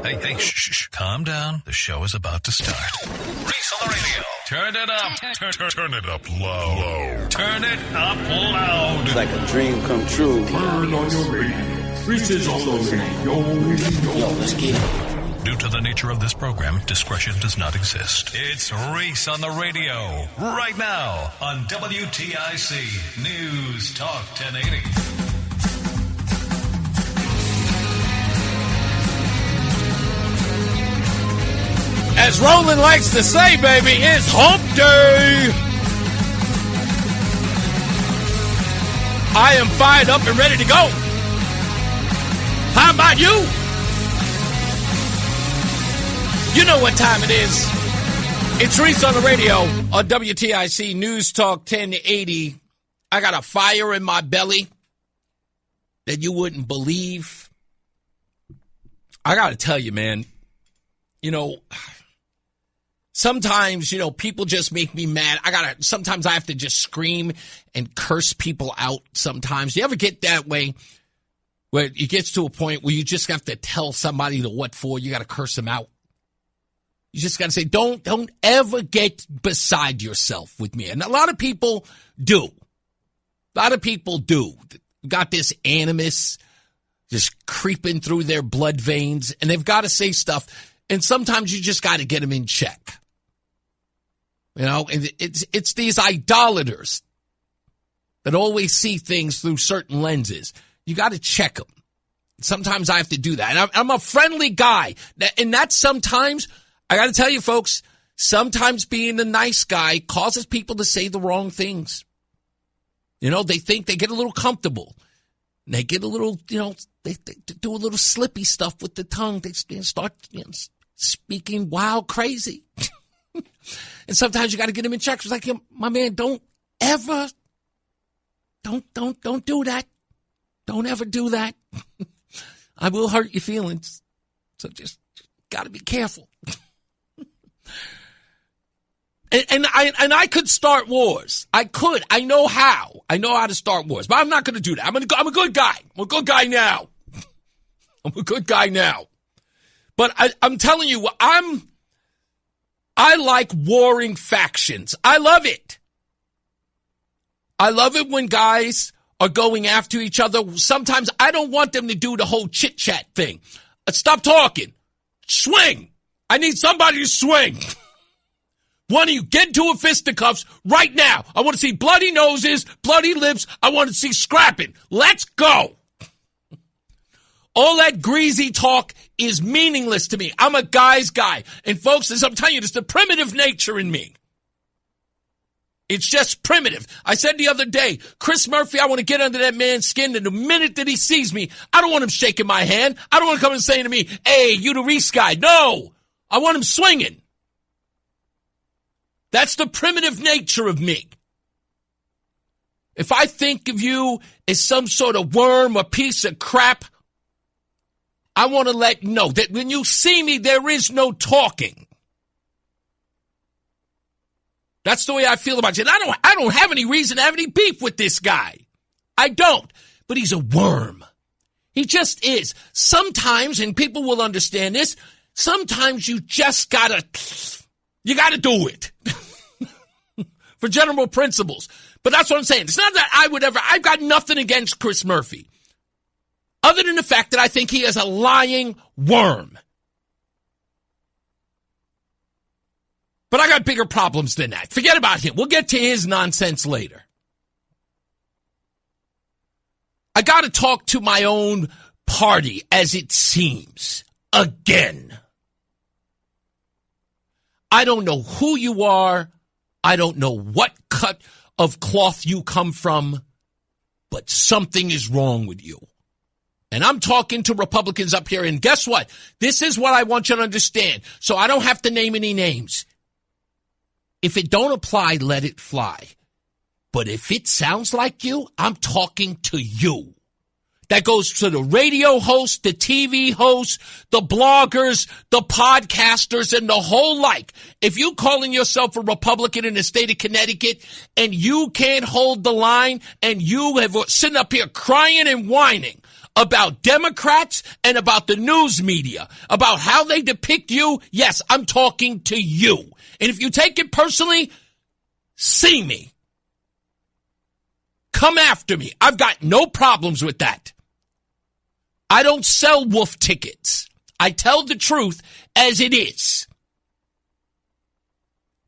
Hey, shh. Calm down. The show is about to start. Reese on the radio. Turn it up. Turn it up low. Turn it up loud. It's like a dream come true. Turn on your radio. Reese is on the radio. Yo, let's get it. Due to the nature of this program, discretion does not exist. It's Reese on the radio. Right now on WTIC News Talk 1080. As Roland likes to say, baby, it's hump day. I am fired up and ready to go. How about you? You know what time it is. It's Reese on the radio on WTIC News Talk 1080. I got a fire in my belly that you wouldn't believe. I got to tell you, man, sometimes, people just make me mad. Sometimes I have to just scream and curse people out sometimes. You ever get that way where it gets to a point where you just have to tell somebody the what for? You got to curse them out. You just got to say, don't ever get beside yourself with me. And a lot of people do. Got this animus just creeping through their blood veins, and they've got to say stuff. And sometimes you just got to get them in check. And it's these idolaters that always see things through certain lenses. You got to check them. Sometimes I have to do that. And I'm a friendly guy. And that's sometimes, I got to tell you, folks, sometimes being a nice guy causes people to say the wrong things. They think they get a little comfortable. And they get a little, they do a little slippy stuff with the tongue. They start speaking wild, crazy. And sometimes you got to get them in check. It's like, my man, don't do that. Don't ever do that. I will hurt your feelings. So just got to be careful. And I could start wars. I could. I know how. I know how to start wars. But I'm not going to do that. I'm a good guy. I'm a good guy now. But I'm telling you, I like warring factions. I love it. I love it when guys are going after each other. Sometimes I don't want them to do the whole chit-chat thing. Stop talking. Swing. I need somebody to swing. One of you get into a fisticuffs right now. I want to see bloody noses, bloody lips. I want to see scrapping. Let's go. All that greasy talk is meaningless to me. I'm a guy's guy. And folks, as I'm telling you, it's the primitive nature in me. It's just primitive. I said the other day, Chris Murphy, I want to get under that man's skin. And the minute that he sees me, I don't want him shaking my hand. I don't want him coming and saying to me, hey, you the Reese guy. No, I want him swinging. That's the primitive nature of me. If I think of you as some sort of worm or piece of crap, I want to let you know that when you see me, there is no talking. That's the way I feel about you. And I don't have any reason to have any beef with this guy. I don't. But he's a worm. He just is. Sometimes, and people will understand this, sometimes you just gotta do it. For general principles. But that's what I'm saying. It's not that I've got nothing against Chris Murphy. Other than the fact that I think he is a lying worm. But I got bigger problems than that. Forget about him. We'll get to his nonsense later. I got to talk to my own party, as it seems, again. I don't know who you are. I don't know what cut of cloth you come from, but something is wrong with you. And I'm talking to Republicans up here, and guess what? This is what I want you to understand, so I don't have to name any names. If it don't apply, let it fly. But if it sounds like you, I'm talking to you. That goes to the radio hosts, the TV hosts, the bloggers, the podcasters, and the whole like. If you calling yourself a Republican in the state of Connecticut and you can't hold the line and you have sitting up here crying and whining about Democrats and about the news media, about how they depict you, yes, I'm talking to you. And if you take it personally, see me. Come after me. I've got no problems with that. I don't sell wolf tickets. I tell the truth as it is.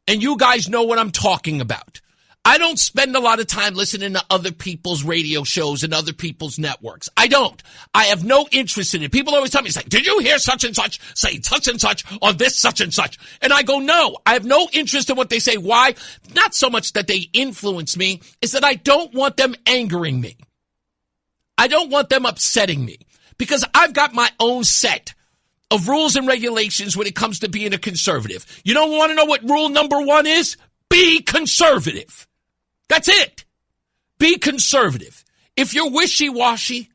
And you guys know what I'm talking about. I don't spend a lot of time listening to other people's radio shows and other people's networks. I don't. I have no interest in it. People always tell me, like, did you hear such and such say such and such on this such and such? And I go, no, I have no interest in what they say. Why? Not so much that they influence me, is that I don't want them angering me. I don't want them upsetting me because I've got my own set of rules and regulations when it comes to being a conservative. You don't want to know what rule number 1 is? Be conservative. That's it. Be conservative. If you're wishy-washy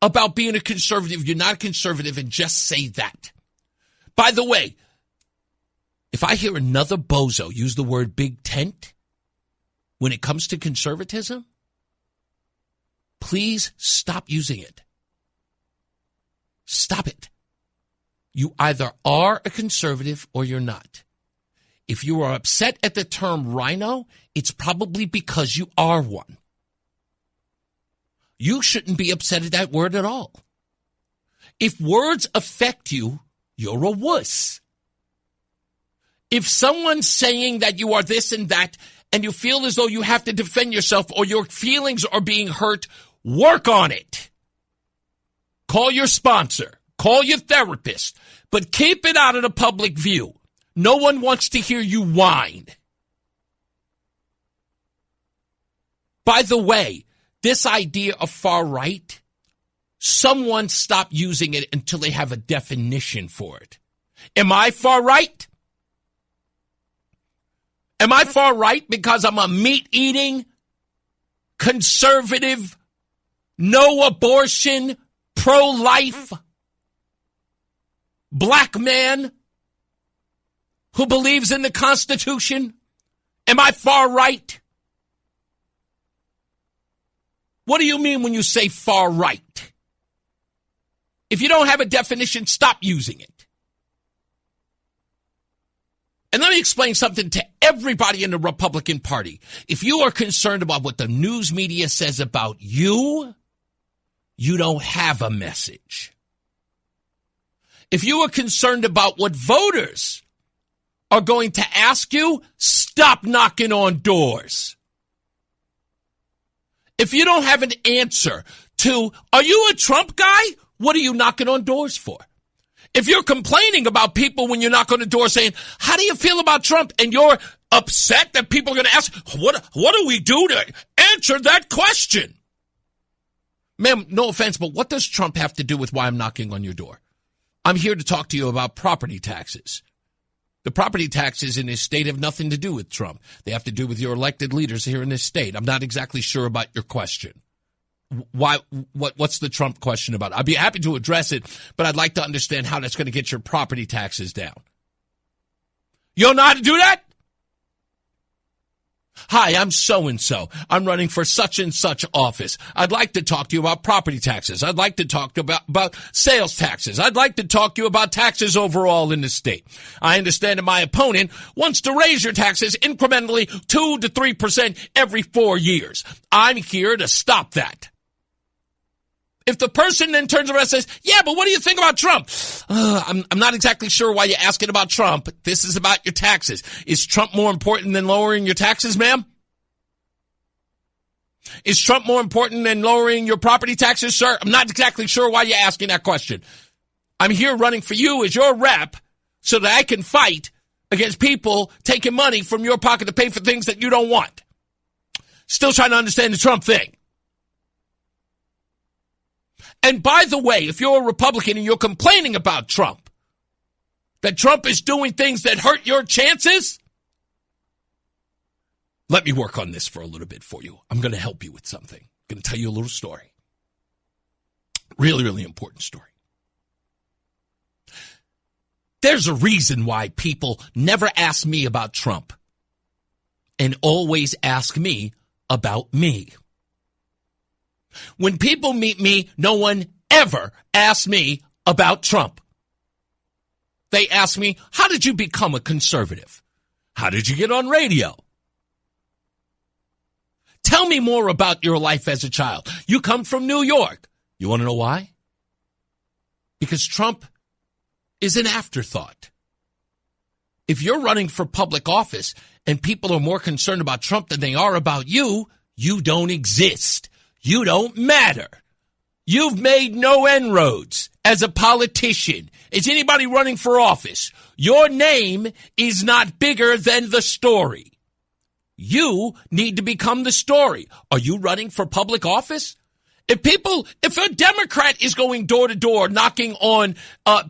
about being a conservative, you're not a conservative, and just say that. By the way, if I hear another bozo use the word big tent when it comes to conservatism, please stop using it. Stop it. You either are a conservative or you're not. If you are upset at the term rhino, it's probably because you are one. You shouldn't be upset at that word at all. If words affect you, you're a wuss. If someone's saying that you are this and that, and you feel as though you have to defend yourself or your feelings are being hurt, work on it. Call your sponsor. Call your therapist. But keep it out of the public view. No one wants to hear you whine. By the way, this idea of far right, someone stop using it until they have a definition for it. Am I far right? Am I far right because I'm a meat-eating, conservative, no abortion, pro-life, black man who believes in the Constitution? Am I far right? What do you mean when you say far right? If you don't have a definition, stop using it. And let me explain something to everybody in the Republican Party. If you are concerned about what the news media says about you, you don't have a message. If you are concerned about what voters are going to ask you, stop knocking on doors. If you don't have an answer to, are you a Trump guy? What are you knocking on doors for? If you're complaining about people when you knock on the door saying, how do you feel about Trump? And you're upset that people are going to ask, what do we do to answer that question? Ma'am, no offense, but what does Trump have to do with why I'm knocking on your door? I'm here to talk to you about property taxes. The property taxes in this state have nothing to do with Trump. They have to do with your elected leaders here in this state. I'm not exactly sure about your question. Why? What's the Trump question about? I'd be happy to address it, but I'd like to understand how that's going to get your property taxes down. You don't know how to do that? Hi, I'm so-and-so. I'm running for such and such office. I'd like to talk to you about property taxes. I'd like to talk to you about sales taxes. I'd like to talk to you about taxes overall in the state. I understand that my opponent wants to raise your taxes incrementally 2 to 3% every 4 years. I'm here to stop that. If the person then turns around and says, yeah, but what do you think about Trump? I'm not exactly sure why you're asking about Trump. This is about your taxes. Is Trump more important than lowering your taxes, ma'am? Is Trump more important than lowering your property taxes, sir? I'm not exactly sure why you're asking that question. I'm here running for you as your rep so that I can fight against people taking money from your pocket to pay for things that you don't want. Still trying to understand the Trump thing. And by the way, if you're a Republican and you're complaining about Trump, that Trump is doing things that hurt your chances, let me work on this for a little bit for you. I'm going to help you with something. I'm going to tell you a little story. Really, really important story. There's a reason why people never ask me about Trump and always ask me about me. When people meet me, no one ever asks me about Trump. They ask me, how did you become a conservative? How did you get on radio? Tell me more about your life as a child. You come from New York. You want to know why? Because Trump is an afterthought. If you're running for public office and people are more concerned about Trump than they are about you, you don't exist. You don't matter. You've made no inroads as a politician. Is anybody running for office? Your name is not bigger than the story. You need to become the story. Are you running for public office? If a Democrat is going door to door, knocking on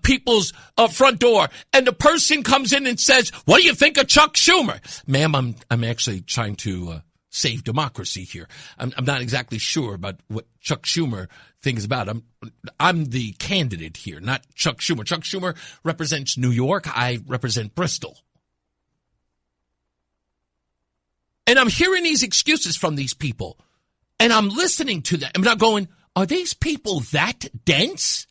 people's front door, and the person comes in and says, "What do you think of Chuck Schumer?" Ma'am, I'm actually trying to save democracy here. I'm not exactly sure about what Chuck Schumer thinks about. I'm the candidate here, not Chuck Schumer. Chuck Schumer represents New York. I represent Bristol. And I'm hearing these excuses from these people. And I'm listening to them. I'm not going, are these people that dense?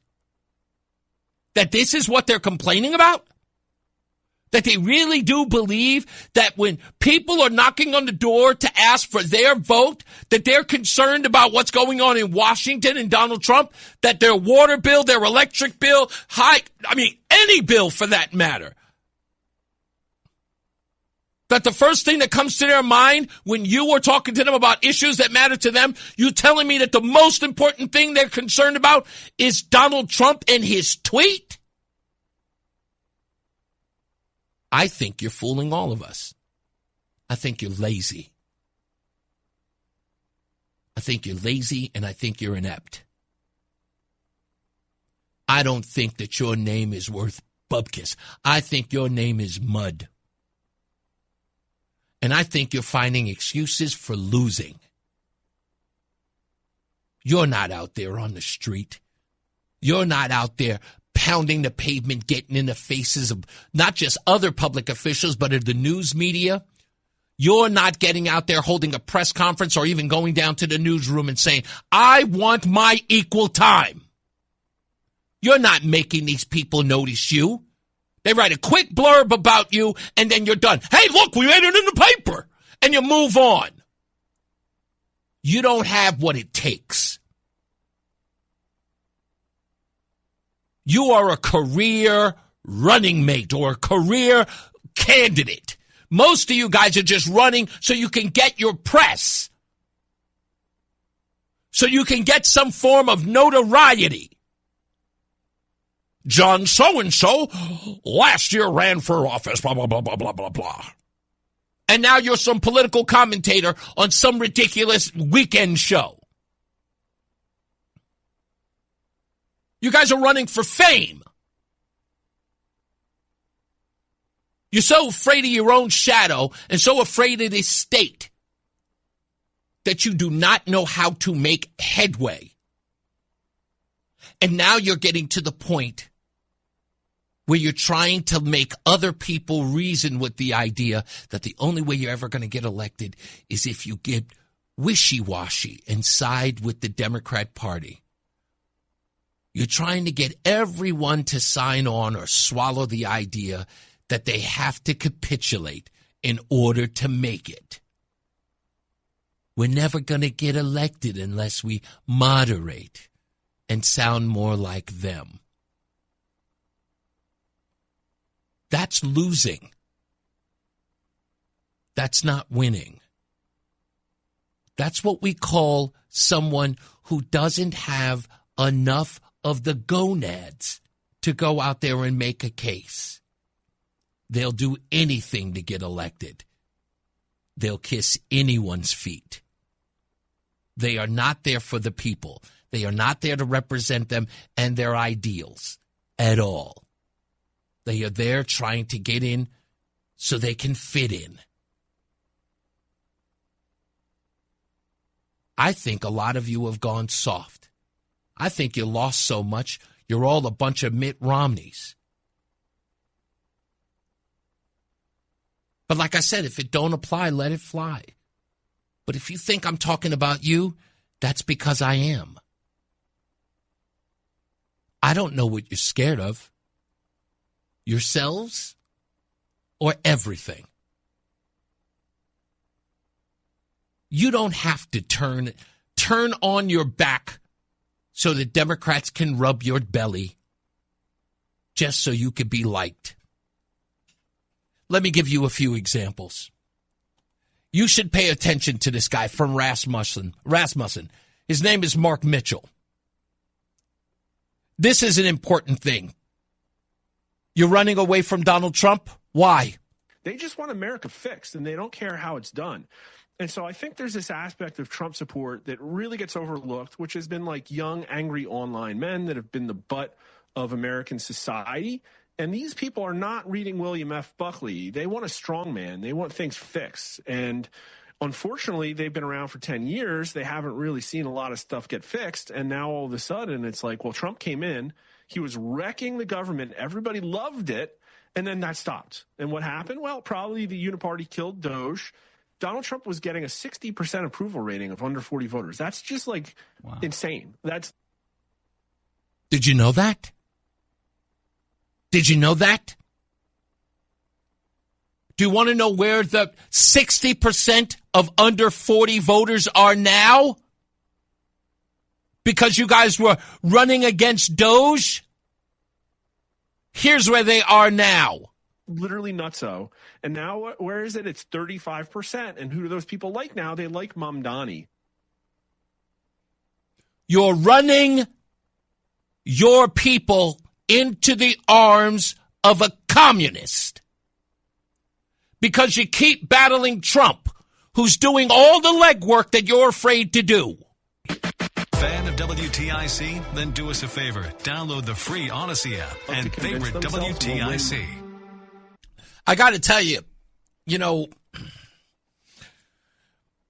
That this is what they're complaining about? That they really do believe that when people are knocking on the door to ask for their vote, that they're concerned about what's going on in Washington and Donald Trump, that their water bill, their electric bill, any bill for that matter. That the first thing that comes to their mind when you are talking to them about issues that matter to them, you telling me that the most important thing they're concerned about is Donald Trump and his tweet? I think you're fooling all of us. I think you're lazy. I think you're lazy, and I think you're inept. I don't think that your name is worth bubkiss. I think your name is mud. And I think you're finding excuses for losing. You're not out there on the street. You're not out there pounding the pavement, getting in the faces of not just other public officials, but of the news media. You're not getting out there holding a press conference or even going down to the newsroom and saying, I want my equal time. You're not making these people notice you. They write a quick blurb about you, and then you're done. Hey, look, we made it in the paper. And you move on. You don't have what it takes. You are a career running mate or a career candidate. Most of you guys are just running so you can get your press. So you can get some form of notoriety. John so-and-so last year ran for office, blah, blah, blah, blah, blah, blah, blah. And now you're some political commentator on some ridiculous weekend show. You guys are running for fame. You're so afraid of your own shadow and so afraid of this state that you do not know how to make headway. And now you're getting to the point where you're trying to make other people reason with the idea that the only way you're ever going to get elected is if you get wishy-washy and side with the Democrat Party. You're trying to get everyone to sign on or swallow the idea that they have to capitulate in order to make it. We're never going to get elected unless we moderate and sound more like them. That's losing. That's not winning. That's what we call someone who doesn't have enough of the gonads to go out there and make a case. They'll do anything to get elected. They'll kiss anyone's feet. They are not there for the people. They are not there to represent them and their ideals at all. They are there trying to get in so they can fit in. I think a lot of you have gone soft. I think you lost so much, you're all a bunch of Mitt Romneys. But like I said, if it don't apply, let it fly. But if you think I'm talking about you, That's because I am. I don't know what you're scared of. Yourselves or everything. You don't have to turn on your back so that Democrats can rub your belly just so you can be liked. Let me give you a few examples. You should pay attention to this guy from Rasmussen. His name is Mark Mitchell. This is an important thing. You're running away from Donald Trump? Why? They just want America fixed, and they don't care how it's done. And so I think there's this aspect of Trump support that really gets overlooked, which has been like young, angry online men that have been the butt of American society. And these people are not reading William F. Buckley. They want a strong man. They want things fixed. And unfortunately, they've been around for 10 years. They haven't really seen a lot of stuff get fixed. And now all of a sudden, it's like, well, Trump came in. He was wrecking the government. Everybody loved it. And then that stopped. And what happened? Well, probably the uniparty killed Doge. Donald Trump was getting a 60% approval rating of under 40 voters. That's just like insane. Did you know that? Did you know that? Do you want to know where the 60% of under 40 voters are now? Because you guys were running against Doge? Here's where they are now. Literally nutso. And now where is it? It's 35%. And who do those people like now? They like Mamdani. You're running your people into the arms of a communist because you keep battling Trump, who's doing all the legwork that you're afraid to do. Fan of WTIC? Then do us a favor. Download the free Odyssey app and favorite WTIC. I got to tell you,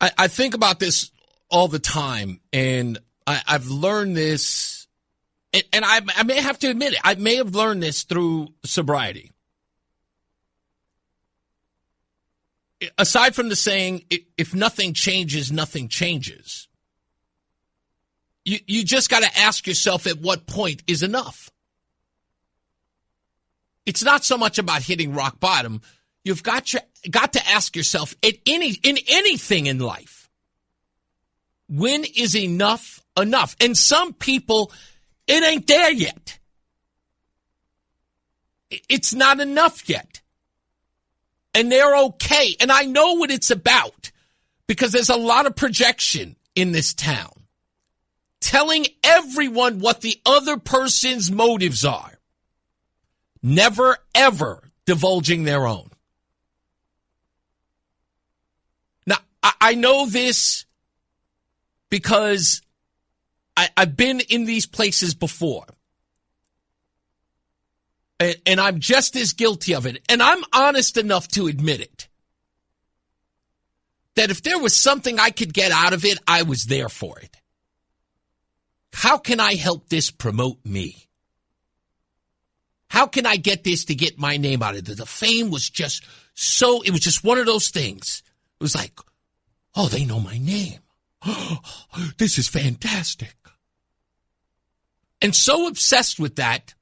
I think about this all the time, and I've learned this, and I may have to admit it, I may have learned this through sobriety. Aside from the saying, if nothing changes, nothing changes. You just got to ask yourself at what point is enough. It's not so much about hitting rock bottom. You've got to ask yourself in anything in life, when is enough enough? And some people, it ain't there yet. It's not enough yet. And they're okay. And I know what it's about because there's a lot of projection in this town, telling everyone what the other person's motives are. Never, ever divulging their own. Now, I know this because I've been in these places before. And I'm just as guilty of it. And I'm honest enough to admit it. That if there was something I could get out of it, I was there for it. How can I help this promote me? How can I get this to get my name out of it? The fame was just it was just one of those things. It was like, oh, they know my name. Oh, this is fantastic. And so obsessed with that,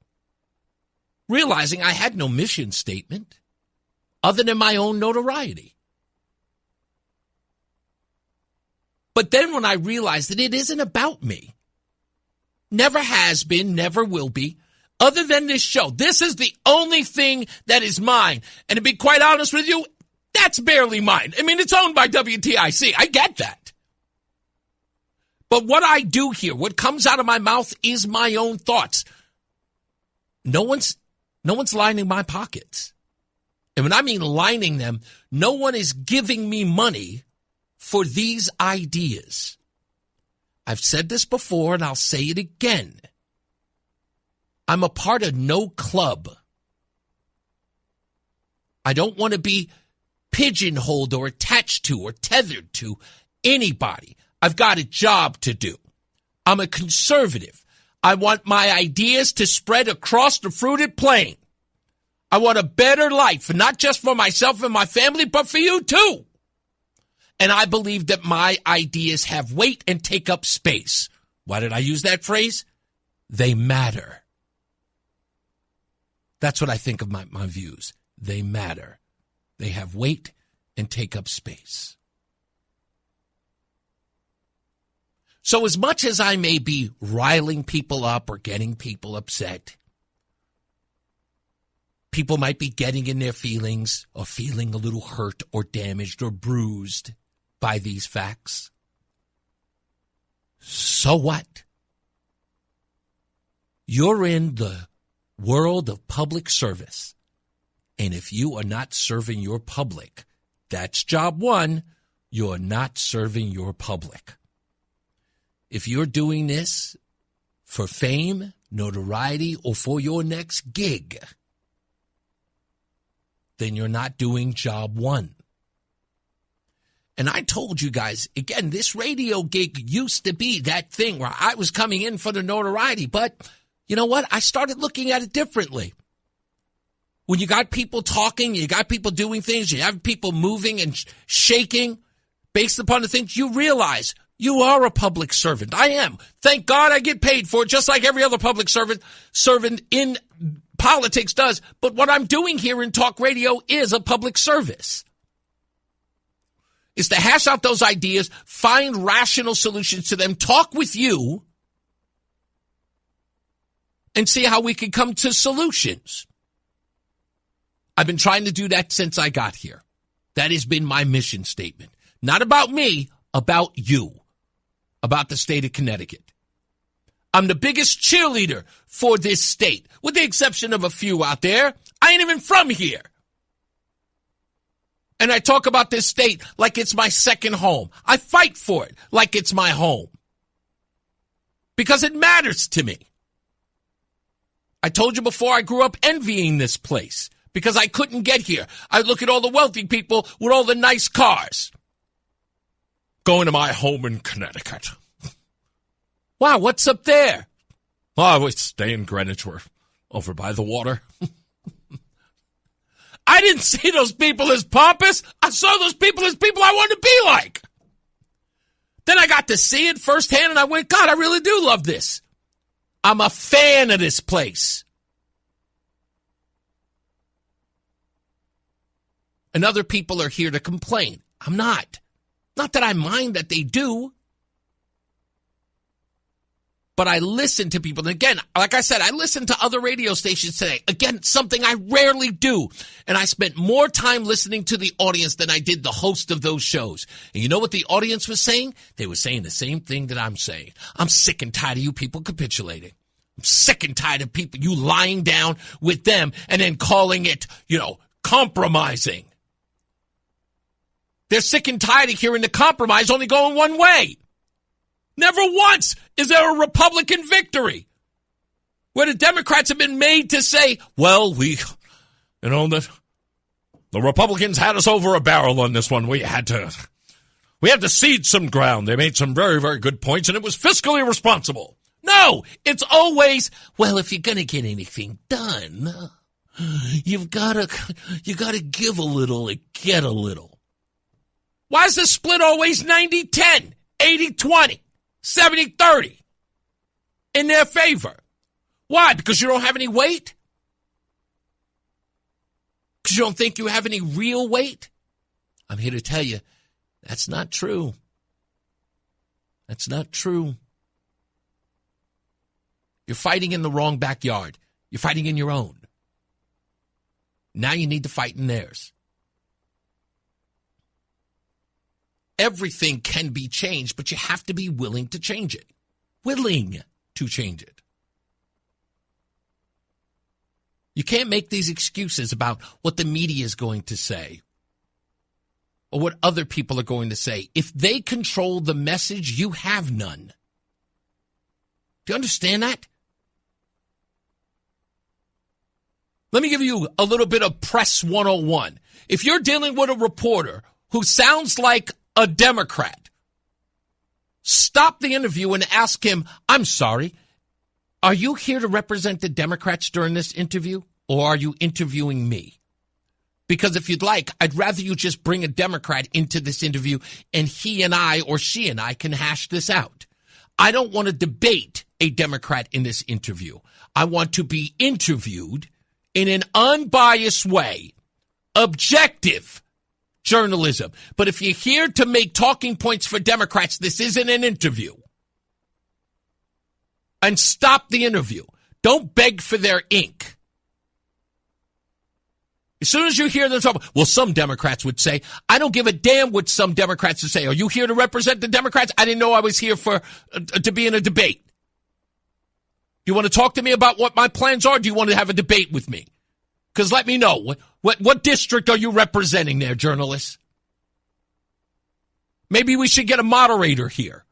realizing I had no mission statement other than my own notoriety. But then when I realized that it isn't about me, never has been, never will be, other than this show. This is the only thing that is mine. And to be quite honest with you, that's barely mine. I mean, it's owned by WTIC. I get that. But what I do here, what comes out of my mouth is my own thoughts. No one's lining my pockets. And when I mean lining them, no one is giving me money for these ideas. I've said this before and I'll say it again. I'm a part of no club. I don't want to be pigeonholed or attached to or tethered to anybody. I've got a job to do. I'm a conservative. I want my ideas to spread across the fruited plain. I want a better life, not just for myself and my family, but for you too. And I believe that my ideas have weight and take up space. Why did I use that phrase? They matter. That's what I think of my views. They matter. They have weight and take up space. So as much as I may be riling people up or getting people upset, people might be getting in their feelings or feeling a little hurt or damaged or bruised by these facts. So what? You're in the world of public service. And if you are not serving your public, that's job one, you're not serving your public. If you're doing this for fame, notoriety, or for your next gig, then you're not doing job one. And I told you guys, again, this radio gig used to be that thing where I was coming in for the notoriety. But you know what? I started looking at it differently. When you got people talking, you got people doing things, you have people moving and shaking based upon the things, you realize you are a public servant. I am. Thank God I get paid for it, just like every other public servant in politics does. But what I'm doing here in talk radio is a public service. Is to hash out those ideas, find rational solutions to them, talk with you, and see how we can come to solutions. I've been trying to do that since I got here. That has been my mission statement. Not about me, about you. About the state of Connecticut. I'm the biggest cheerleader for this state, with the exception of a few out there. I ain't even from here. And I talk about this state like it's my second home. I fight for it like it's my home. Because it matters to me. I told you before, I grew up envying this place because I couldn't get here. I look at all the wealthy people with all the nice cars. Going to my home in Connecticut. Wow, what's up there? Oh, we stay in Greenwich. We're over by the water. I didn't see those people as pompous. I saw those people as people I wanted to be like. Then I got to see it firsthand, and I went, God, I really do love this. I'm a fan of this place. And other people are here to complain. I'm not. Not that I mind that they do. But I listen to people. And again, like I said, I listened to other radio stations today. Again, something I rarely do. And I spent more time listening to the audience than I did the host of those shows. And you know what the audience was saying? They were saying the same thing that I'm saying. I'm sick and tired of you people capitulating. I'm sick and tired of people, you lying down with them and then calling it, compromising. They're sick and tired of hearing the compromise only going one way. Never once is there a Republican victory where the Democrats have been made to say, well, the Republicans had us over a barrel on this one. We had to cede some ground. They made some very, very good points, and it was fiscally responsible. No, it's always, well, if you're going to get anything done, you got to give a little and get a little. Why is the split always 90-10, 80-20, 70-30 in their favor? Why? Because you don't have any weight? Because you don't think you have any real weight? I'm here to tell you, that's not true. That's not true. You're fighting in the wrong backyard. You're fighting in your own. Now you need to fight in theirs. Everything can be changed, but you have to be willing to change it. Willing to change it. You can't make these excuses about what the media is going to say or what other people are going to say. If they control the message, you have none. Do you understand that? Let me give you a little bit of Press 101. If you're dealing with a reporter who sounds like a Democrat, stop the interview and ask him, I'm sorry, are you here to represent the Democrats during this interview, or are you interviewing me? Because if you'd like, I'd rather you just bring a Democrat into this interview and he and I or she and I can hash this out. I don't want to debate a Democrat in this interview. I want to be interviewed in an unbiased way, objective journalism. But if you're here to make talking points for Democrats, this isn't an interview. And stop the interview. Don't beg for their ink. As soon as you hear them talk, well, some Democrats would say, I don't give a damn what some Democrats would say. Are you here to represent the Democrats? I didn't know I was here to be in a debate. You want to talk to me about what my plans are? Or do you want to have a debate with me? Because let me know. What district are you representing there, journalists? Maybe we should get a moderator here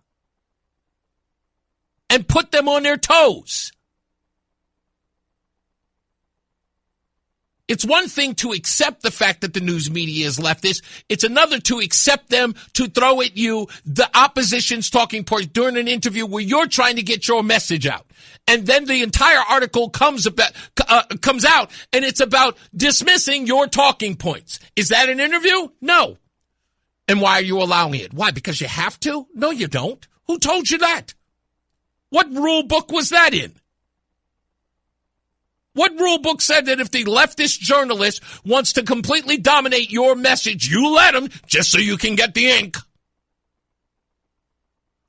and put them on their toes. It's one thing to accept the fact that the news media is leftist. It's another to accept them to throw at you the opposition's talking points during an interview where you're trying to get your message out. And then the entire article comes out and it's about dismissing your talking points. Is that an interview? No. And why are you allowing it? Why? Because you have to? No, you don't. Who told you that? What rule book was that in? What rule book said that if the leftist journalist wants to completely dominate your message, you let him just so you can get the ink?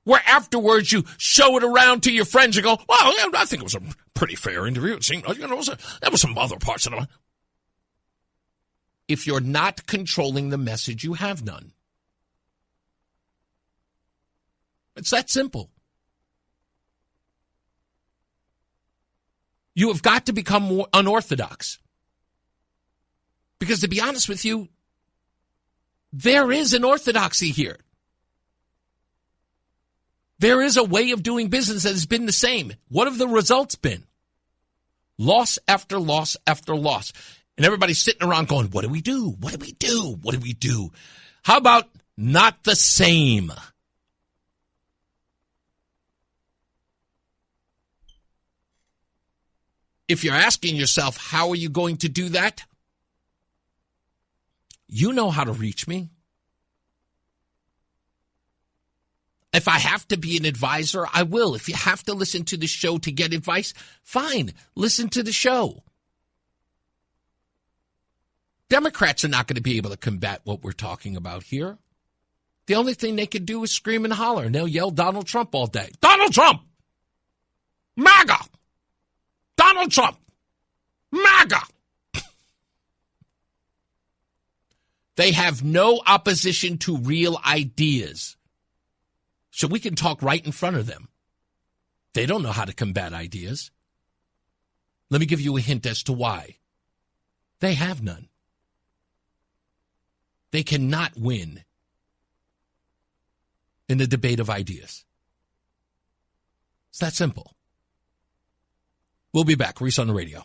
Where afterwards you show it around to your friends and go, well, yeah, I think it was a pretty fair interview. It seemed, there was some other parts of it. If you're not controlling the message, you have none. It's that simple. You have got to become more unorthodox. Because to be honest with you, there is an orthodoxy here. There is a way of doing business that has been the same. What have the results been? Loss after loss after loss. And everybody's sitting around going, what do we do? What do we do? What do we do? How about not the same? If you're asking yourself, how are you going to do that? You know how to reach me. If I have to be an advisor, I will. If you have to listen to the show to get advice, fine, listen to the show. Democrats are not going to be able to combat what we're talking about here. The only thing they can do is scream and holler, and they'll yell Donald Trump all day. Donald Trump! MAGA! Donald Trump! MAGA! They have no opposition to real ideas. So we can talk right in front of them. They don't know how to combat ideas. Let me give you a hint as to why. They have none. They cannot win in the debate of ideas. It's that simple. We'll be back. Reese on the radio.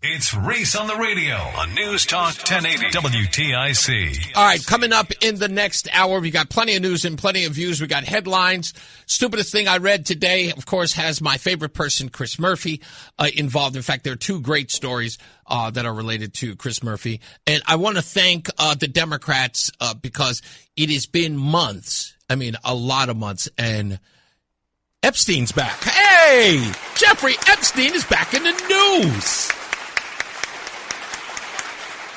It's Reese on the radio on NewsTalk 1080 WTIC. All right, coming up in the next hour, we got plenty of news and plenty of views. We got headlines. Stupidest thing I read today, of course, has my favorite person, Chris Murphy, involved. In fact, there are two great stories that are related to Chris Murphy. And I want to thank the Democrats because it has been months, a lot of months, and Epstein's back. Hey! Jeffrey Epstein is back in the news.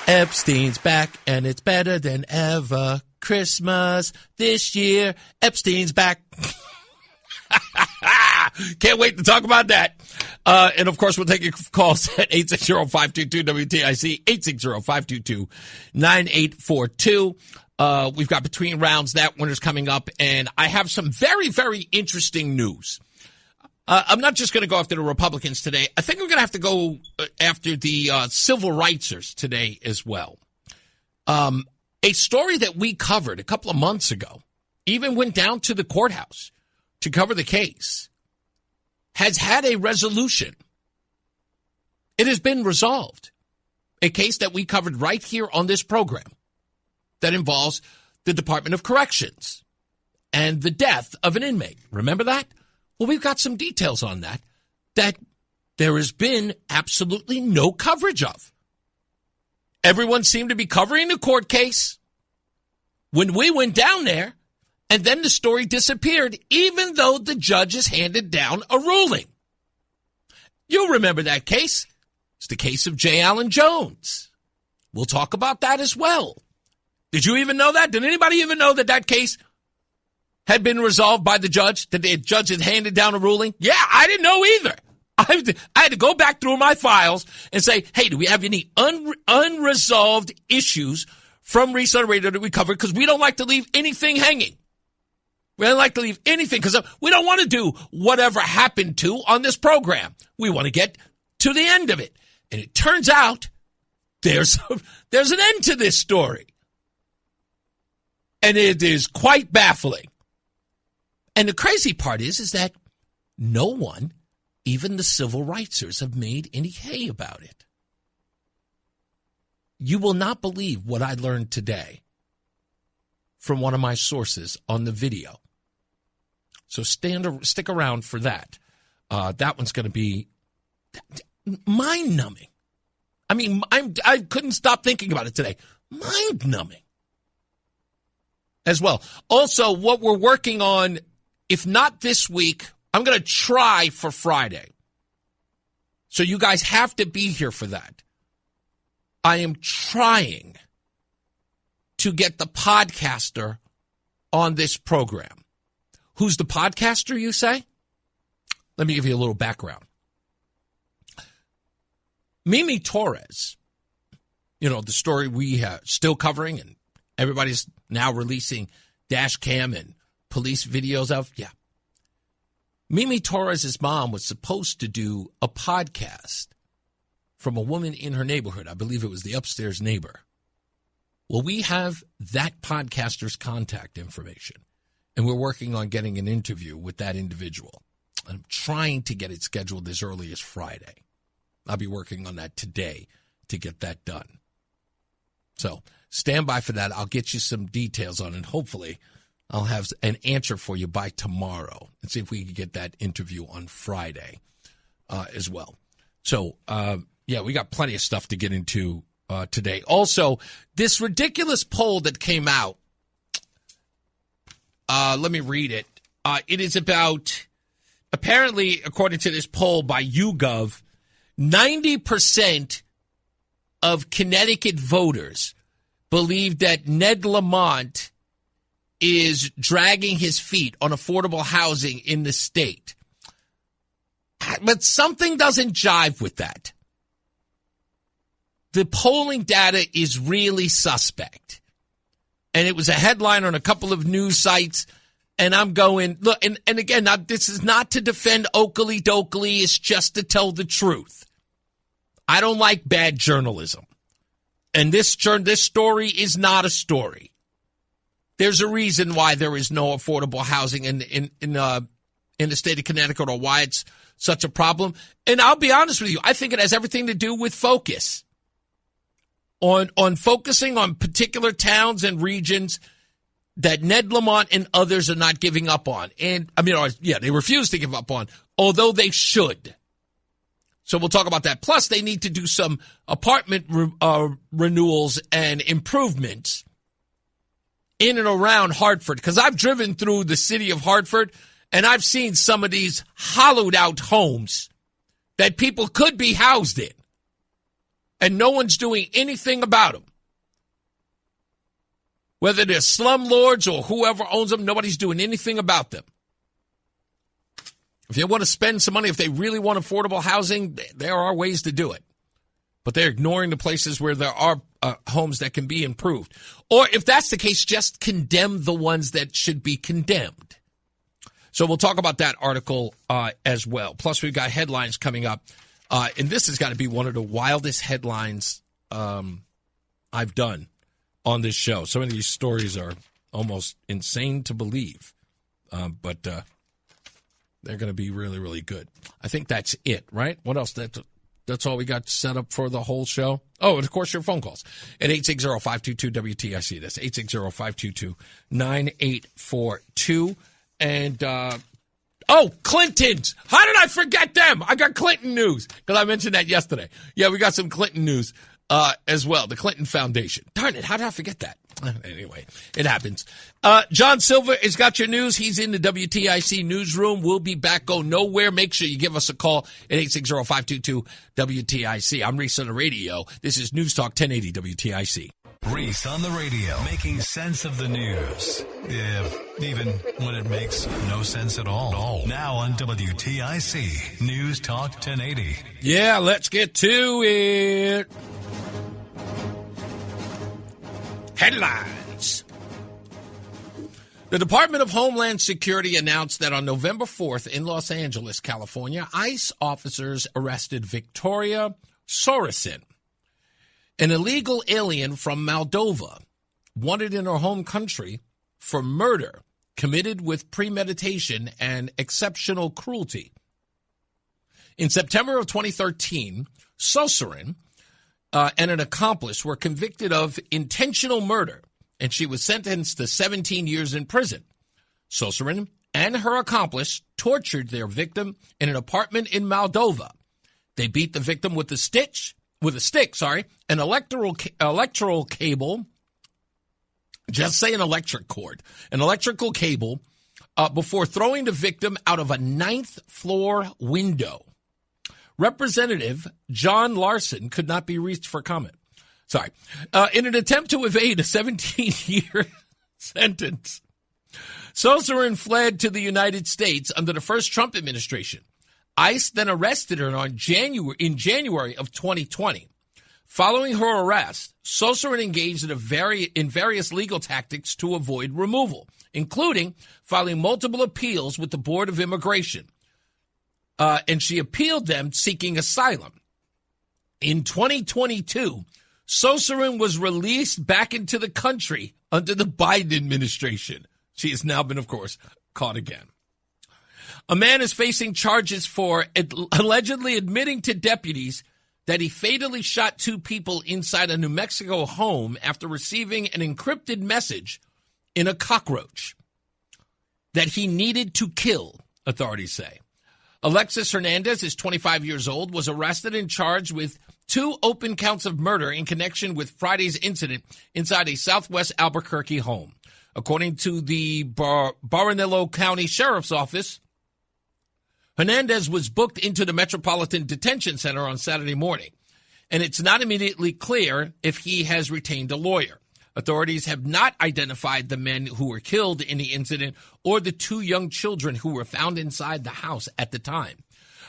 Epstein's back, and it's better than ever. Christmas this year. Epstein's back. Can't wait to talk about that. And, of course, we'll take your calls at 860-522-WTIC, 860-522-9842. We've got Between Rounds. That winner's coming up. And I have some very, very interesting news. I'm not just going to go after the Republicans today. I think I'm going to have to go after the civil rightsers today as well. A story that we covered a couple of months ago, even went down to the courthouse to cover the case, has had a resolution. It has been resolved. A case that we covered right here on this program that involves the Department of Corrections and the death of an inmate. Remember that? Well, we've got some details on that there has been absolutely no coverage of. Everyone seemed to be covering the court case when we went down there, and then the story disappeared, even though the judges handed down a ruling. You'll remember that case. It's the case of J. Allen Jones. We'll talk about that as well. Did you even know that? Did anybody even know that that case had been resolved by the judge? That the judge had handed down a ruling? Yeah, I didn't know either. I had to go back through my files and say, hey, do we have any unresolved issues from Reese on the Radio that we covered? Because we don't like to leave anything hanging. We don't like to leave anything because we don't want to do whatever happened to on this program. We want to get to the end of it. And it turns out there's an end to this story. And it is quite baffling. And the crazy part is that no one, even the civil rightsers, have made any hay about it. You will not believe what I learned today from one of my sources on the video. So stick around for that. That one's going to be mind-numbing. I mean, I couldn't stop thinking about it today. Mind-numbing as well. Also, what we're working on, if not this week, I'm going to try for Friday. So you guys have to be here for that. I am trying to get the podcaster on this program. Who's the podcaster, you say? Let me give you a little background. Mimi Torres, the story we are still covering and everybody's now releasing dash cam and police videos of. Yeah. Mimi Torres' mom was supposed to do a podcast from a woman in her neighborhood. I believe it was the upstairs neighbor. Well, we have that podcaster's contact information, and we're working on getting an interview with that individual. I'm trying to get it scheduled as early as Friday. I'll be working on that today to get that done. So stand by for that. I'll get you some details on it. Hopefully, I'll have an answer for you by tomorrow and see if we can get that interview on Friday as well. So, we got plenty of stuff to get into today. Also, this ridiculous poll that came out, let me read it. It is about, apparently, according to this poll by YouGov, 90% of Connecticut voters believe that Ned Lamont is dragging his feet on affordable housing in the state. But something doesn't jive with that. The polling data is really suspect. And it was a headline on a couple of news sites. And I'm going, look, and again, this is not to defend Oakley Dokley. It's just to tell the truth. I don't like bad journalism. And this story is not a story. There's a reason why there is no affordable housing in the state of Connecticut, or why it's such a problem. And I'll be honest with you, I think it has everything to do with focus. On focusing on particular towns and regions that Ned Lamont and others are not giving up on. And, they refuse to give up on, although they should. So we'll talk about that. Plus, they need to do some apartment renewals and improvements in and around Hartford. Because I've driven through the city of Hartford, and I've seen some of these hollowed out homes that people could be housed in. And no one's doing anything about them. Whether they're slumlords or whoever owns them, nobody's doing anything about them. If they want to spend some money, if they really want affordable housing, there are ways to do it. But they're ignoring the places where there are homes that can be improved. Or if that's the case, just condemn the ones that should be condemned. So we'll talk about that article as well. Plus, we've got headlines coming up. And this has got to be one of the wildest headlines I've done on this show. Some of these stories are almost insane to believe. But they're going to be really, really good. I think that's it, right? What else? That's all we got set up for the whole show? Oh, and of course, your phone calls at 860-522-WTIC. That's 860-522-9842. And, Clintons. How did I forget them? I got Clinton news because I mentioned that yesterday. Yeah, we got some Clinton news. as well, the Clinton Foundation. Darn it, how did I forget that? Anyway, it happens. John Silver has got your news. He's in the WTIC newsroom. We'll be back. Go nowhere. Make sure you give us a call at 860-522-WTIC. I'm Reese on the radio. This is News Talk 1080 WTIC. Reese on the radio, making sense of the news. Yeah, even when it makes no sense at all. Now on WTIC, News Talk 1080. Yeah, let's get to it. Headlines. The Department of Homeland Security announced that on November 4th in Los Angeles, California, ICE officers arrested Victoria Sorensen, an illegal alien from Moldova, wanted in her home country for murder committed with premeditation and exceptional cruelty. In September of 2013, Sorensen and an accomplice were convicted of intentional murder, and she was sentenced to 17 years in prison. Sorensen and her accomplice tortured their victim in an apartment in Moldova. They beat the victim with a stick, an electrical cable, just say an electric cord, an electrical cable, before throwing the victim out of a 9th floor window. Representative John Larson could not be reached for comment. Sorry. In an attempt to evade a 17-year sentence, Sorensen fled to the United States under the first Trump administration. ICE then arrested her in January of 2020. Following her arrest, Sorensen engaged in various legal tactics to avoid removal, including filing multiple appeals with the Board of Immigration. And she appealed them seeking asylum. In 2022, Sorensen was released back into the country under the Biden administration. She has now been, of course, caught again. A man is facing charges for allegedly admitting to deputies that he fatally shot 2 people inside a New Mexico home after receiving an encrypted message in a cockroach that he needed to kill, authorities say. Alexis Hernandez is 25 years old, was arrested and charged with 2 open counts of murder in connection with Friday's incident inside a Southwest Albuquerque home. According to the Barranquillo County Sheriff's Office, Hernandez was booked into the Metropolitan Detention Center on Saturday morning, and it's not immediately clear if he has retained a lawyer. Authorities have not identified the men who were killed in the incident or the 2 young children who were found inside the house at the time.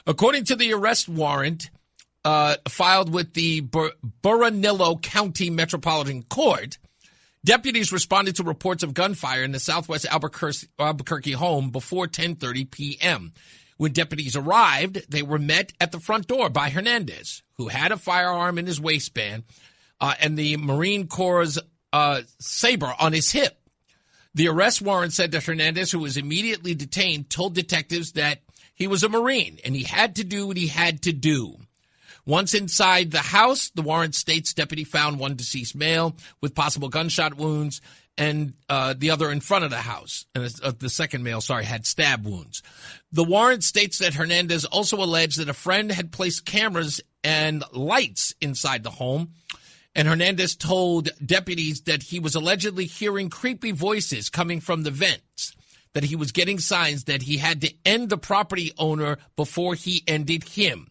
According to the arrest warrant filed with the Barranquillo County Metropolitan Court, deputies responded to reports of gunfire in the Southwest Albuquerque home before 10:30 p.m. When deputies arrived, they were met at the front door by Hernandez, who had a firearm in his waistband and the Marine Corps' saber on his hip. The arrest warrant said that Hernandez, who was immediately detained, told detectives that he was a Marine and he had to do what he had to do. Once inside the house, the warrant states deputy found 1 deceased male with possible gunshot wounds and the other in front of the house. And the second male, had stab wounds. The warrant states that Hernandez also alleged that a friend had placed cameras and lights inside the home. And Hernandez told deputies that he was allegedly hearing creepy voices coming from the vents, that he was getting signs that he had to end the property owner before he ended him.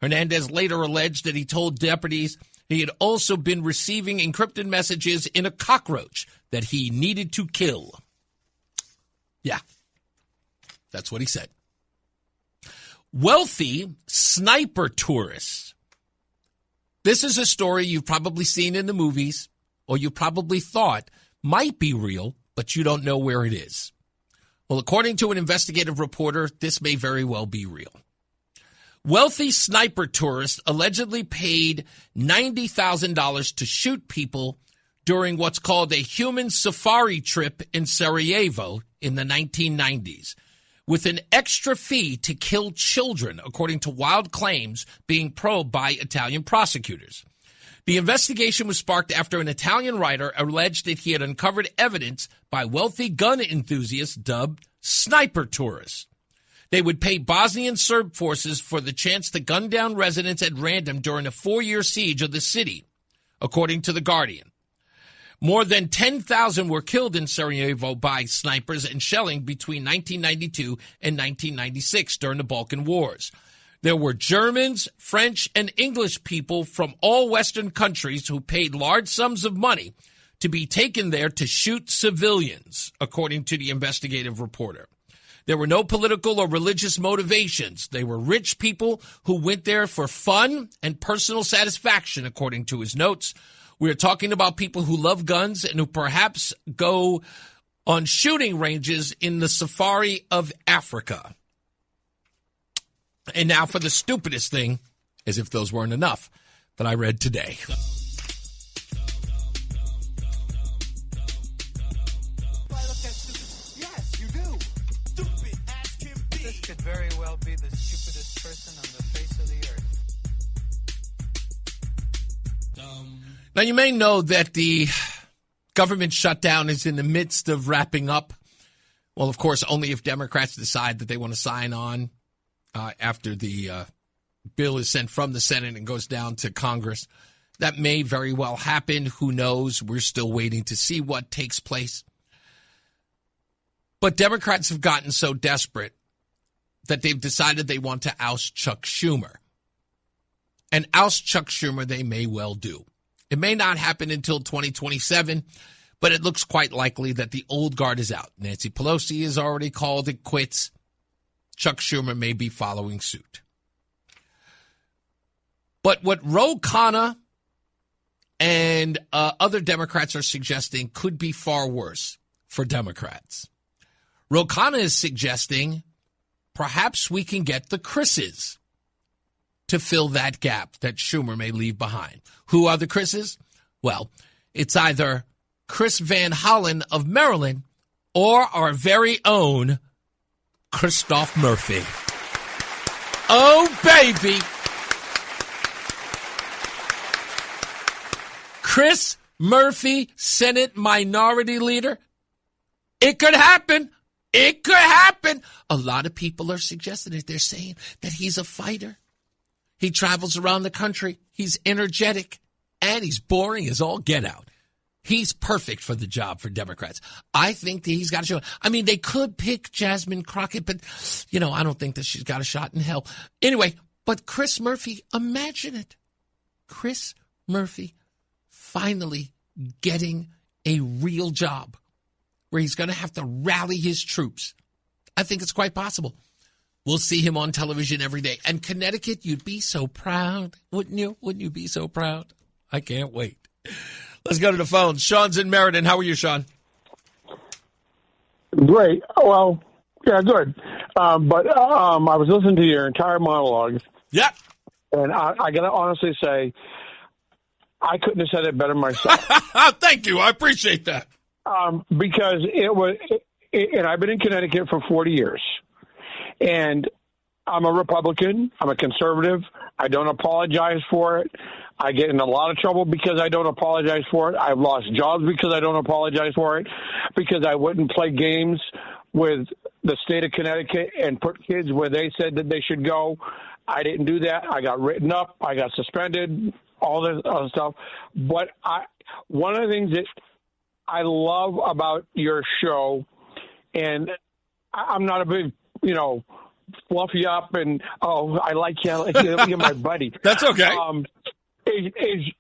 Hernandez later alleged that he told deputies he had also been receiving encrypted messages in a cockroach that he needed to kill. Yeah, that's what he said. Wealthy sniper tourists. This is a story you've probably seen in the movies, or you probably thought might be real, but you don't know where it is. Well, according to an investigative reporter, this may very well be real. Wealthy sniper tourists allegedly paid $90,000 to shoot people during what's called a human safari trip in Sarajevo in the 1990s, with an extra fee to kill children, according to wild claims being probed by Italian prosecutors. The investigation was sparked after an Italian writer alleged that he had uncovered evidence by wealthy gun enthusiasts dubbed sniper tourists. They would pay Bosnian Serb forces for the chance to gun down residents at random during a 4-year siege of the city. according to The Guardian. More than 10,000 were killed in Sarajevo by snipers and shelling between 1992 and 1996 during the Balkan Wars. There were Germans, French, and English people from all Western countries who paid large sums of money to be taken there to shoot civilians, according to the investigative reporter. There were no political or religious motivations. They were rich people who went there for fun and personal satisfaction, according to his notes. We are talking about people who love guns and who perhaps go on shooting ranges in the safari of Africa. And now for the stupidest thing, as if those weren't enough, that I read today. Yes, you do. Stupid as can be. This could very well be the stupidest person on the face of the earth. Now, you may know that the government shutdown is in the midst of wrapping up. Well, of course, only if Democrats decide that they want to sign on after the bill is sent from the Senate and goes down to Congress. That may very well happen. Who knows? We're still waiting to see what takes place. But Democrats have gotten so desperate that they've decided they want to oust Chuck Schumer. And oust Chuck Schumer they may well do. It may not happen until 2027, but it looks quite likely that the old guard is out. Nancy Pelosi has already called it quits. Chuck Schumer may be following suit. But what Ro Khanna and other Democrats are suggesting could be far worse for Democrats. Ro Khanna is suggesting perhaps we can get the Chris's to fill that gap that Schumer may leave behind. Who are the Chris's? Well, it's either Chris Van Hollen of Maryland or our very own Christoph Murphy. Oh, baby. Chris Murphy, Senate Minority Leader. It could happen. It could happen. A lot of people are suggesting it. They're saying that he's a fighter. He travels around the country. He's energetic. And he's boring as all get out. He's perfect for the job for Democrats. I think that he's got a shot. I mean, they could pick Jasmine Crockett, but, I don't think that she's got a shot in hell. Anyway, but Chris Murphy, imagine it. Chris Murphy finally getting a real job where he's going to have to rally his troops. I think it's quite possible. We'll see him on television every day. And Connecticut, you'd be so proud, wouldn't you? Wouldn't you be so proud? I can't wait. Let's go to the phone. Sean's in Meriden. How are you, Sean? Great. Well, yeah, good. But I was listening to your entire monologue. Yeah. And I got to honestly say, I couldn't have said it better myself. Thank you. I appreciate that. Because and I've been in Connecticut for 40 years. And I'm a Republican. I'm a conservative. I don't apologize for it. I get in a lot of trouble because I don't apologize for it. I've lost jobs because I don't apologize for it, because I wouldn't play games with the state of Connecticut and put kids where they said that they should go. I didn't do that. I got written up. I got suspended, all this other stuff. But one of the things that I love about your show, and I'm not a big, fluff you up and, I like you, you're my buddy. That's okay. Is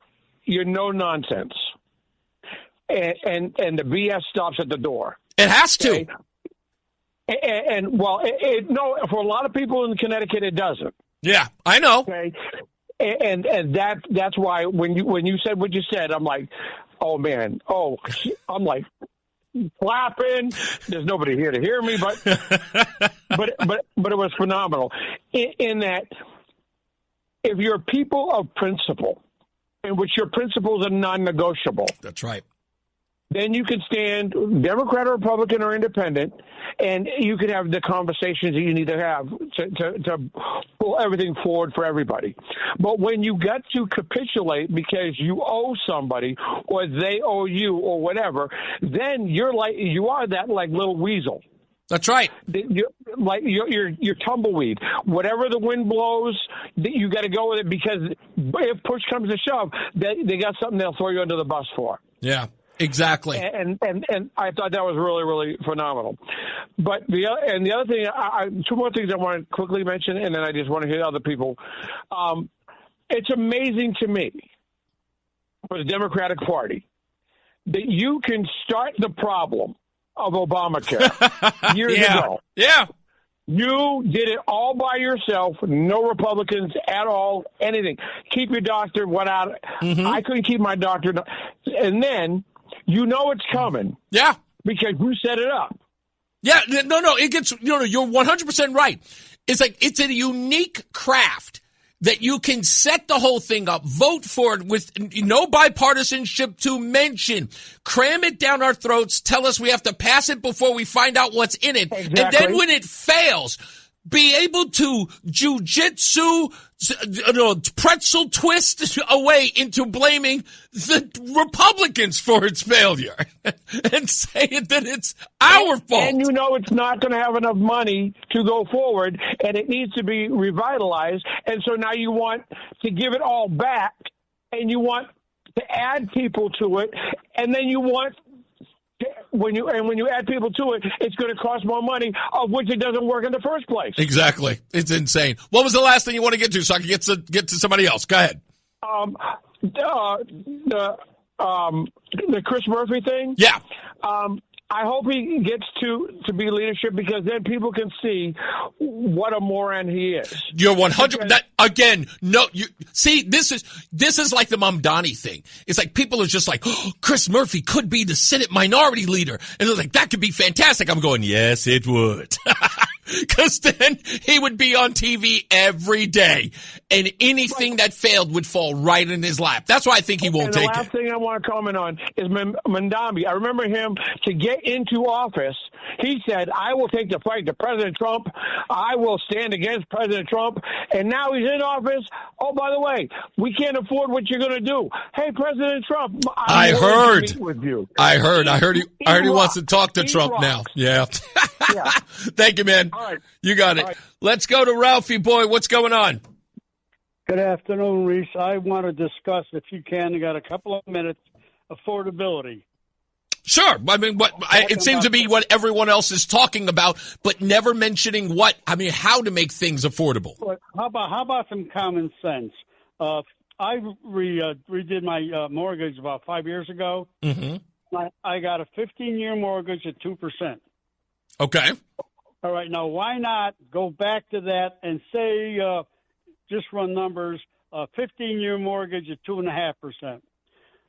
you're no nonsense, and the BS stops at the door. It has to. Okay? And no, for a lot of people in Connecticut, it doesn't. Yeah, I know. Okay, and that's why when you said what you said, I'm like, oh man, I'm like clapping. There's nobody here to hear me, but it was phenomenal in that. If you're people of principle, in which your principles are non-negotiable, that's right, then you can stand Democrat or Republican or Independent, and you can have the conversations that you need to have to pull everything forward for everybody. But when you get to capitulate because you owe somebody or they owe you or whatever, then you are that like little weasel. That's right. You're tumbleweed. Whatever the wind blows, you got to go with it, because if push comes to shove, they got something they'll throw you under the bus for. Yeah, exactly. And I thought that was really, really phenomenal. But the other thing, two more things I want to quickly mention, and then I just want to hear other people. It's amazing to me, for the Democratic Party, that you can start the problem of Obamacare years ago. Yeah. You did it all by yourself, no Republicans at all, anything. Keep your doctor, what out? Mm-hmm. I couldn't keep my doctor. And then you know it's coming. Yeah. Because you set it up. Yeah, no, it gets, you're 100% right. It's like, it's a unique craft that you can set the whole thing up, vote for it with no bipartisanship to mention, cram it down our throats, tell us we have to pass it before we find out what's in it. Exactly. And then when it fails, be able to jujitsu, pretzel twist away into blaming the Republicans for its failure and saying that it's our fault. And you know it's not going to have enough money to go forward, and it needs to be revitalized. And so now you want to give it all back, and you want to add people to it, and then you want when you add people to it, it's going to cost more money, of which it doesn't work in the first place. Exactly. It's insane. What was the last thing you want to get to so I can get to somebody else? Go ahead. The Chris Murphy thing? Yeah. I hope he gets to be leadership, because then people can see what a moron he is. You're 100. That again. No, you see. This is like the Mamdani thing. It's like people are just like, oh, Chris Murphy could be the Senate minority leader, and they're like, that could be fantastic. I'm going, yes, it would. Because then he would be on TV every day, and anything that failed would fall right in his lap. That's why I think he won't take it. The last thing I want to comment on is Mandambi. I remember him, to get into office, he said, I will take the fight to President Trump. I will stand against President Trump. And now he's in office. Oh, by the way, we can't afford what you're going to do. Hey, President Trump, I heard. To meet with you. I heard he wants to talk to Trump now. Yeah. Yeah. Thank you, man. All right. You got it. Right. Let's go to Ralphie boy. What's going on? Good afternoon, Reese. I want to discuss, if you can, you got a couple of minutes, affordability. Sure. I mean, it seems to be what everyone else is talking about, but never mentioning how to make things affordable. How about some common sense? I redid my mortgage about 5 years ago. Mm-hmm. I got a 15-year mortgage at 2%. Okay. All right. Now, why not go back to that and say, just run numbers, a 15-year mortgage at 2.5%,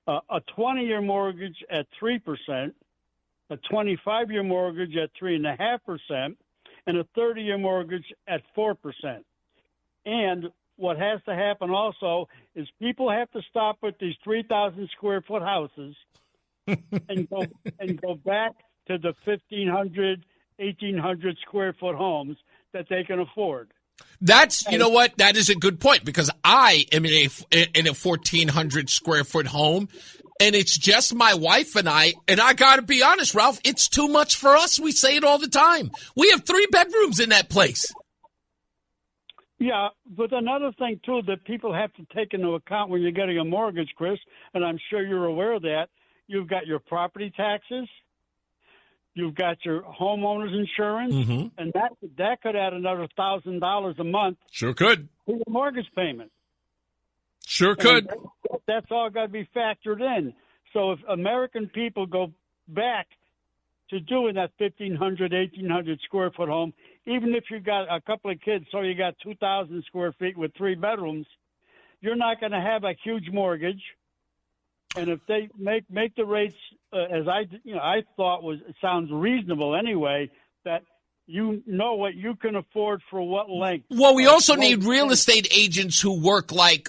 a 20-year mortgage at 3%, a 25-year mortgage at 3.5%, and a 30-year mortgage at 4%. And what has to happen also is people have to stop with these 3,000 square foot houses and go back to the 1,500, 1,800 square foot homes that they can afford. You know what? That is a good point, because I am in a 1,400 square foot home, and it's just my wife and I got to be honest, Ralph, it's too much for us. We say it all the time. We have 3 bedrooms in that place. Yeah, but another thing, too, that people have to take into account when you're getting a mortgage, Chris, and I'm sure you're aware of that, you've got your property taxes, you've got your homeowner's insurance, mm-hmm. and that could add another $1,000 a month. Sure could. To your mortgage payment. Sure could. And that's all got to be factored in. So if American people go back to doing that 1,500, 1,800 square foot home, even if you got a couple of kids, so you got 2,000 square feet with 3 bedrooms, you're not going to have a huge mortgage. And if they make the rates as I thought sounds reasonable anyway, that you know what you can afford for what length. Well, we also need real estate agents who work like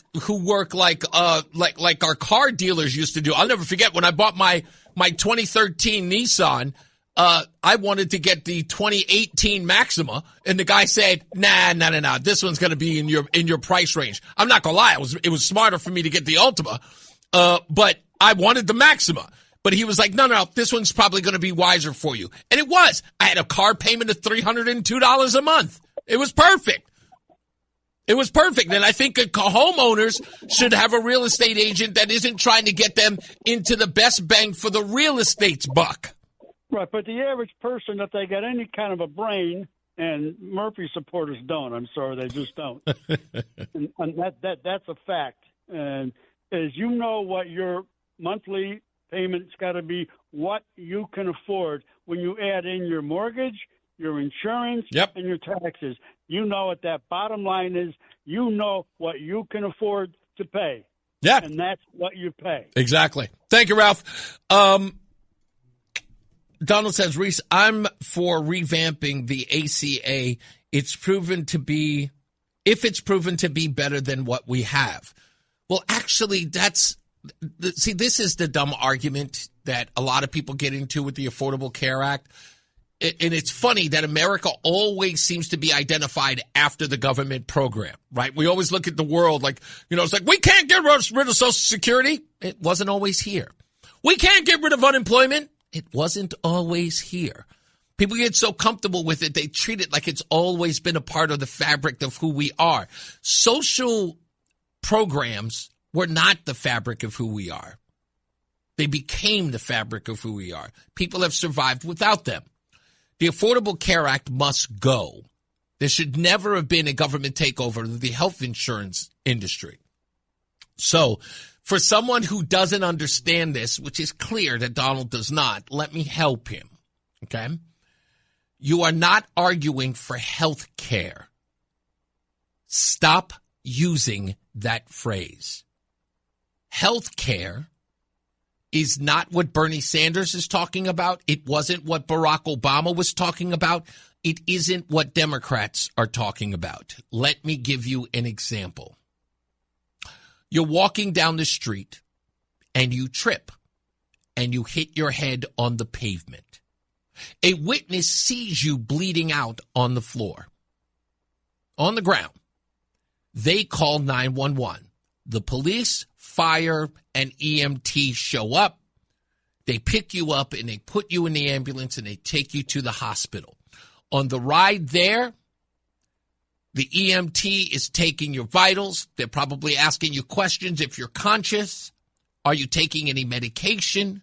our car dealers used to do. I'll never forget when I bought my 2013 Nissan. I wanted to get the 2018 Maxima, and the guy said, "Nah. This one's going to be in your price range." I'm not gonna lie, it was smarter for me to get the Ultima. But I wanted the Maxima. But he was like, no, this one's probably going to be wiser for you. And it was. I had a car payment of $302 a month. It was perfect. It was perfect. And I think homeowners should have a real estate agent that isn't trying to get them into the best bang for the real estate's buck. Right, but the average person, if they got any kind of a brain, and Murphy supporters don't, I'm sorry, they just don't. and that's a fact. And as you know what your monthly payment's got to be, what you can afford when you add in your mortgage, your insurance, and your taxes. You know what that bottom line is. You know what you can afford to pay. Yeah. And that's what you pay. Exactly. Thank you, Ralph. Donald says, Reese, I'm for revamping the ACA. If it's proven to be better than what we have. Well, actually, this is the dumb argument that a lot of people get into with the Affordable Care Act. And it's funny that America always seems to be identified after the government program, right? We always look at the world like, it's like, we can't get rid of Social Security. It wasn't always here. We can't get rid of unemployment. It wasn't always here. People get so comfortable with it, they treat it like it's always been a part of the fabric of who we are. Social programs were not the fabric of who we are. They became the fabric of who we are. People have survived without them. The Affordable Care Act must go. There should never have been a government takeover of the health insurance industry. So, for someone who doesn't understand this, which is clear that Donald does not, let me help him, okay? You are not arguing for health care. Stop using that phrase. Health care is not what Bernie Sanders is talking about. It wasn't what Barack Obama was talking about. It isn't what Democrats are talking about. Let me give you an example. You're walking down the street and you trip and you hit your head on the pavement. A witness sees you bleeding out on the floor, on the ground. They call 911. The police, fire, and EMT show up. They pick you up and they put you in the ambulance and they take you to the hospital. On the ride there, the EMT is taking your vitals. They're probably asking you questions if you're conscious. Are you taking any medication?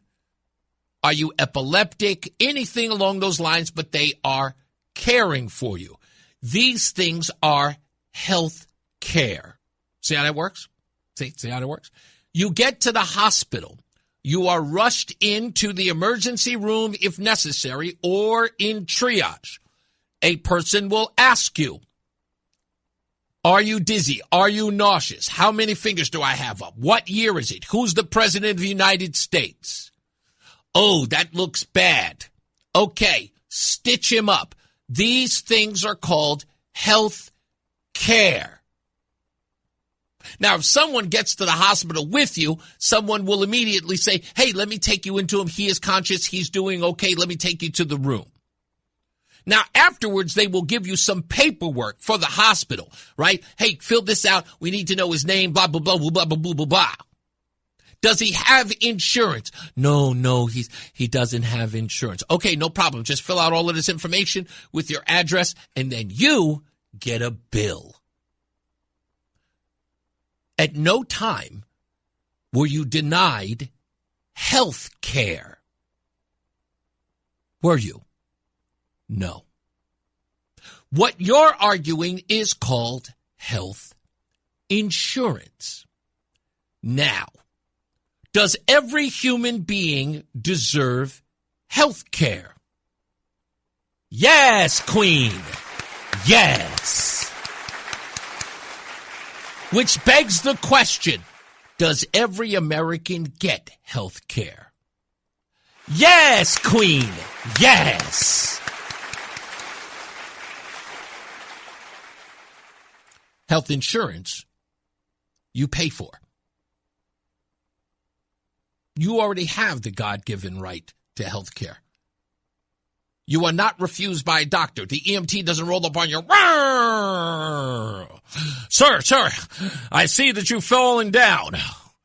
Are you epileptic? Anything along those lines, but they are caring for you. These things are health care. See how that works? See how that works? You get to the hospital. You are rushed into the emergency room if necessary or in triage. A person will ask you, are you dizzy? Are you nauseous? How many fingers do I have up? What year is it? Who's the president of the United States? Oh, that looks bad. Okay, stitch him up. These things are called health care. Now, if someone gets to the hospital with you, someone will immediately say, hey, let me take you into him. He is conscious. He's doing okay. Let me take you to the room. Now, afterwards, they will give you some paperwork for the hospital, right? Hey, fill this out. We need to know his name, blah, blah, blah, blah, blah, blah, blah, blah, blah. Does he have insurance? No, he doesn't have insurance. Okay, no problem. Just fill out all of this information with your address, and then you get a bill. At no time were you denied health care. Were you? No. What you're arguing is called health insurance. Now, does every human being deserve health care? Yes, Queen. Yes. Which begs the question, does every American get health care? Yes, Queen. Yes. Health insurance, you pay for. You already have the God-given right to health care. You are not refused by a doctor. The EMT doesn't roll up on you. Sir, I see that you've fallen down.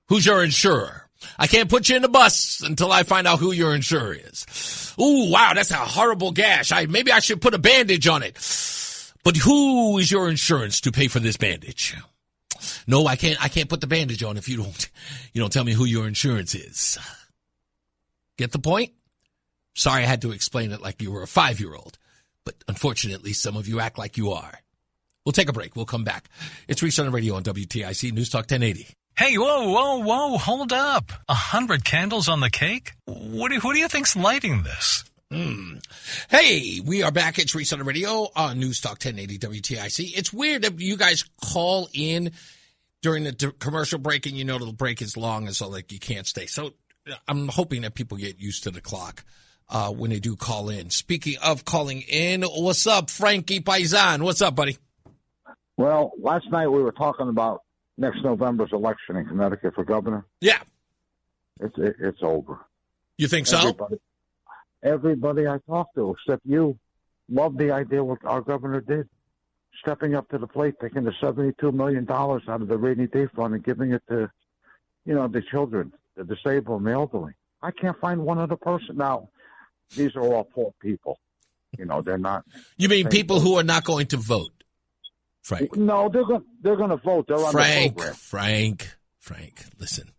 Who's your insurer? I can't put you in the bus until I find out who your insurer is. Ooh, wow, that's a horrible gash. Maybe I should put a bandage on it. But who is your insurance to pay for this bandage? No, I can't put the bandage on if you don't tell me who your insurance is. Get the point? Sorry I had to explain it like you were a 5-year-old. But unfortunately, some of you act like you are. We'll take a break. We'll come back. It's Reese on the radio on WTIC News Talk 1080. Hey, whoa, hold up. 100 candles on the cake? Who do you think's lighting this? Hey, we are back. It's Reese on the radio on News Talk 1080 WTIC. It's weird that you guys call in during the commercial break, and you know the break is long, and so like you can't stay. So I'm hoping that people get used to the clock when they do call in. Speaking of calling in, what's up, Frankie Paisan? What's up, buddy? Well, last night we were talking about next November's election in Connecticut for governor. Yeah. It's over. You think so? Everybody I talked to, except you, loved the idea what our governor did. Stepping up to the plate, taking the $72 million out of the rainy day fund and giving it to, the children, the disabled, and the elderly. I can't find one other person. Now, these are all poor people. They're not. You mean people who are not going to vote? Frank. No, they're going to vote. They're on the program. Frank, listen.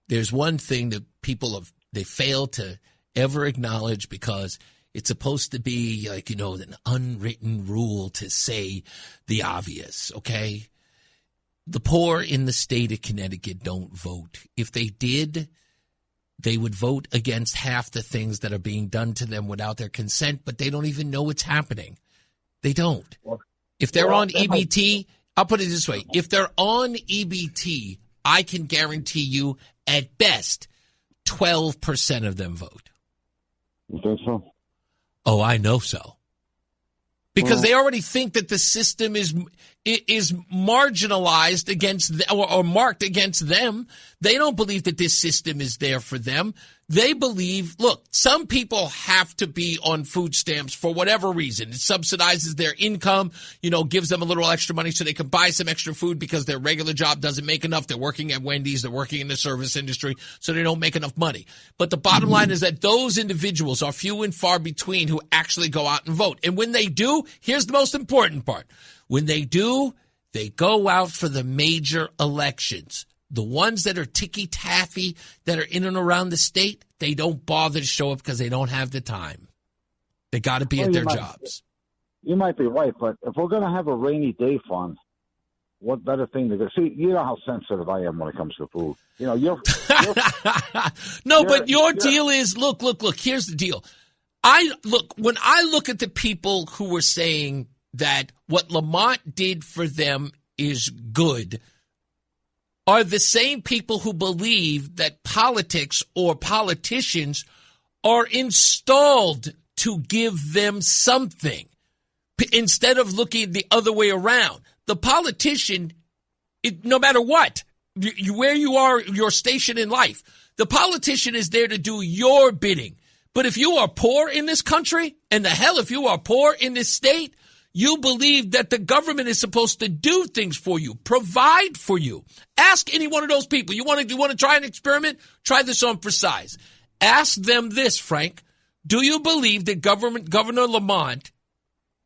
There's one thing that people they fail to ever acknowledge because it's supposed to be like, an unwritten rule to say the obvious, okay? The poor in the state of Connecticut don't vote. If they did, they would vote against half the things that are being done to them without their consent, but they don't even know it's happening. They don't. If they're on EBT, I'll put it this way. If they're on EBT, I can guarantee you at best 12% of them vote. You think so? Oh, I know so. Because they already think that the system is marginalized against or marked against them. They don't believe that this system is there for them. They believe, look, some people have to be on food stamps for whatever reason. It subsidizes their income, gives them a little extra money so they can buy some extra food because their regular job doesn't make enough. They're working at Wendy's. They're working in the service industry, so they don't make enough money. But the bottom line is that those individuals are few and far between who actually go out and vote. And when they do, here's the most important part. When they do, they go out for the major elections. The ones that are ticky-taffy, that are in and around the state, they don't bother to show up because they don't have the time. They got to be at their jobs. You might be right, but if we're going to have a rainy day fund, what better thing to do? See, you know how sensitive I am when it comes to food. You're but your deal is, look, here's the deal. When I look at the people who were saying that what Lamont did for them is good, are the same people who believe that politics or politicians are installed to give them something instead of looking the other way around. The politician, no matter what, where you are, your station in life, the politician is there to do your bidding. But if you are poor in this country, and the hell if you are poor in this state, you believe that the government is supposed to do things for you, provide for you. Ask any one of those people. You want to try an experiment? Try this on for size. Ask them this, Frank. Do you believe that Governor Lamont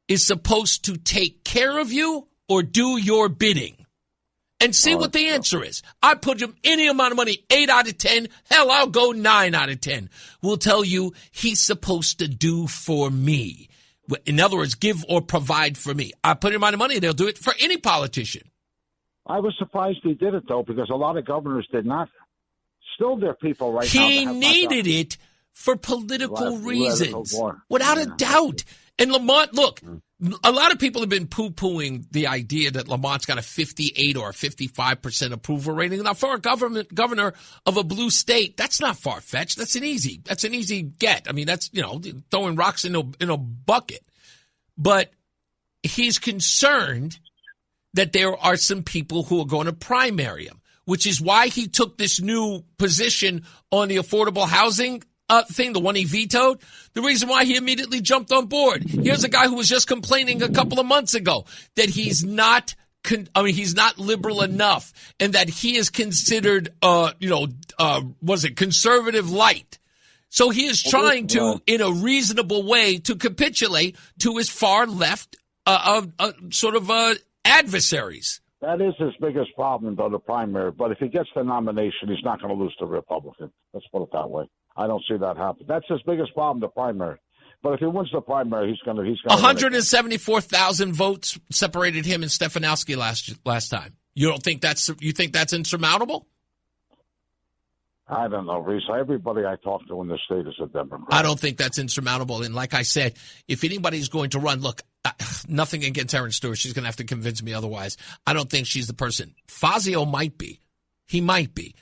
is supposed to take care of you or do your bidding? And see what the answer is. I put him any amount of money, 8 out of 10. Hell, I'll go 9 out of 10. We'll tell you he's supposed to do for me. In other words, give or provide for me. I put him on the money, they'll do it for any politician. I was surprised he did it, though, because a lot of governors did not. Still, there are people right now. He needed it for political reasons, without a doubt. And Lamont, look, a lot of people have been poo-pooing the idea that Lamont's got a 58 or a 55% approval rating. Now, for a governor of a blue state, that's not far-fetched. That's an easy get. I mean, that's, throwing rocks in a bucket. But he's concerned that there are some people who are going to primary him, which is why he took this new position on the affordable housing thing, the one he vetoed. The reason why he immediately jumped on board. Here's a guy who was just complaining a couple of months ago that he's not he's not liberal enough, and that he is considered, conservative light. So he is trying to, in a reasonable way, to capitulate to his far left, adversaries. That is his biggest problem, though, the primary. But if he gets the nomination, he's not going to lose to Republican. Let's put it that way. I don't see that happen. That's his biggest problem, the primary. But if he wins the primary, he's going to 174,000 votes separated him and Stefanowski last time. You think that's insurmountable? I don't know, Reese. Everybody I talk to in this state is a Democrat. I don't think that's insurmountable. And like I said, if anybody's going to run, look, nothing against Erin Stewart. She's going to have to convince me otherwise. I don't think she's the person. Fazio might be. He might be.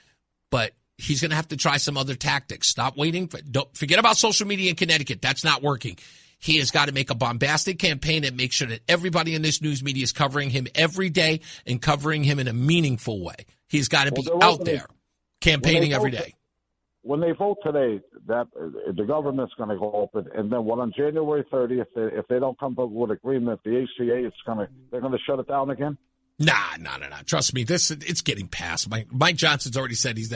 But he's going to have to try some other tactics. Stop waiting. Don't forget about social media in Connecticut. That's not working. He has got to make a bombastic campaign and make sure that everybody in this news media is covering him every day and covering him in a meaningful way. He's got to be out there campaigning every day. When they vote today, that the government's going to go open, and then on January 30th, if they don't come up with agreement, the ACA they're going to shut it down again. Nah. Trust me, it's getting past. Mike Johnson's already said he's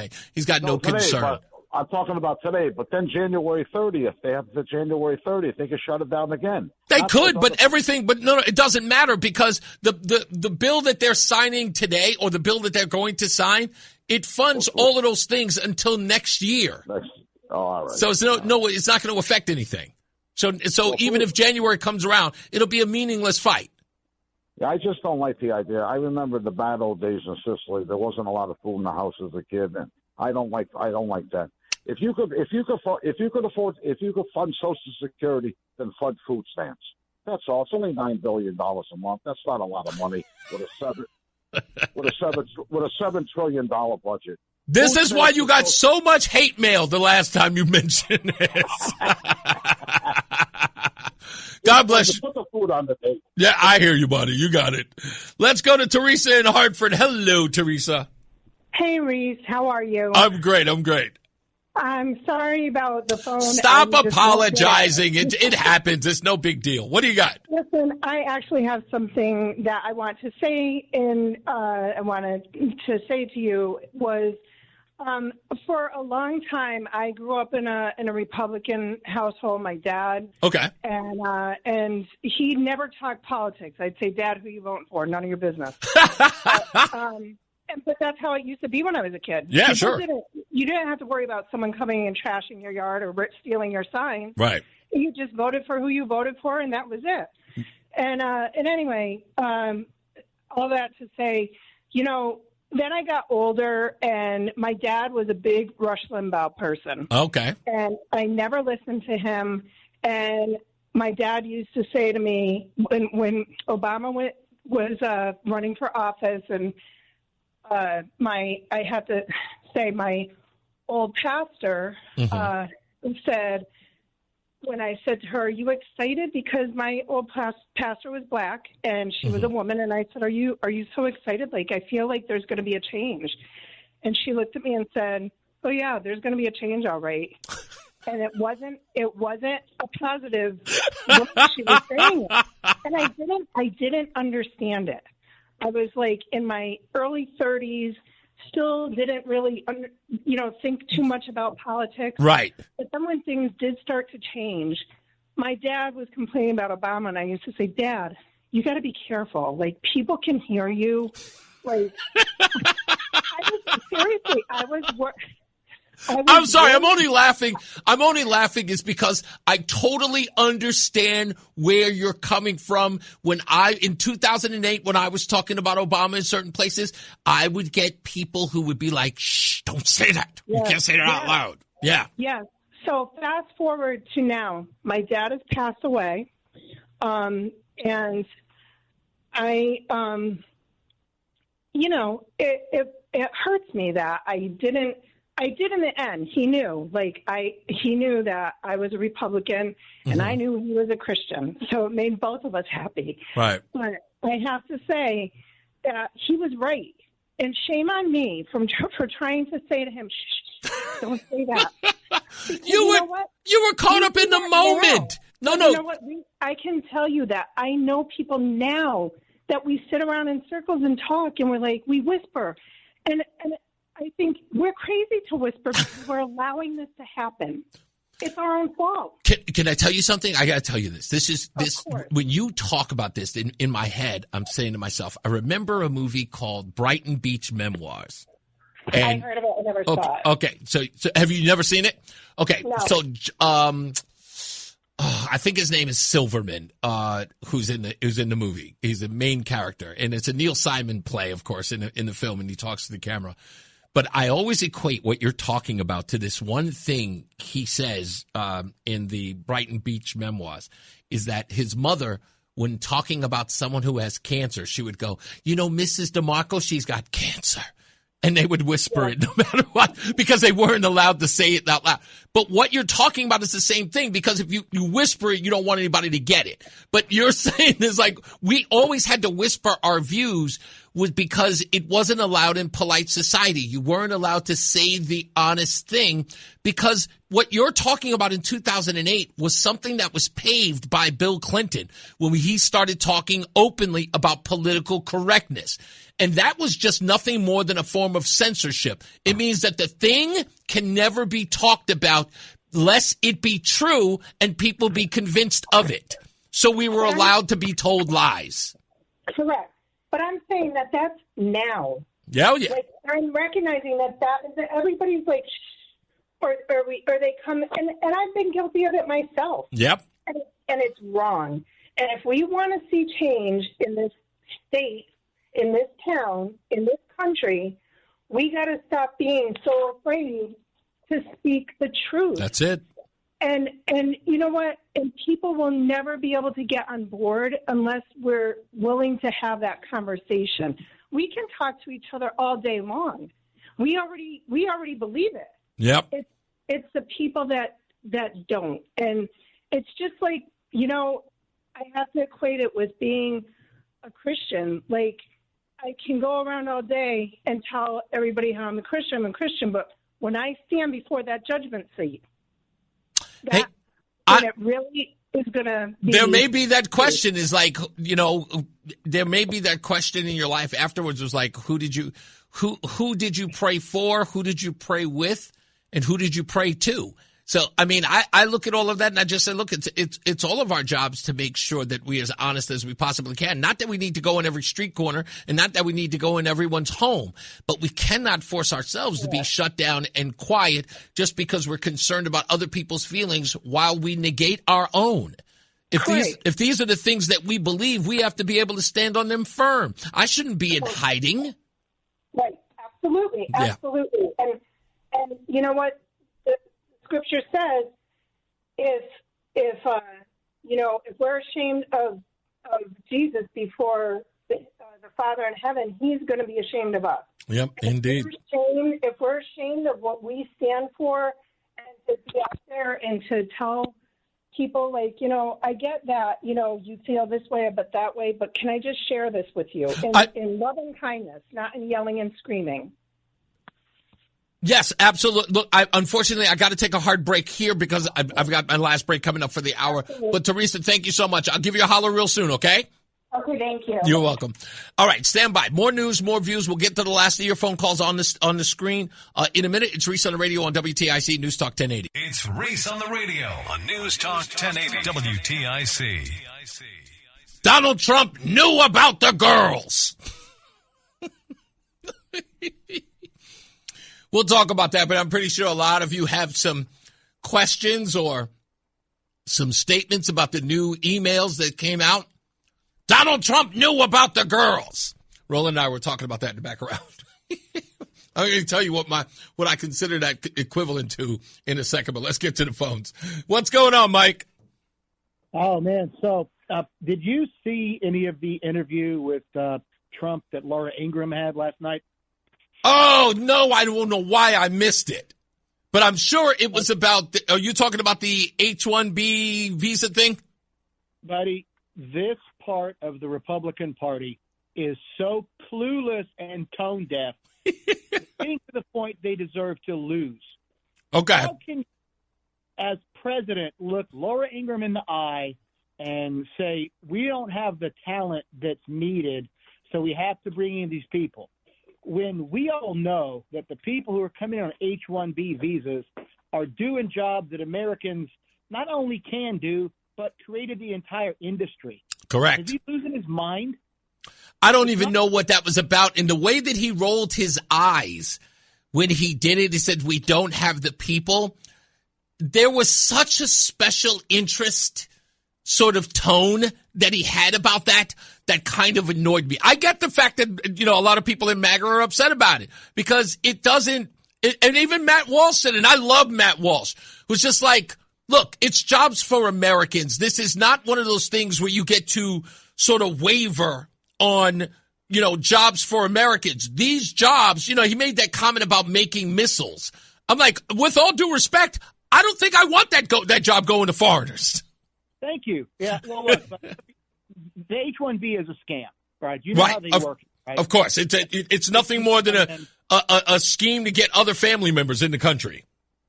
got no concern. I'm talking about today, but then January 30th, they have the January 30th, they can shut it down again. They could, but no, it doesn't matter because the bill that they're signing today or the bill that they're going to sign, it funds all of those things until next year. All right. So it's it's not going to affect anything. So even if January comes around, it'll be a meaningless fight. Yeah, I just don't like the idea. I remember the bad old days in Sicily. There wasn't a lot of food in the house as a kid, and I don't like that. If you could fund Social Security, then fund food stamps. That's all. It's only $9 billion a month. That's not a lot of money with a $7 trillion budget. This is why you got so much hate mail the last time you mentioned this. God bless you. Put the food on the table. Yeah, I hear you, buddy. You got it. Let's go to Teresa in Hartford. Hello, Teresa. Hey, Reese. How are you? I'm great. I'm sorry about the phone. Stop apologizing. It happens. It's no big deal. What do you got? Listen, I actually have something that I want to say, and I wanted to say to you was for a long time, I grew up in a Republican household, my dad. Okay. And he never talked politics. I'd say, Dad, who you voting for? None of your business. But that's how it used to be when I was a kid. Yeah, sure. You didn't have to worry about someone coming and trashing your yard or stealing your sign. Right. You just voted for who you voted for, and that was it. And anyway, all that to say, then I got older, and my dad was a big Rush Limbaugh person. Okay. And I never listened to him. And my dad used to say to me when Obama was running for office, and I have to say my old pastor said, when I said to her, "Are you excited?" Because my old pastor was black and she was a woman, and I said, "Are you so excited? Like, I feel like there's going to be a change." And she looked at me and said, "Oh yeah, there's going to be a change, all right." And it wasn't a positive way she was saying it, and I didn't understand it. I was like in my early 30s, still didn't really, think too much about politics. Right. But then when things did start to change, my dad was complaining about Obama, and I used to say, "Dad, you got to be careful. Like, people can hear you." Like, I'm sorry. I'm only laughing is because I totally understand where you're coming from. In 2008, when I was talking about Obama in certain places, I would get people who would be like, "Shh, don't say that. You can't say that out loud." Yeah. Yes. So fast forward to now, my dad has passed away. And I, it hurts me that I did in the end. He knew, he knew that I was a Republican, and I knew he was a Christian. So it made both of us happy. Right. But I have to say that he was right. And shame on me for trying to say to him, "Shh, don't say that." You were caught up in the moment. No. You know what? I can tell you that I know people now that we sit around in circles and talk, and we whisper. And I think we're crazy to whisper because we're allowing this to happen. It's our own fault. Can I tell you something? I got to tell you this. When you talk about this in my head, I'm saying to myself, I remember a movie called Brighton Beach Memoirs. I heard of it. I never saw it. Okay. So have you never seen it? Okay. No. So, I think his name is Silverman, who's in the movie. He's the main character, and it's a Neil Simon play, of course, in the film, and he talks to the camera. But I always equate what you're talking about to this one thing he says in the Brighton Beach Memoirs, is that his mother, when talking about someone who has cancer, she would go, Mrs. DeMarco, she's got cancer. And they would whisper it no matter what, because they weren't allowed to say it out loud. But what you're talking about is the same thing, because if you whisper it, you don't want anybody to get it. But you're saying is we always had to whisper our views was because it wasn't allowed in polite society. You weren't allowed to say the honest thing, because what you're talking about in 2008 was something that was paved by Bill Clinton when he started talking openly about political correctness. And that was just nothing more than a form of censorship. It means that the thing can never be talked about lest it be true and people be convinced of it. So we were allowed to be told lies. Correct. But I'm saying that that's now. Yeah. I'm recognizing that everybody's like, shh, or they come, and I've been guilty of it myself. Yep. And it's wrong. And if we want to see change in this state, in this town, in this country, we got to stop being so afraid to speak the truth. That's it. And you know what? And people will never be able to get on board unless we're willing to have that conversation. We can talk to each other all day long. We already believe it. Yep. It's the people that don't. And it's just like, I have to equate it with being a Christian. Like, I can go around all day and tell everybody how I'm a Christian, but when I stand before that judgment seat, it really is going to be. There may be that question is like, there may be that question in your life afterwards was like, who did you pray for? Who did you pray with? And who did you pray to? So, I mean, I look at all of that and I just say, look, it's all of our jobs to make sure that we're as honest as we possibly can. Not that we need to go in every street corner and not that we need to go in everyone's home, but we cannot force ourselves to be shut down and quiet just because we're concerned about other people's feelings while we negate our own. If these are the things that we believe, we have to be able to stand on them firm. I shouldn't be in hiding. Right. Absolutely. Absolutely. Yeah. And you know what? Scripture says, if we're ashamed of Jesus before the Father in heaven, He's going to be ashamed of us. Yep, indeed. If we're ashamed of what we stand for, and to be out there and to tell people, like, I get that, you feel this way but that way, but can I just share this with you in love and kindness, not in yelling and screaming. Yes, absolutely. Look, unfortunately, I got to take a hard break here because I've got my last break coming up for the hour. Absolutely. But Teresa, thank you so much. I'll give you a holler real soon, okay? Okay, thank you. You're welcome. All right, stand by. More news, more views. We'll get to the last of your phone calls on the screen in a minute. It's Reese on the radio on WTIC News Talk 1080. It's Reese on the radio on News Talk 1080 WTIC. Donald Trump knew about the girls. We'll talk about that, but I'm pretty sure a lot of you have some questions or some statements about the new emails that came out. Donald Trump knew about the girls. Roland and I were talking about that in the background. I'm going to tell you what I consider that equivalent to in a second, but let's get to the phones. What's going on, Mike? Oh, man. So did you see any of the interview with Trump that Laura Ingraham had last night? Oh, no, I don't know why I missed it. But I'm sure it was about, are you talking about the H-1B visa thing? Buddy, this part of the Republican Party is so clueless and tone deaf. Getting to the point they deserve to lose. Okay. How can you, as president, look Laura Ingraham in the eye and say, we don't have the talent that's needed, so we have to bring in these people. When we all know that the people who are coming on H-1B visas are doing jobs that Americans not only can do, but created the entire industry. Correct. Is he losing his mind? I don't even know what that was about. And the way that he rolled his eyes when he did it, he said, we don't have the people. There was such a special interest sort of tone that he had about that kind of annoyed me. I get the fact that, a lot of people in MAGA are upset about it because it doesn't, and even Matt Walsh said, and I love Matt Walsh, who's just like, look, it's jobs for Americans. This is not one of those things where you get to sort of waver on, jobs for Americans. These jobs, he made that comment about making missiles. I'm like, with all due respect, I don't think I want that job going to foreigners. Thank you. Yeah, well, look, the H-1B is a scam, right? You know right. how they work, right? Of course. It's nothing more than a scheme to get other family members in the country.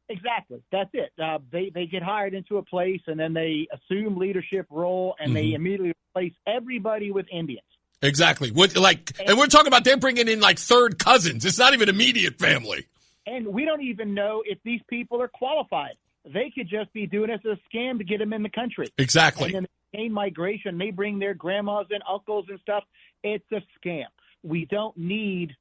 Exactly. That's it. They get hired into a place, and then they assume leadership role, and they immediately replace everybody with Indians. Exactly. And we're talking about they're bringing in like third cousins. It's not even immediate family. And we don't even know if these people are qualified. They could just be doing it as a scam to get them in the country. Exactly. And then they gain migration. They bring their grandmas and uncles and stuff. It's a scam. We don't need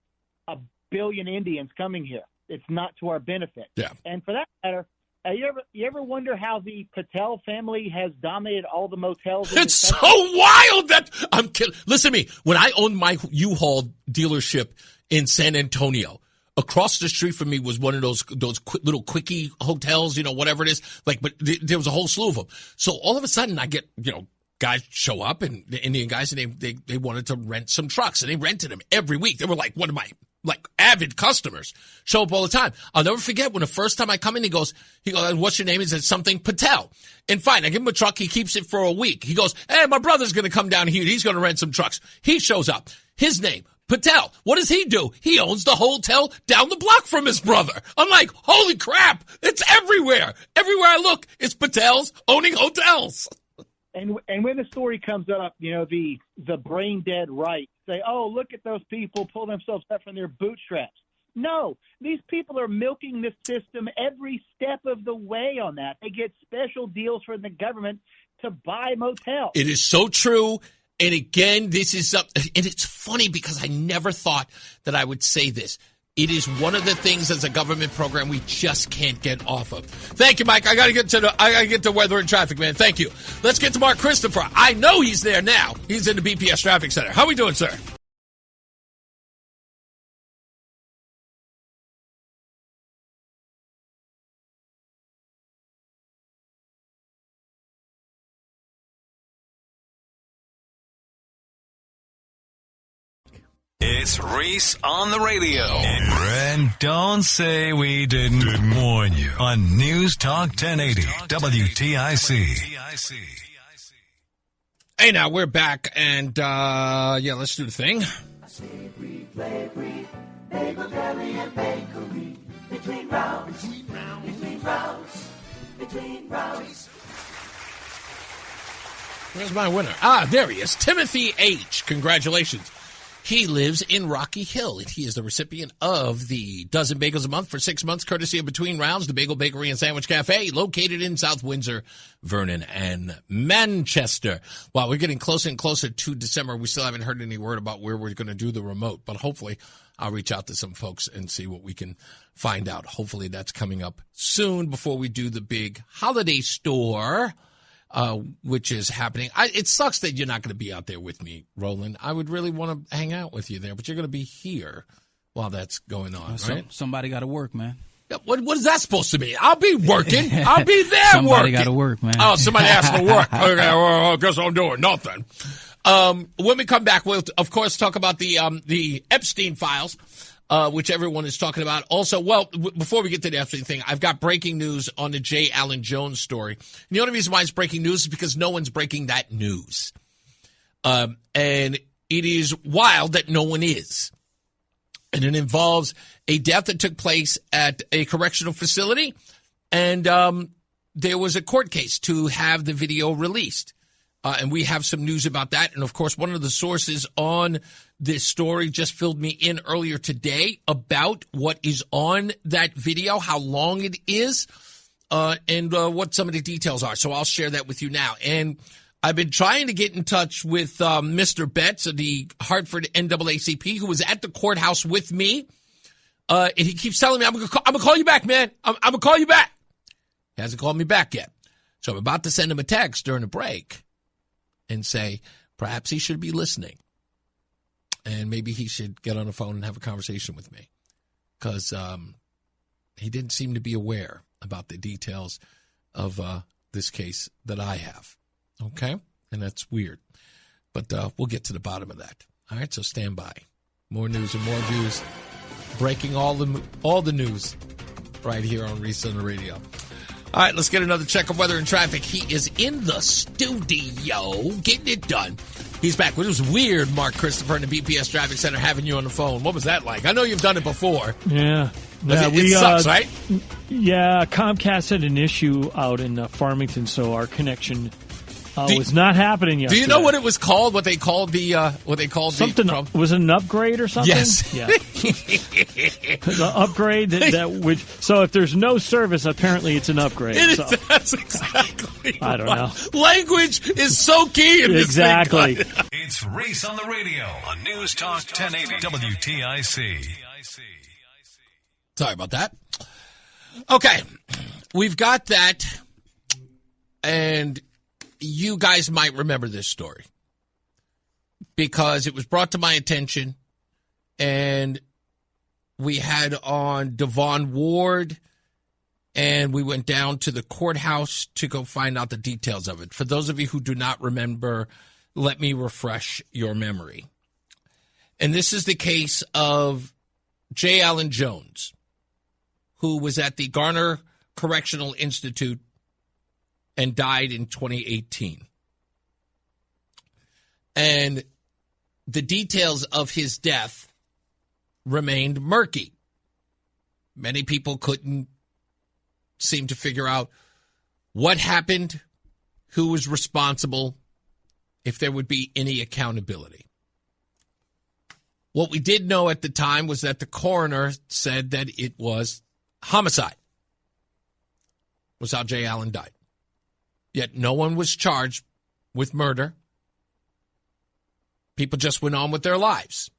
1 billion Indians coming here. It's not to our benefit. Yeah. And for that matter, you ever wonder how the Patel family has dominated all the motels? It's so wild that I'm kidding. Listen to me. When I owned my U-Haul dealership in San Antonio, across the street from me was one of those little quickie hotels, whatever it is. But there was a whole slew of them. So all of a sudden I get, guys show up, and the Indian guys, and they wanted to rent some trucks, and they rented them every week. They were like one of my avid customers, show up all the time. I'll never forget when the first time I come in, he goes, what's your name? He said something Patel. And fine, I give him a truck. He keeps it for a week. He goes, hey, my brother's going to come down here. He's going to rent some trucks. He shows up. His name, Patel. What does he do? He owns the hotel down the block from his brother. I'm like, holy crap. It's everywhere. Everywhere I look, it's Patels owning hotels. And when the story comes up, the brain dead right say, oh, look at those people pull themselves up from their bootstraps. No, these people are milking the system every step of the way on that. They get special deals from the government to buy motels. It is so true. And again, and it's funny because I never thought that I would say this. It is one of the things as a government program we just can't get off of. Thank you, Mike. I got to get to weather and traffic, man. Thank you. Let's get to Mark Christopher. I know he's there now. He's in the BPS Traffic Center. How are we doing, sir? It's Reese on the radio. And don't say we didn't warn you on News Talk 1080 WTIC. Hey, now we're back, and let's do the thing. Where's my winner? There he is, Timothy H. Congratulations. He lives in Rocky Hill, and he is the recipient of the dozen bagels a month for 6 months, courtesy of Between Rounds, the Bagel Bakery and Sandwich Cafe, located in South Windsor, Vernon, and Manchester. While we're getting closer and closer to December, we still haven't heard any word about where we're going to do the remote, but hopefully I'll reach out to some folks and see what we can find out. Hopefully that's coming up soon before we do the big holiday store, which is happening. It sucks that you're not going to be out there with me, Roland. I would really want to hang out with you there, but you're going to be here while that's going on, right? Somebody got to work, man. What is that supposed to mean? I'll be working. I'll be there somebody working. Somebody got to work, man. Oh, somebody asked for work. Okay, well, I guess I'm doing nothing. When we come back, we'll, of course, talk about the Epstein files, which everyone is talking about. Also, before we get to the Epstein thing, I've got breaking news on the J. Allen Jones story. And the only reason why it's breaking news is because no one's breaking that news. And it is wild that no one is. And it involves a death that took place at a correctional facility. And there was a court case to have the video released. And we have some news about that. And, of course, one of the sources on this story just filled me in earlier today about what is on that video, how long it is, and what some of the details are. So I'll share that with you now. And I've been trying to get in touch with Mr. Betts of the Hartford NAACP, who was at the courthouse with me. And he keeps telling me, I'm going to call you back, man. I'm going to call you back. He hasn't called me back yet. So I'm about to send him a text during a break and say perhaps he should be listening. And maybe he should get on the phone and have a conversation with me. Because he didn't seem to be aware about the details of this case that I have. Okay? And that's weird. But we'll get to the bottom of that. All right, so stand by. More news and more views. Breaking all the news right here on Reese on the Radio. All right, let's get another check of weather and traffic. He is in the studio getting it done. He's back. It was weird, Mark Christopher, in the BPS Traffic Center having you on the phone. What was that like? I know you've done it before. Yeah. It sucks, right? Yeah, Comcast had an issue out in Farmington, so our connection was not happening yesterday. Do you know what it was called? What they called something? Was it an upgrade or something? Yes. Yeah. The upgrade that would. So if there's no service, apparently it's an upgrade. That's exactly. I don't know. Language is so key in this exactly. thing. It's Reese on the Radio on News Talk 1080 WTIC. Sorry about that. Okay, we've got that, and you guys might remember this story because it was brought to my attention, and we had on Devon Ward, and we went down to the courthouse to go find out the details of it. For those of you who do not remember, let me refresh your memory. And this is the case of J. Allen Jones, who was at the Garner Correctional Institute and died in 2018. And the details of his death remained murky. Many people couldn't seem to figure out what happened, who was responsible, if there would be any accountability. What we did know at the time was that the coroner said that it was homicide, was how J. Allen died. Yet no one was charged with murder. People just went on with their lives.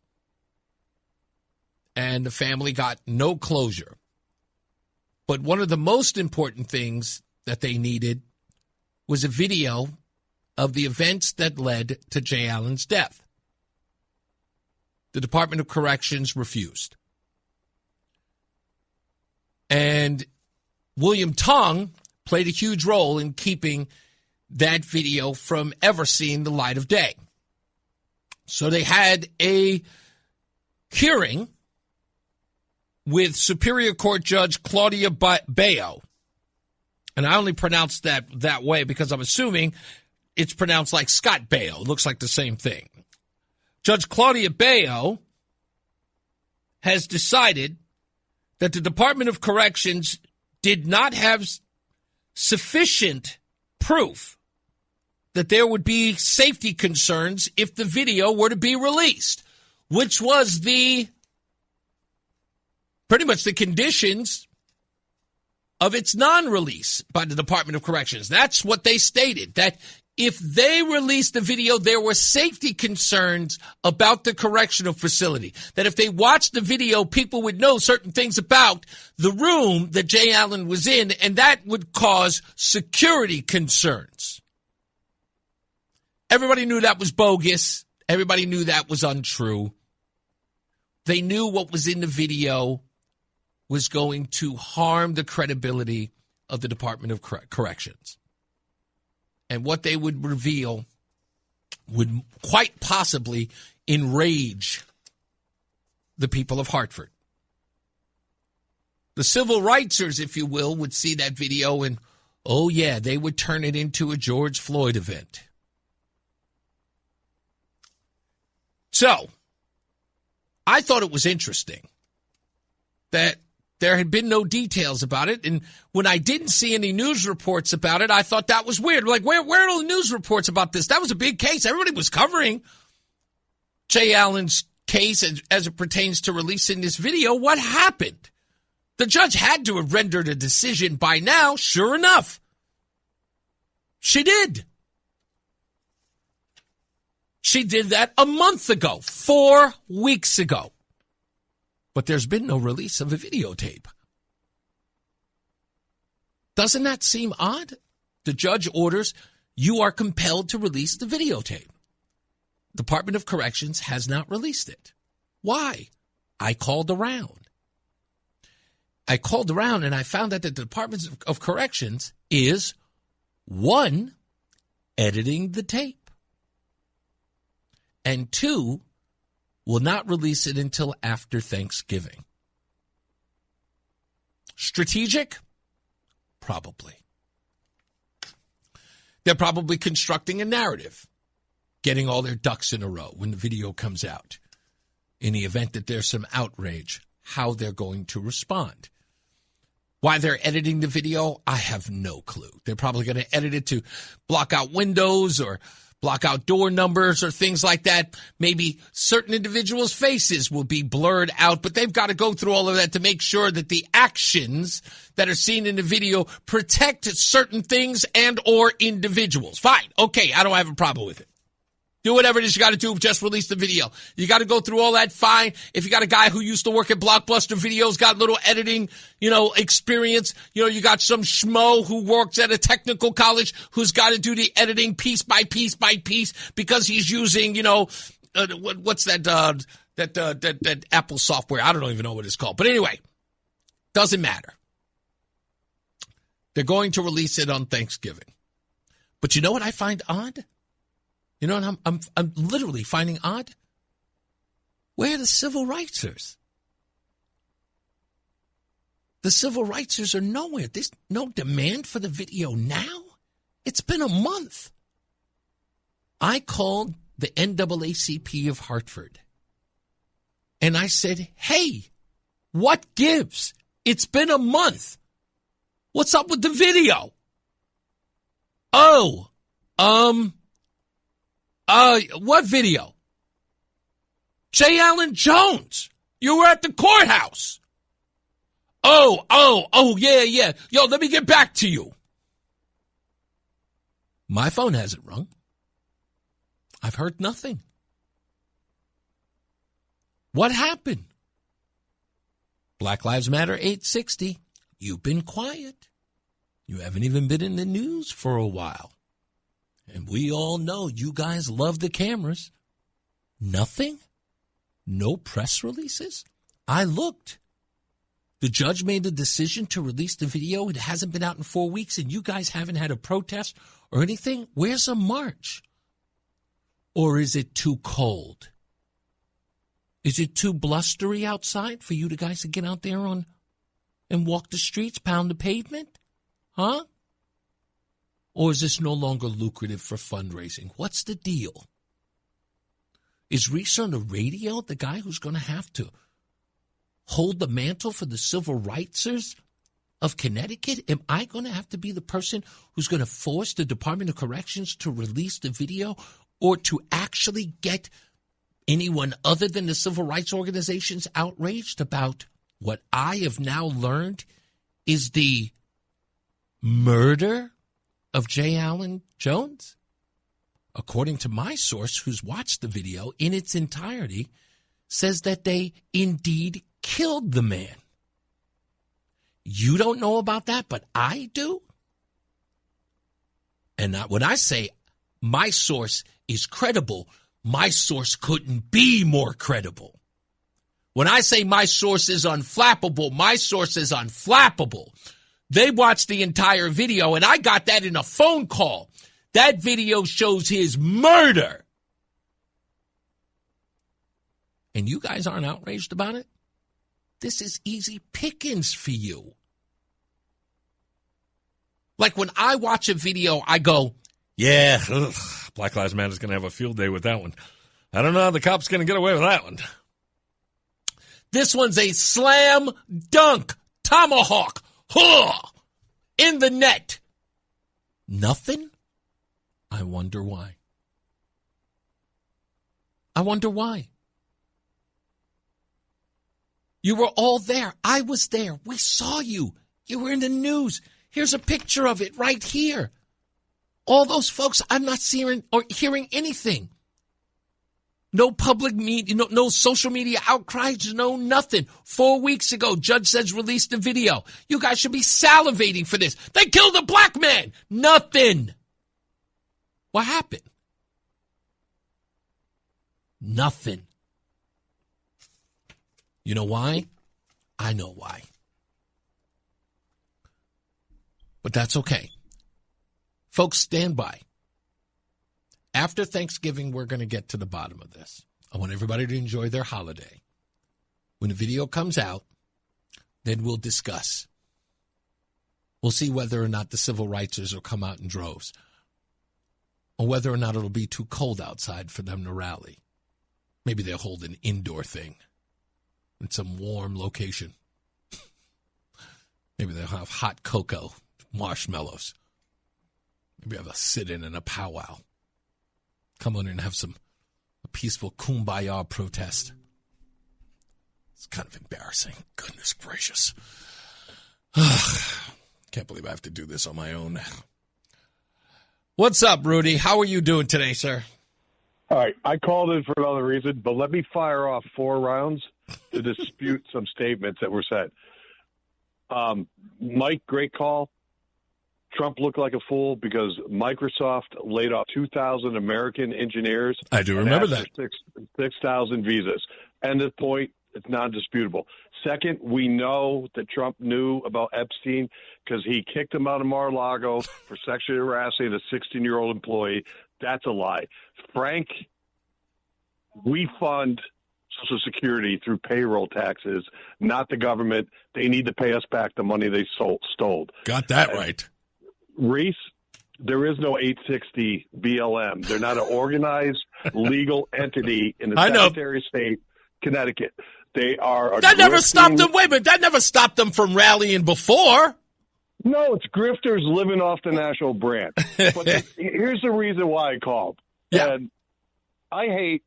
And the family got no closure. But one of the most important things that they needed was a video of the events that led to J. Allen's death. The Department of Corrections refused. And William Tong played a huge role in keeping that video from ever seeing the light of day. So they had a hearing with Superior Court Judge Claudia Baio. And I only pronounced that way because I'm assuming it's pronounced like Scott Baio. It looks like the same thing. Judge Claudia Baio has decided that the Department of Corrections did not have sufficient proof that there would be safety concerns if the video were to be released, which was pretty much the conditions of its non-release by the Department of Corrections. That's what they stated, that if they released the video, there were safety concerns about the correctional facility. That if they watched the video, people would know certain things about the room that J. Allen was in, and that would cause security concerns. Everybody knew that was bogus. Everybody knew that was untrue. They knew what was in the video was going to harm the credibility of the Department of Corrections. And what they would reveal would quite possibly enrage the people of Hartford. The civil rightsers, if you will, would see that video and, oh yeah, they would turn it into a George Floyd event. So, I thought it was interesting that There had been no details about it, and when I didn't see any news reports about it, I thought that was weird. Like, where are all the news reports about this? That was a big case. Everybody was covering Jay Allen's case as it pertains to releasing this video. What happened? The judge had to have rendered a decision by now. Sure enough, she did. She did that a month ago, 4 weeks ago. But there's been no release of a videotape. Doesn't that seem odd? The judge orders, you are compelled to release the videotape. Department of Corrections has not released it. Why? I called around and I found out that the Department of Corrections is, 1, editing the tape, and 2, will not release it until after Thanksgiving. Strategic? Probably. They're probably constructing a narrative, getting all their ducks in a row when the video comes out. In the event that there's some outrage, how they're going to respond. Why they're editing the video, I have no clue. They're probably going to edit it to block out windows or block out door numbers or things like that. Maybe certain individuals' faces will be blurred out, but they've got to go through all of that to make sure that the actions that are seen in the video protect certain things and or individuals. Fine. Okay, I don't have a problem with it. Do whatever it is you got to do. Just release the video. You got to go through all that. Fine. If you got a guy who used to work at Blockbuster Videos, got little editing, experience. You got some schmo who works at a technical college who's got to do the editing piece by piece by piece because he's using, what's that Apple software? I don't even know what it's called. But anyway, doesn't matter. They're going to release it on Thanksgiving. But you know what I find odd? You know what I'm literally finding odd? Where are the civil rightsers? The civil rightsers are nowhere. There's no demand for the video now. It's been a month. I called the NAACP of Hartford. And I said, hey, what gives? It's been a month. What's up with the video? What video? Jay Allen Jones. You were at the courthouse. Yeah. Yo, let me get back to you. My phone hasn't rung. I've heard nothing. What happened? Black Lives Matter 860. You've been quiet. You haven't even been in the news for a while. And we all know you guys love the cameras. Nothing? No press releases? I looked. The judge made a decision to release the video. It hasn't been out in 4 weeks, and you guys haven't had a protest or anything? Where's a march? Or is it too cold? Is it too blustery outside for you guys to get out there and walk the streets, pound the pavement? Huh? Or is this no longer lucrative for fundraising? What's the deal? Is Reese on the radio the guy who's going to have to hold the mantle for the civil rightsers of Connecticut? Am I going to have to be the person who's going to force the Department of Corrections to release the video or to actually get anyone other than the civil rights organizations outraged about what I have now learned is the murder of Jay Allen Jones? According to my source, who's watched the video in its entirety, says that they indeed killed the man. You don't know about that, but I do. And when I say my source is credible, my source couldn't be more credible. When I say my source is unflappable, my source is unflappable. They watched the entire video, and I got that in a phone call. That video shows his murder. And you guys aren't outraged about it? This is easy pickings for you. Like when I watch a video, I go, yeah, Black Lives Matter is going to have a field day with that one. I don't know how the cop's going to get away with that one. This one's a slam dunk. tomahawk, in the net. Nothing? I wonder why. I wonder why. You were all there. I was there. We saw you. You were in the news. Here's a picture of it right here. All those folks, I'm not seeing or hearing anything. No public media, no social media outcries, no nothing. 4 weeks ago, judge says released a video. You guys should be salivating for this. They killed a black man. Nothing. What happened? Nothing. You know why? I know why. But that's okay. Folks, stand by. After Thanksgiving, we're going to get to the bottom of this. I want everybody to enjoy their holiday. When the video comes out, then we'll discuss. We'll see whether or not the civil rightsers will come out in droves, or whether or not it'll be too cold outside for them to rally. Maybe they'll hold an indoor thing in some warm location. Maybe they'll have hot cocoa, marshmallows. Maybe have a sit-in and a powwow. Come on in and have a peaceful kumbaya protest. It's kind of embarrassing. Goodness gracious. Can't believe I have to do this on my own. What's up, Rudy? How are you doing today, sir? All right. I called in for another reason, but let me fire off 4 rounds to dispute some statements that were said. Mike, great call. Trump looked like a fool because Microsoft laid off 2,000 American engineers. I do remember that. 6,000 visas. End of point. It's non-disputable. Second, we know that Trump knew about Epstein because he kicked him out of Mar-a-Lago for sexually harassing a 16-year-old employee. That's a lie. Frank, we fund Social Security through payroll taxes, not the government. They need to pay us back the money they stole. Got that right. Reese, there is no 860 BLM. They're not an organized legal entity in the Secretary of State, Connecticut. They are. That never stopped them. Wait a minute. That never stopped them from rallying before. No, it's grifters living off the national brand. But here's the reason why I called. Yeah. And I hate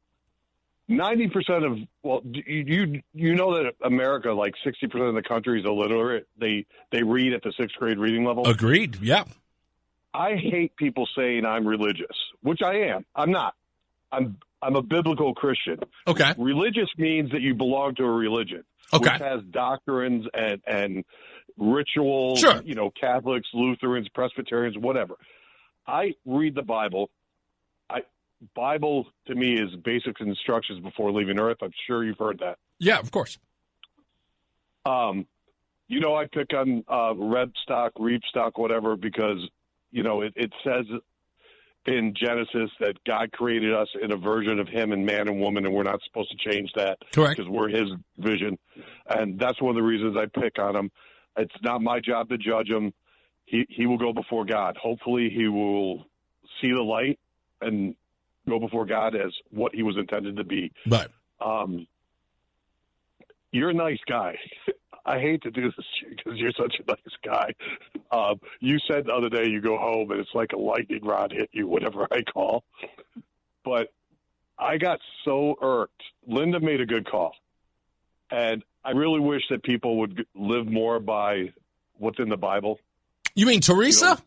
90% of, well, you know that America, like 60% of the country is illiterate. They read at the 6th grade reading level. Agreed. Yeah. I hate people saying I'm religious, which I am. I'm not. I'm a biblical Christian. Okay. Religious means that you belong to a religion, okay, which has doctrines and rituals. Sure. You know, Catholics, Lutherans, Presbyterians, whatever. I read the Bible. Bible to me is basic instructions before leaving Earth. I'm sure you've heard that. Yeah, of course. You know, I pick on red stock, reap stock, whatever, because you know it says in Genesis that God created us in a version of Him and man and woman, and we're not supposed to change that. Correct. Because we're His vision, and that's one of the reasons I pick on him. It's not my job to judge him. He will go before God. Hopefully, he will see the light and go before God as what he was intended to be. Right. You're a nice guy. I hate to do this because you're such a nice guy. You said the other day you go home and it's like a lightning rod hit you, whatever I call. But I got so irked. Linda made a good call. And I really wish that people would live more by what's in the Bible. You mean Teresa?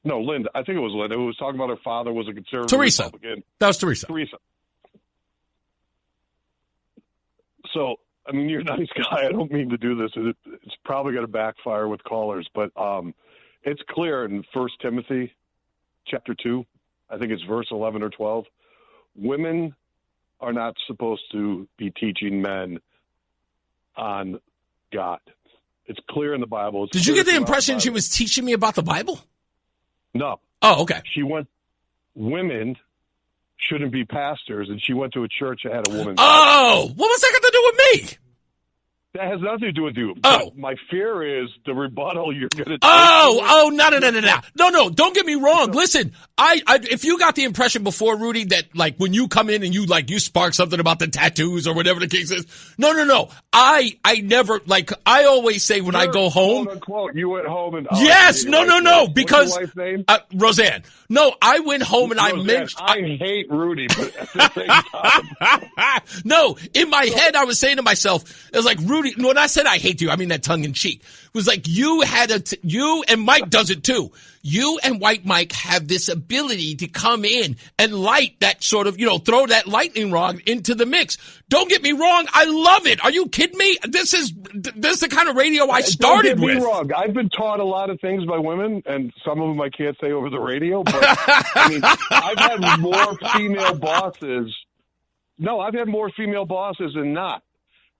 No, Linda. I think it was Linda who was talking about her father was a conservative Teresa. Republican. That was Teresa. Teresa. So, I mean, you're a nice guy. I don't mean to do this. It's probably going to backfire with callers, but it's clear in 1 Timothy chapter 2, I think it's verse 11 or 12, women are not supposed to be teaching men on God. It's clear in the Bible. Did you get the impression she was teaching me about the Bible? No. Oh, okay. Women shouldn't be pastors, and she went to a church that had a woman. Oh, what was that got to do with me? That has nothing to do with you. Oh. But my fear is the rebuttal you're going to take. No, don't get me wrong. Listen, if you got the impression before, Rudy, that like when you come in and you spark something about the tattoos or whatever the case is. No. I never, I always say when I go home. Quote unquote, you went home and. Yes, no, because. What's your wife's name? Roseanne. No, I went home and Roseanne, I hate Rudy, but at the same time. No, in my head, I was saying to myself, it was like, Rudy, when I said I hate you, I mean that tongue in cheek. It was like you and Mike does it too. You and White Mike have this ability to come in and light that sort of, throw that lightning rod into the mix. Don't get me wrong. I love it. Are you kidding me? This is the kind of radio I started with. Don't get me wrong. I've been taught a lot of things by women, and some of them I can't say over the radio, but I mean, I've had more female bosses. No, I've had more female bosses than not.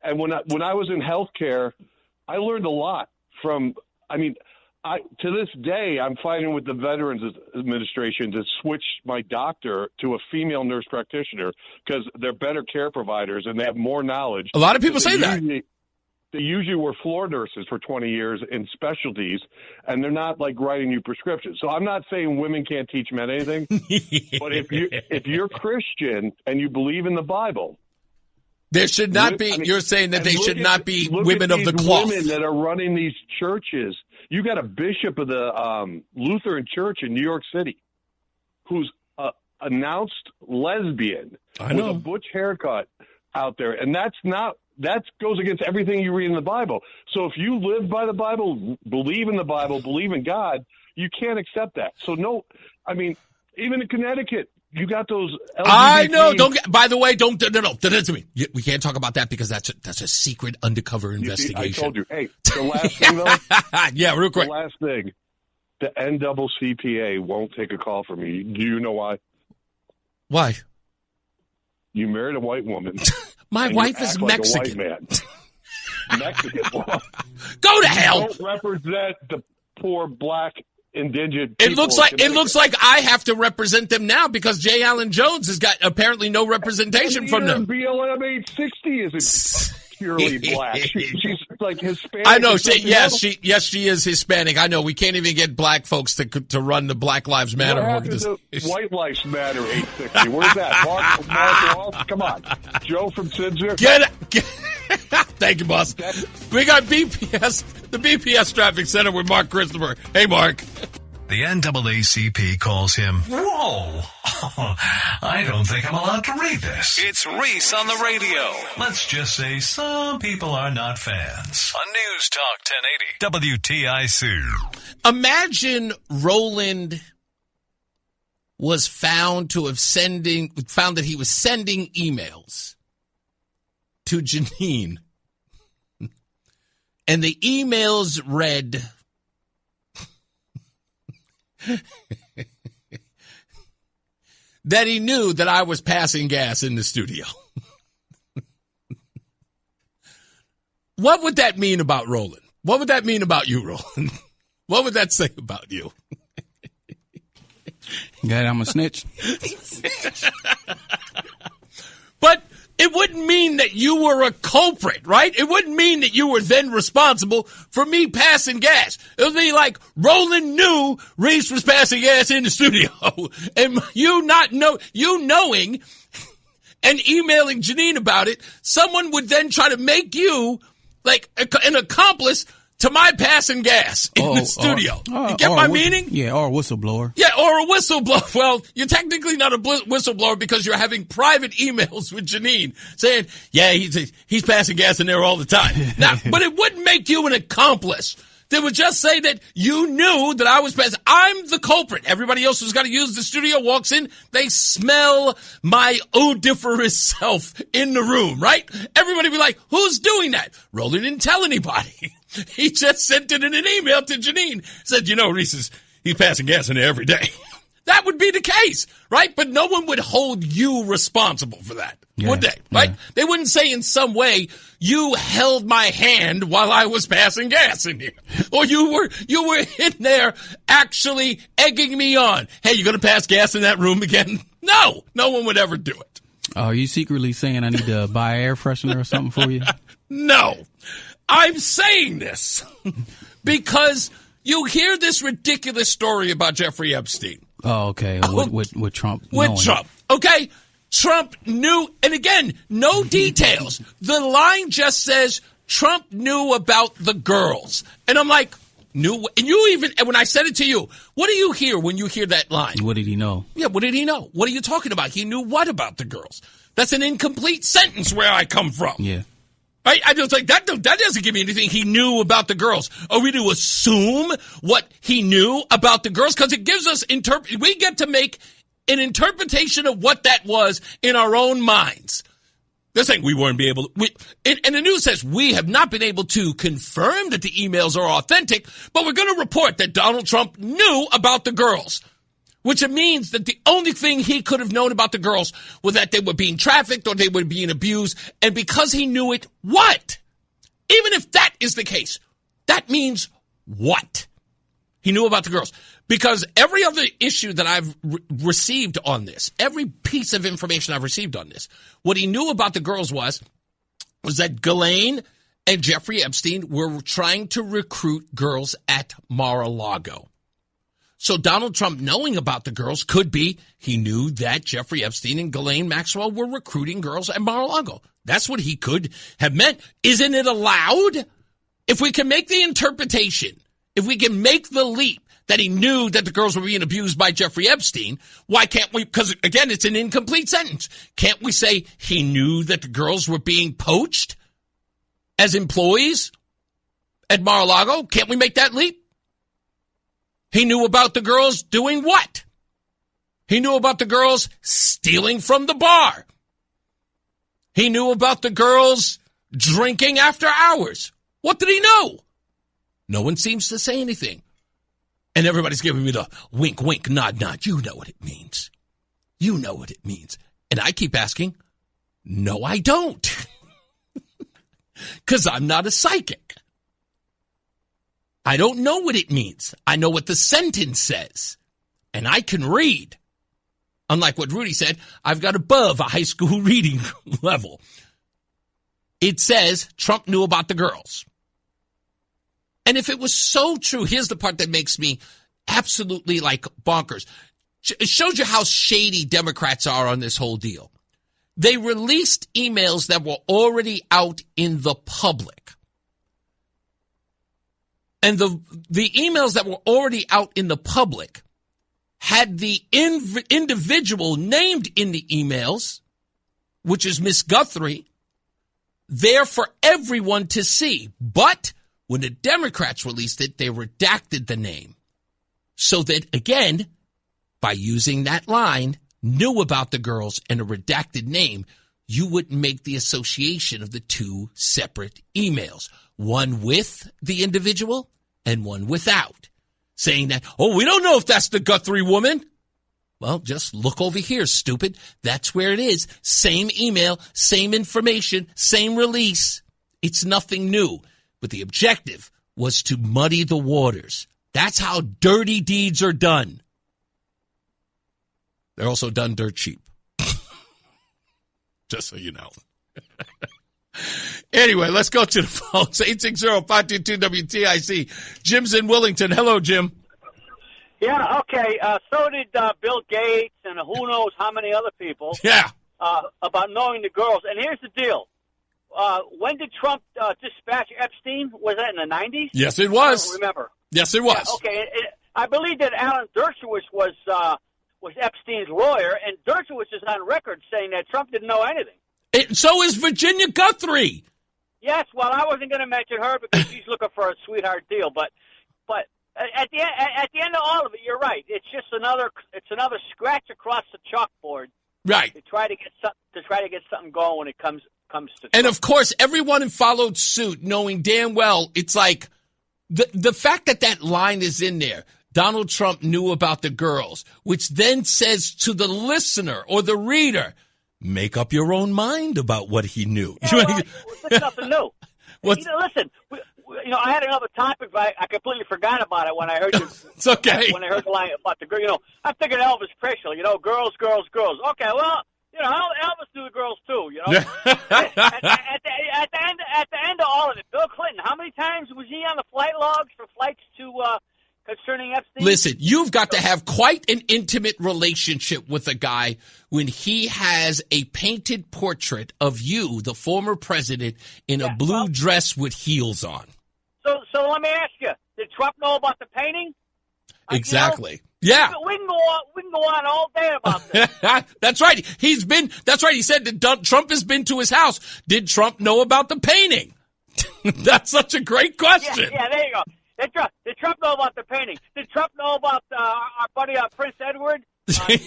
And when I was in healthcare, I learned a lot from, to this day, I'm fighting with the Veterans Administration to switch my doctor to a female nurse practitioner because they're better care providers and they have more knowledge. A lot of people say that. They usually were floor nurses for 20 years in specialties, and they're not writing you prescriptions. So I'm not saying women can't teach men anything, but if you're Christian and you believe in the Bible, there should not be. You're saying that they should not be women of the cloth. Women that are running these churches. You got a bishop of the Lutheran Church in New York City, who's announced lesbian with a butch haircut out there, and that goes against everything you read in the Bible. So if you live by the Bible, believe in the Bible, believe in God, you can't accept that. So even in Connecticut. You got those LGBT. I know. By the way, don't to me. We can't talk about that because that's a secret undercover investigation. I told you. Hey, the last thing though. Yeah, real quick. The last thing. The NCCPA won't take a call from you. Do you know why? Why? You married a white woman. My wife is Mexican. Like a white man. Mexican. Go to hell. You don't represent the poor black. Indigent. It looks like I have to represent them now because J. Allen Jones has got apparently no representation from them. BLM 860 isn't purely black. She's like Hispanic. I know. She is Hispanic. I know. We can't even get black folks to run the Black Lives Matter organization. White Lives Matter 860. Where's that? Mark Ross? Come on, Joe from Sidzer. Thank you, boss. We got BPS, the BPS Traffic Center with Mark Christopher. Hey, Mark. The NAACP calls him, whoa, I don't think I'm allowed to read this. It's Reese on the radio. Let's just say some people are not fans. On News Talk 1080. WTIC. Imagine Roland was found that he was sending emails to Janine. And the emails read, that he knew that I was passing gas in the studio. What would that mean about Roland? What would that mean about you, Roland? What would that say about you? God, I'm a snitch. But it wouldn't mean that you were a culprit, right? It wouldn't mean that you were then responsible for me passing gas. It would be like Roland knew Reese was passing gas in the studio, and you knowing and emailing Janine about it, someone would then try to make you like an accomplice to my passing gas in the studio. You get my meaning? Yeah, or a whistleblower. Yeah, or a whistleblower. Well, you're technically not a whistleblower because you're having private emails with Janine saying, yeah, he's passing gas in there all the time. Now, but it wouldn't make you an accomplice. They would just say that you knew that I was passing. I'm the culprit. Everybody else who's got to use the studio walks in. They smell my odoriferous self in the room, right? Everybody be like, who's doing that? Roland didn't tell anybody. He just sent it in an email to Janine. Said, Reese he's passing gas in there every day. That would be the case, right? But no one would hold you responsible for that, would they? Right? Yeah. They wouldn't say in some way, you held my hand while I was passing gas in here. Or you were in there actually egging me on. Hey, you going to pass gas in that room again? No one would ever do it. Are you secretly saying I need to buy air freshener or something for you? No. I'm saying this because you hear this ridiculous story about Jeffrey Epstein. Oh, okay. With Trump. With Trump. Okay. Trump knew, and again, no details. The line just says Trump knew about the girls. And I'm like, knew, and you even, and when I said it to you, what do you hear when you hear that line? What did he know? Yeah, what did he know? What are you talking about? He knew what about the girls? That's an incomplete sentence where I come from. Yeah. Right? I just like, that doesn't give me anything. He knew about the girls. Are we to assume what he knew about the girls? Because it gives us, we get to make an interpretation of what that was in our own minds. They're saying we weren't able to, and the news says we have not been able to confirm that the emails are authentic, but we're going to report that Donald Trump knew about the girls, which means that the only thing he could have known about the girls was that they were being trafficked or they were being abused. And because he knew it, what? Even if that is the case, that means what? He knew about the girls. Because every other issue that I've received on this, every piece of information I've received on this, what he knew about the girls was that Ghislaine and Jeffrey Epstein were trying to recruit girls at Mar-a-Lago. So Donald Trump knowing about the girls could be he knew that Jeffrey Epstein and Ghislaine Maxwell were recruiting girls at Mar-a-Lago. That's what he could have meant. Isn't it allowed? If we can make the interpretation, if we can make the leap that he knew that the girls were being abused by Jeffrey Epstein, why can't we, because again, it's an incomplete sentence. Can't we say he knew that the girls were being poached as employees at Mar-a-Lago? Can't we make that leap? He knew about the girls doing what? He knew about the girls stealing from the bar. He knew about the girls drinking after hours. What did he know? No one seems to say anything. And everybody's giving me the wink, wink, nod, nod. You know what it means. You know what it means. And I keep asking, no, I don't. Because I'm not a psychic. I don't know what it means. I know what the sentence says. And I can read. Unlike what Rudy said, I've got above a high school reading level. It says Trump knew about the girls. And if it was so true, here's the part that makes me absolutely like bonkers. It shows you how shady Democrats are on this whole deal. They released emails that were already out in the public. And the emails that were already out in the public had the individual named in the emails, which is Miss Guthrie, there for everyone to see. But when the Democrats released it, they redacted the name. So that, again, by using that line, knew about the girls and a redacted name, you wouldn't make the association of the two separate emails. One with the individual and one without. Saying that, oh, we don't know if that's the Guthrie woman. Well, just look over here, stupid. That's where it is. Same email, same information, same release. It's nothing new. But the objective was to muddy the waters. That's how dirty deeds are done. They're also done dirt cheap. Just so you know. Anyway, let's go to the phones. 860-522-WTIC. Jim's in Willington. Hello, Jim. Yeah, okay. So did Bill Gates and who knows how many other people. Yeah. About knowing the girls. And here's the deal. When did Trump dispatch Epstein? Was that in the 90s? Yes, it was. I don't remember. Yes, it was. Yeah, okay. I believe that Alan Dershowitz was Epstein's lawyer, and Dershowitz is on record saying that Trump didn't know anything. So is Virginia Guthrie. Yes, well, I wasn't going to mention her because she's looking for a sweetheart deal, but at the end of all of it, you're right. It's just another scratch across the chalkboard. Right. To try to get something going when it comes to Trump. And of course, everyone followed suit, knowing damn well it's like the fact that line is in there. Donald Trump knew about the girls, which then says to the listener or the reader, make up your own mind about what he knew. Yeah, well, there's nothing new. Listen, I had another topic, but I completely forgot about it when I heard you. It's okay. When I heard the line about the girl, I figured Elvis Presley, girls, girls, girls. Okay, well, Elvis knew the girls too, at the end of all of it, Bill Listen, you've got to have quite an intimate relationship with a guy when he has a painted portrait of you, the former president, in a blue dress with heels on. So let me ask you: did Trump know about the painting? Exactly. You know, yeah. We can go on all day about this. That's right. That's right. He said that Trump has been to his house. Did Trump know about the painting? That's such a great question. Yeah, there you go. Did Trump know about the painting? Did Trump know about our buddy Prince Edward?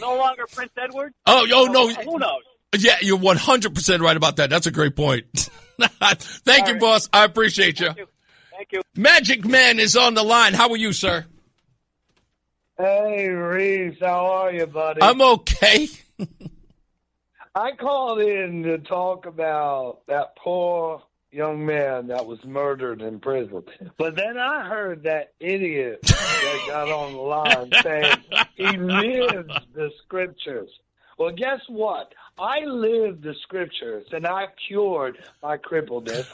No longer Prince Edward? Oh, no. Who knows? Yeah, you're 100% right about that. That's a great point. Thank you, boss. I appreciate you. Thank you. Magic Man is on the line. How are you, sir? Hey, Reese. How are you, buddy? I'm okay. I called in to talk about that poor young man that was murdered in prison. But then I heard that idiot that got on the line saying he lives the scriptures. Well, guess what? I live the scriptures, and I've cured my crippledness.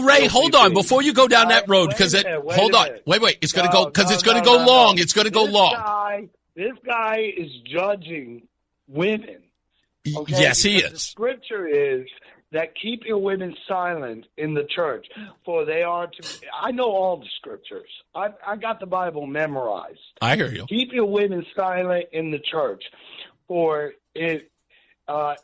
Ray, hold on before you go down that road, because wait, it's going to go because it's going to go long. It's going to go long. This guy is judging women. Okay? Yes, he because is. The scripture is that keep your women silent in the church, for they are to. I know all the scriptures. I got the Bible memorized. I hear you. Keep your women silent in the church, for it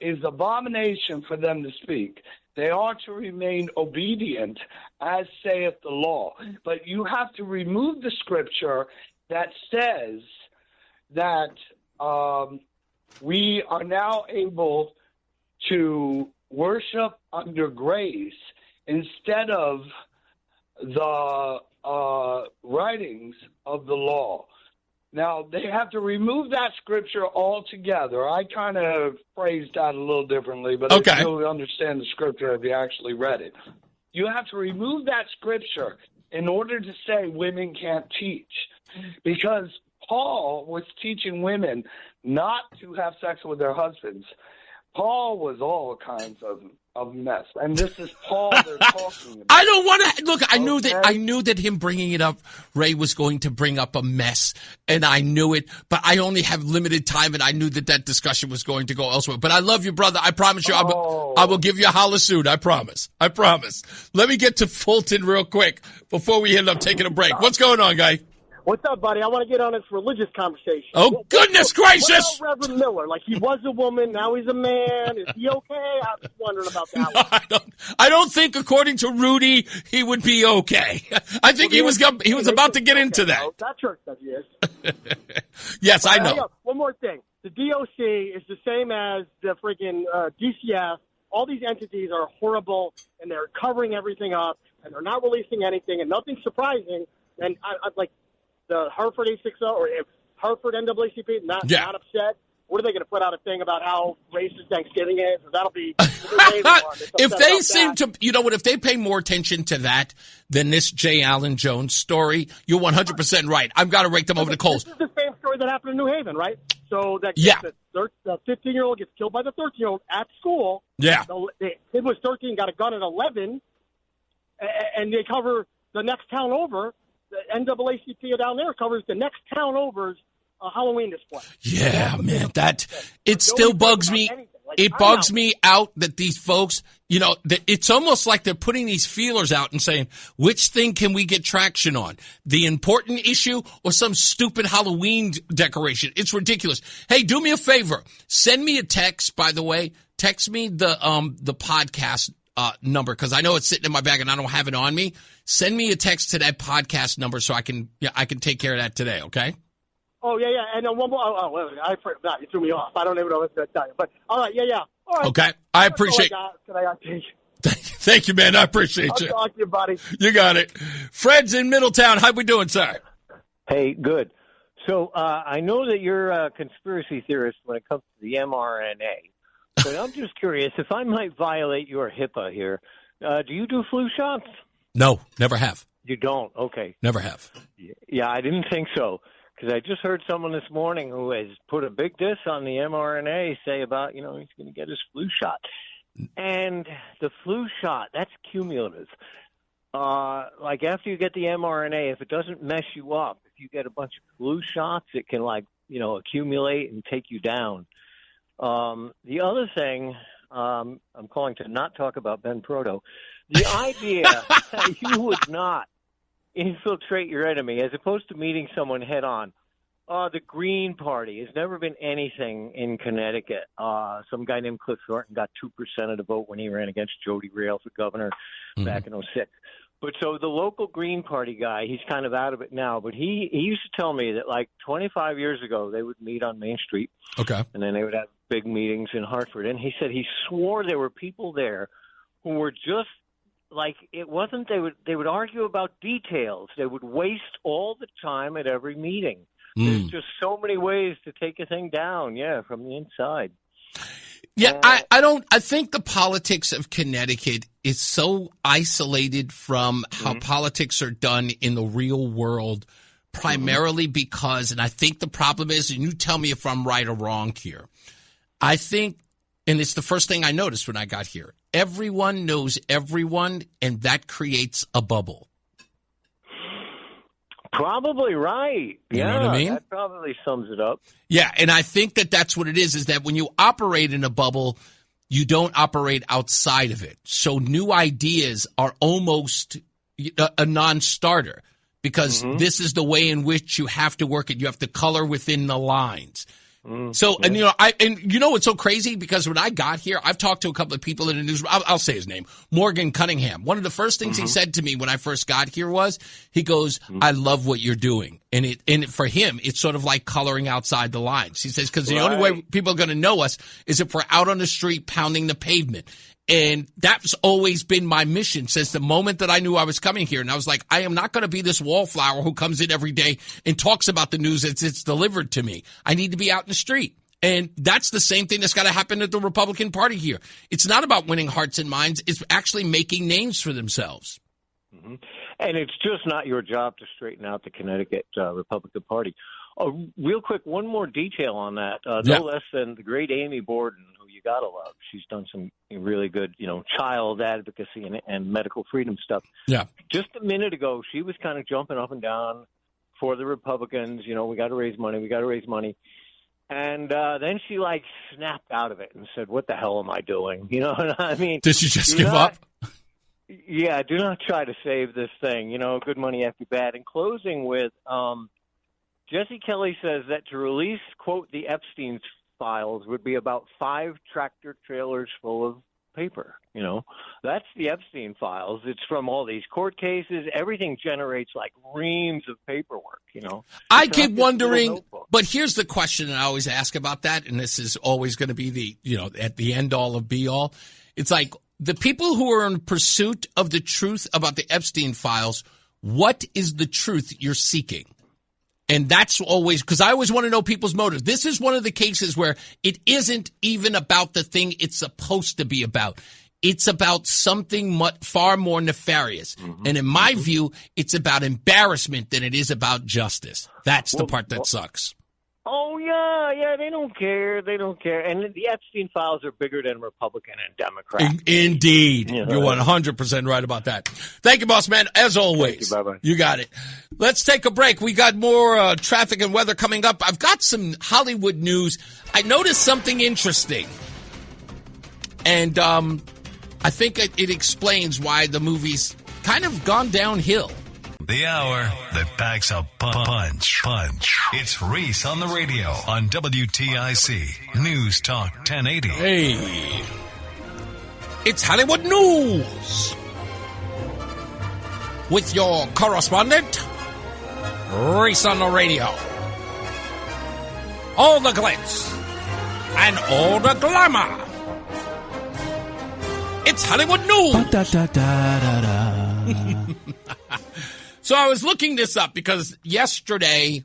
is abomination for them to speak. They are to remain obedient, as saith the law. But you have to remove the scripture that says that we are now able to worship under grace instead of the writings of the law. Now, they have to remove that scripture altogether. I kind of phrased that a little differently, but I really understand the scripture if you actually read it. You have to remove that scripture in order to say women can't teach, because Paul was teaching women not to have sex with their husbands. Paul was all kinds of mess, and this is Paul they're talking about. I don't want to look. I knew that him bringing it up, Ray, was going to bring up a mess, and I knew it. But I only have limited time, and I knew that discussion was going to go elsewhere. But I love you, brother. I promise you, I will give you a holla soon. I promise. Let me get to Fulton real quick before we end up taking a break. What's going on, guy? What's up, buddy? I want to get on this religious conversation. Oh, goodness gracious! What about Reverend Miller? Like, he was a woman, now he's a man. Is he okay? I'm just wondering about that one. I don't think, according to Rudy, he would be okay. I think he was about to get into that. No, that church says he is. Yes, I know. One more thing. The DOC is the same as the freaking DCF. All these entities are horrible, and they're covering everything up, and they're not releasing anything, and nothing's surprising. And I like the Hartford 860 or Hartford NAACP not upset. What are they going to put out a thing about how racist Thanksgiving is? That'll be if they seem to, you know what? If they pay more attention to that than this J. Allen Jones story, you're 100% right. I've got to rake them over the coals. This is the same story that happened in New Haven, right? So that the 15-year-old gets killed by the 13-year-old at school. Yeah, the kid was 13, got a gun at 11, and they cover the next town over. The NAACP down there covers the next town over's Halloween display. Yeah, man, it still bugs me. It bugs me out that these folks, you know, it's almost like they're putting these feelers out and saying, which thing can we get traction on? The important issue or some stupid Halloween decoration? It's ridiculous. Hey, do me a favor. Send me a text, by the way. Text me the podcast number, because I know it's sitting in my bag and I don't have it on me. Send me a text to that podcast number so I can take care of that today, okay? Oh, yeah. And then one more. I forgot. You threw me off. I don't even know what to tell you. But, all right, yeah. All right. Okay. I appreciate it. Thank you, man. I appreciate you. I'll talk to you, buddy. You got it. Fred's in Middletown. How we doing, sir? Hey, good. So I know that you're a conspiracy theorist when it comes to the mRNA. But I'm just curious, if I might violate your HIPAA here, do you do flu shots? No, never have. You don't? Okay. Never have. Yeah, I didn't think so, because I just heard someone this morning who has put a big diss on the mRNA say about, he's going to get his flu shot. And the flu shot, that's cumulative. like after you get the mRNA, if it doesn't mess you up, if you get a bunch of flu shots, it can accumulate and take you down. The other thing, I'm calling to not talk about Ben Proto. The idea that you would not infiltrate your enemy as opposed to meeting someone head on. The Green Party has never been anything in Connecticut. Some guy named Cliff Thornton got 2% of the vote when he ran against Jody Rail for governor back in 2006. But so the local Green Party guy, he's kind of out of it now, but he used to tell me that like 25 years ago they would meet on Main Street. Okay. And then they would have big meetings in Hartford. And he said he swore there were people there who were just like, it wasn't, they would argue about details. They would waste all the time at every meeting. There's just so many ways to take a thing down, from the inside. Yeah, I think the politics of Connecticut is so isolated from how politics are done in the real world, primarily because, and I think the problem is, and you tell me if I'm right or wrong here, I think, and it's the first thing I noticed when I got here, everyone knows everyone, and that creates a bubble. Probably right. You know what I mean? That probably sums it up. Yeah, and I think that's what it is that when you operate in a bubble, you don't operate outside of it. So new ideas are almost a non-starter because this is the way in which you have to work it. You have to color within the lines. So, and it's so crazy because when I got here, I've talked to a couple of people in the news. I'll say his name, Morgan Cunningham. One of the first things he said to me when I first got here was, he goes, I love what you're doing. And for him, it's sort of like coloring outside the lines. He says, because the only way people are going to know us is if we're out on the street pounding the pavement. And that's always been my mission since the moment that I knew I was coming here. And I was like, I am not going to be this wallflower who comes in every day and talks about the news as it's delivered to me. I need to be out in the street. And that's the same thing that's got to happen at the Republican Party here. It's not about winning hearts and minds. It's actually making names for themselves. And it's just not your job to straighten out the Connecticut Republican Party. Real quick, one more detail on that. No less than the great Amy Borden, who you got to love. She's done some really good, child advocacy and medical freedom stuff. Yeah. Just a minute ago, she was kind of jumping up and down for the Republicans. We got to raise money. We got to raise money. And then she, snapped out of it and said, what the hell am I doing? You know what I mean? Did she just give up? Yeah, do not try to save this thing. Good money after bad. In closing with Jesse Kelly says that to release, quote, the Epstein's files would be about 5 tractor trailers full of paper. That's the Epstein files. It's from all these court cases. Everything generates reams of paperwork, I keep wondering, but here's the question that I always ask about that, and this is always going to be the, at the end all of be all. It's like the people who are in pursuit of the truth about the Epstein files, what is the truth you're seeking? And that's always, because I always want to know people's motives. This is one of the cases where it isn't even about the thing it's supposed to be about. It's about something far more nefarious. And in my view, it's about embarrassment than it is about justice. That's the part that sucks. Oh, yeah, they don't care. They don't care. And the Epstein files are bigger than Republican and Democrat. Indeed. You're 100% right about that. Thank you, boss man, as always. Thank you, bye-bye. You got it. Let's take a break. We got more traffic and weather coming up. I've got some Hollywood news. I noticed something interesting. And I think it explains why the movie's kind of gone downhill. The hour that packs a punch. It's Reese on the radio on WTIC News Talk 1080. Hey, it's Hollywood News with your correspondent, Reese on the radio. All the glitz and all the glamour. It's Hollywood News. So I was looking this up because yesterday,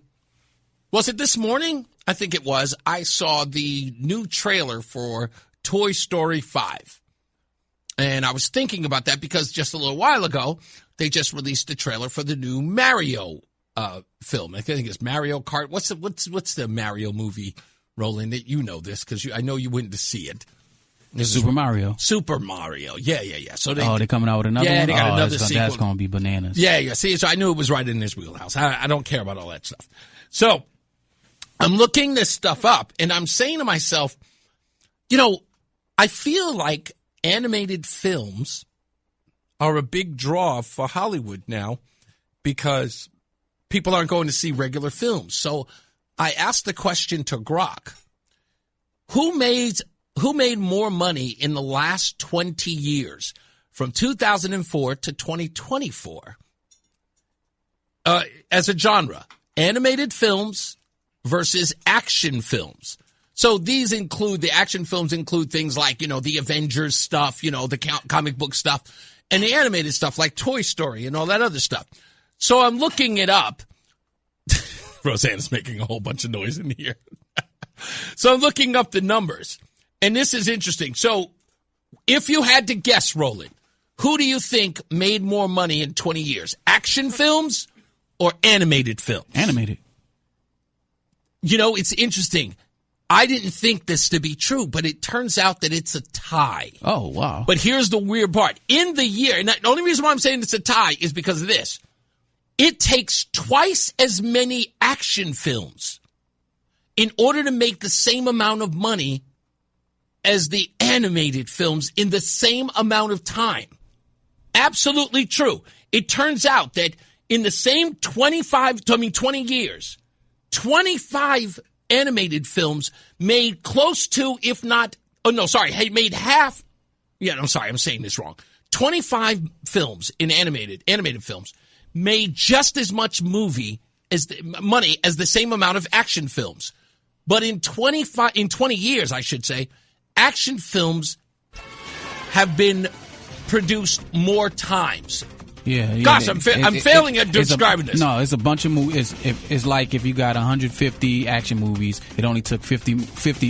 was it this morning? I think it was. I saw the new trailer for Toy Story 5. And I was thinking about that because just a little while ago, they just released the trailer for the new Mario film. I think it's Mario Kart. What's the Mario movie, Roland? You know this because I know you went to see it. Super Mario. Super Mario. Yeah. So they're coming out with another one? Yeah, they got another sequel. That's going to be bananas. Yeah. See, so I knew it was right in his wheelhouse. I don't care about all that stuff. So I'm looking this stuff up, and I'm saying to myself, I feel like animated films are a big draw for Hollywood now because people aren't going to see regular films. So I asked the question to Grok, who made more money in the last 20 years from 2004 to 2024 as a genre? Animated films versus action films. So these include, the action films include things like, the Avengers stuff, the comic book stuff, and the animated stuff like Toy Story and all that other stuff. So I'm looking it up. Roseanne's making a whole bunch of noise in here. So I'm looking up the numbers, and this is interesting. So if you had to guess, Roland, who do you think made more money in 20 years? Action films or animated films? Animated. It's interesting. I didn't think this to be true, but it turns out that it's a tie. Oh, wow. But here's the weird part. In the year, and the only reason why I'm saying it's a tie is because of this. It takes twice as many action films in order to make the same amount of money as the animated films in the same amount of time. Absolutely true. It turns out that in the same 20 years, 25 animated films made close to, if not, made half. Yeah, I'm sorry, I'm saying this wrong. 25 films in animated films made just as much money as the same amount of action films. But in 20 years, I should say, action films have been produced more times. Yeah. Gosh, I'm failing at describing this. No, it's a bunch of movies. It's like if you got 150 action movies, it only took 50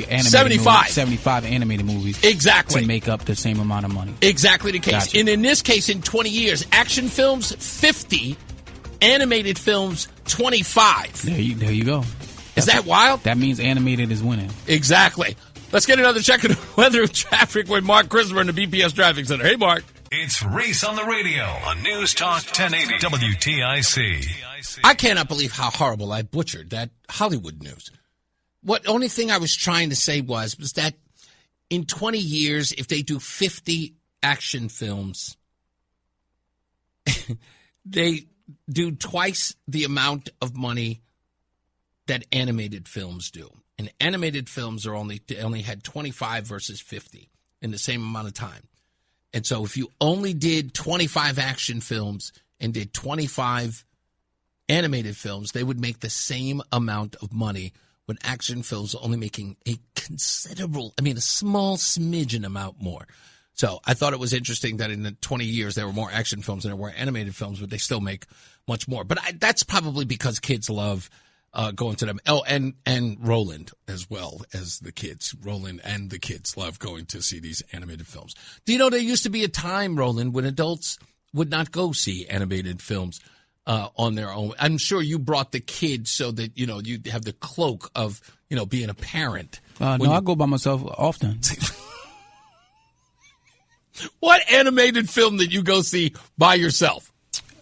animated 75 animated movies. Exactly. To make up the same amount of money. Exactly the case. Gotcha. And in this case, in 20 years, action films, 50, animated films, 25. There you go. Is that wild? That means animated is winning. Exactly. Let's get another check of the weather and traffic with Mark Christopher in the BPS Traffic Center. Hey, Mark. It's Reese on the radio on News Talk 1080 WTIC. I cannot believe how horrible I butchered that Hollywood news. What only thing I was trying to say was that in 20 years, if they do 50 action films, they do twice the amount of money that animated films do. And animated films are only had 25 versus 50 in the same amount of time. And so if you only did 25 action films and did 25 animated films, they would make the same amount of money when action films are only making a small smidgen amount more. So I thought it was interesting that in the 20 years there were more action films than there were animated films, but they still make much more. But that's probably because kids love going to them. Oh, and Roland as well as the kids. Roland and the kids love going to see these animated films. Do you know there used to be a time, Roland, when adults would not go see animated films on their own? I'm sure you brought the kids so that, you have the cloak of, being a parent. No, I go by myself often. What animated film did you go see by yourself?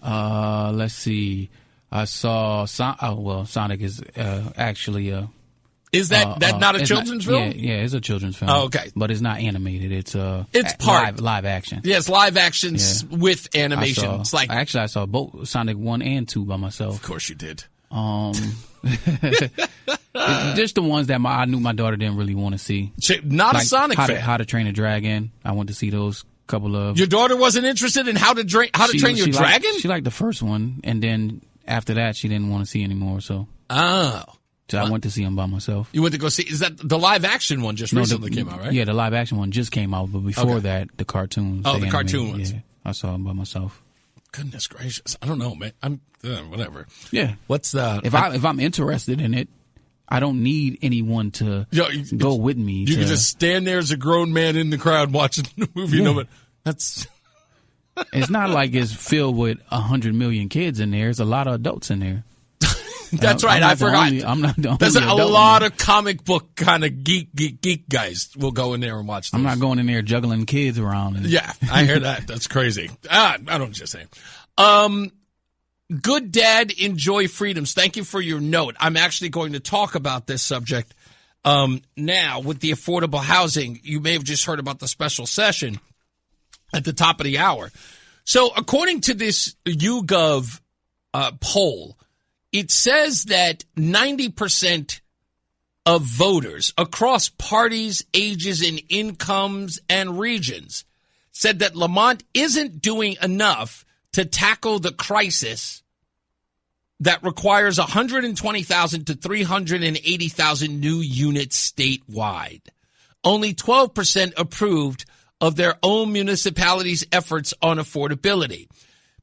Let's see. I saw Sonic is actually is that not a children's film? Yeah, it's a children's film. Oh, okay, but it's not animated. It's live action. Yes, live actions with animation. I saw both Sonic 1 and 2 by myself. Of course you did. Just the ones that I knew my daughter didn't really want to see. Not a Sonic fan. How to Train a Dragon. I went to see those couple of. Your daughter wasn't interested in How to Train Your Dragon? She liked the first one, and then after that, she didn't want to see anymore. So I went to see them by myself. You went to go see? Is that the live action one just recently came out, right? Yeah, the live action one just came out, but before that, the cartoons. Oh, the cartoon ones. Yeah, I saw them by myself. Goodness gracious! I don't know, man. I'm whatever. Yeah. What's the? If I'm interested in it, I don't need anyone to go with me. You can just stand there as a grown man in the crowd watching the movie. Yeah. No, but that's. It's not like it's filled with 100 million kids in there. There's a lot of adults in there. That's right. I forgot. I'm not the only There's a adult lot of comic book kind of geek guys will go in there and watch those. I'm not going in there juggling kids around. Yeah, I hear that. That's crazy. I don't just say. Good Dad, Enjoy Freedoms. Thank you for your note. I'm actually going to talk about this subject now with the affordable housing. You may have just heard about the special session at the top of the hour. So according to this YouGov poll, it says that 90% of voters across parties, ages, and incomes and regions said that Lamont isn't doing enough to tackle the crisis that requires 120,000 to 380,000 new units statewide. Only 12% approved of their own municipalities' efforts on affordability.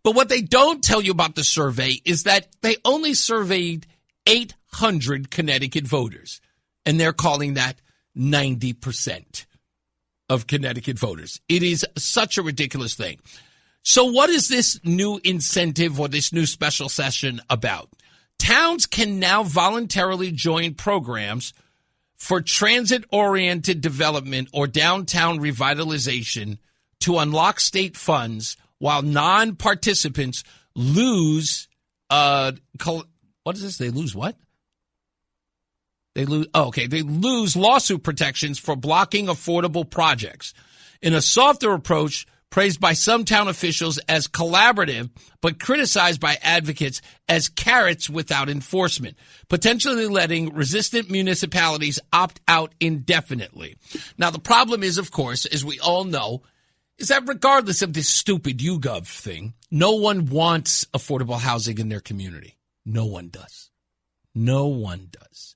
But what they don't tell you about the survey is that they only surveyed 800 Connecticut voters, and they're calling that 90% of Connecticut voters. It is such a ridiculous thing. So what is this new incentive or this new special session about? Towns can now voluntarily join programs for transit-oriented development or downtown revitalization to unlock state funds while non-participants lose, what is this? They lose what? They lose lawsuit protections for blocking affordable projects. In a softer approach, praised by some town officials as collaborative, but criticized by advocates as carrots without enforcement, potentially letting resistant municipalities opt out indefinitely. Now, the problem is, of course, as we all know, is that regardless of this stupid YouGov thing, no one wants affordable housing in their community. No one does. No one does.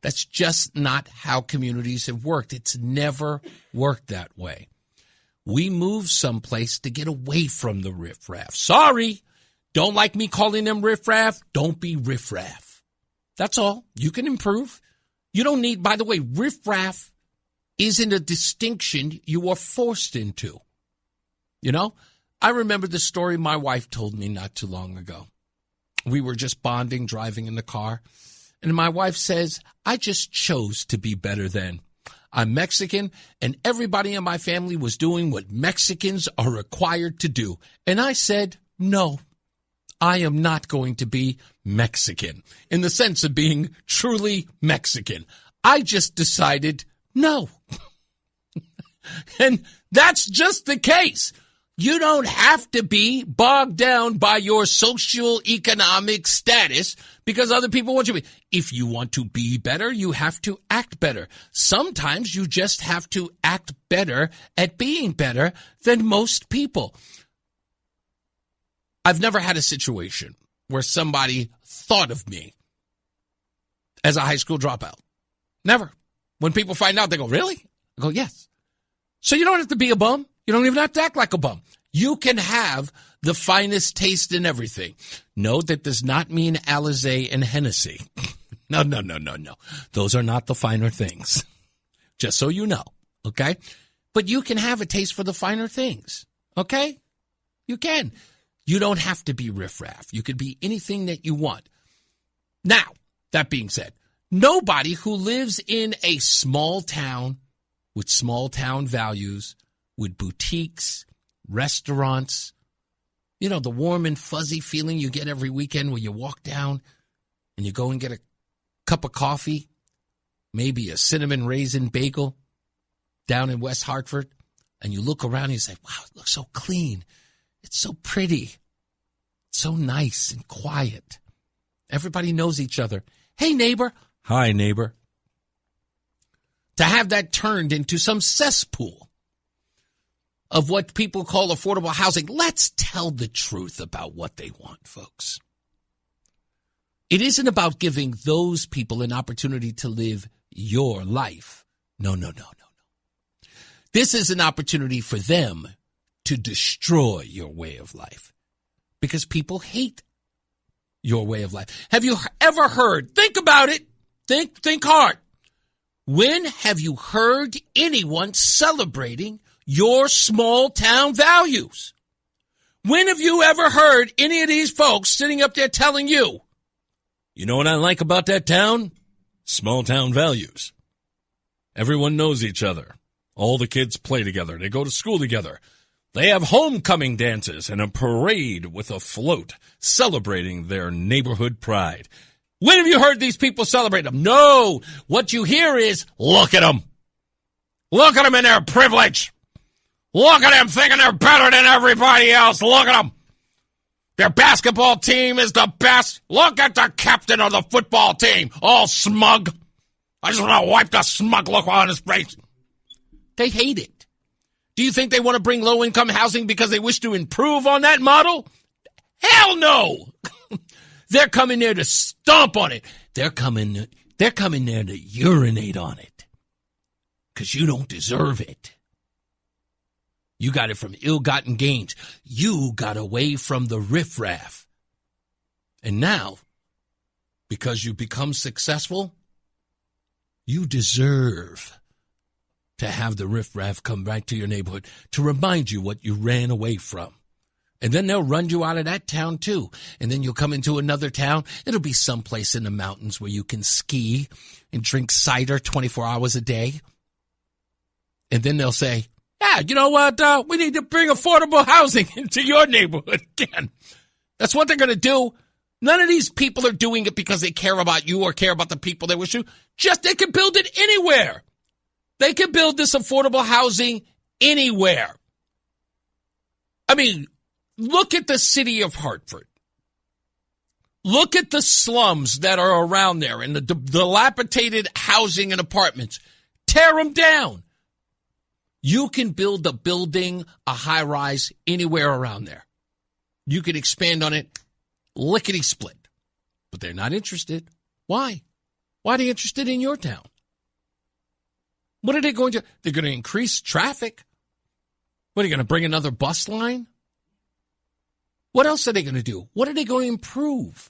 That's just not how communities have worked. It's never worked that way. We move someplace to get away from the riffraff. Sorry, don't like me calling them riffraff? Don't be riffraff. That's all. You can improve. You don't need, by the way, riffraff isn't a distinction you are forced into. You know, I remember the story my wife told me not too long ago. We were just bonding, driving in the car, and my wife says, I just chose to be better than. I'm Mexican, and everybody in my family was doing what Mexicans are required to do. And I said, no, I am not going to be Mexican in the sense of being truly Mexican. I just decided no. And that's just the case. You don't have to be bogged down by your socioeconomic status because other people want you to be. If you want to be better, you have to act better. Sometimes you just have to act better at being better than most people. I've never had a situation where somebody thought of me as a high school dropout. Never. When people find out, they go, really? I go, yes. So you don't have to be a bum. You don't even have to act like a bum. You can have the finest taste in everything. No, that does not mean Alizé and Hennessy. No. Those are not the finer things. Just so you know, okay? But you can have a taste for the finer things, okay? You can. You don't have to be riffraff. You could be anything that you want. Now, that being said, nobody who lives in a small town with small town values, with boutiques, restaurants, you know, the warm and fuzzy feeling you get every weekend when you walk down and you go and get a cup of coffee, maybe a cinnamon raisin bagel down in West Hartford, and you look around and you say, wow, it looks so clean. It's so pretty. It's so nice and quiet. Everybody knows each other. Hey, neighbor. Hi, neighbor. To have that turned into some cesspool of what people call affordable housing. Let's tell the truth about what they want, folks. It isn't about giving those people an opportunity to live your life. No. This is an opportunity for them to destroy your way of life because people hate your way of life. Have you ever heard, think about it, think hard. When have you heard anyone celebrating your small town values? When have you ever heard any of these folks sitting up there telling you You know what I like about that town? Small town values. Everyone knows each other. All the kids play together. They go to school together. They have homecoming dances and a parade with a float celebrating their neighborhood pride. When have you heard these people celebrate them? No. What you hear is, look at them. Look at them in their privilege. Look at them thinking they're better than everybody else. Look at them. Their basketball team is the best. Look at the captain of the football team, all smug. I just want to wipe the smug look on his face. They hate it. Do you think they want to bring low-income housing because they wish to improve on that model? Hell no. They're coming there to stomp on it. They're coming there to urinate on it because you don't deserve it. You got it from ill-gotten gains. You got away from the riffraff. And now, because you've become successful, you deserve to have the riffraff come back to your neighborhood to remind you what you ran away from. And then they'll run you out of that town, too. And then you'll come into another town. It'll be someplace in the mountains where you can ski and drink cider 24 hours a day. And then they'll say, yeah, you know what? We need to bring affordable housing into your neighborhood again. That's what they're going to do. None of these people are doing it because they care about you or care about the people they wish to. Just they can build it anywhere. They can build this affordable housing anywhere. I mean, look at the city of Hartford. Look at the slums that are around there and the dilapidated housing and apartments. Tear them down. You can build a building, a high-rise, anywhere around there. You can expand on it, lickety-split. But they're not interested. Why? Why are they interested in your town? What are they going to? They're going to increase traffic. What, are you going to bring another bus line? What else are they going to do? What are they going to improve?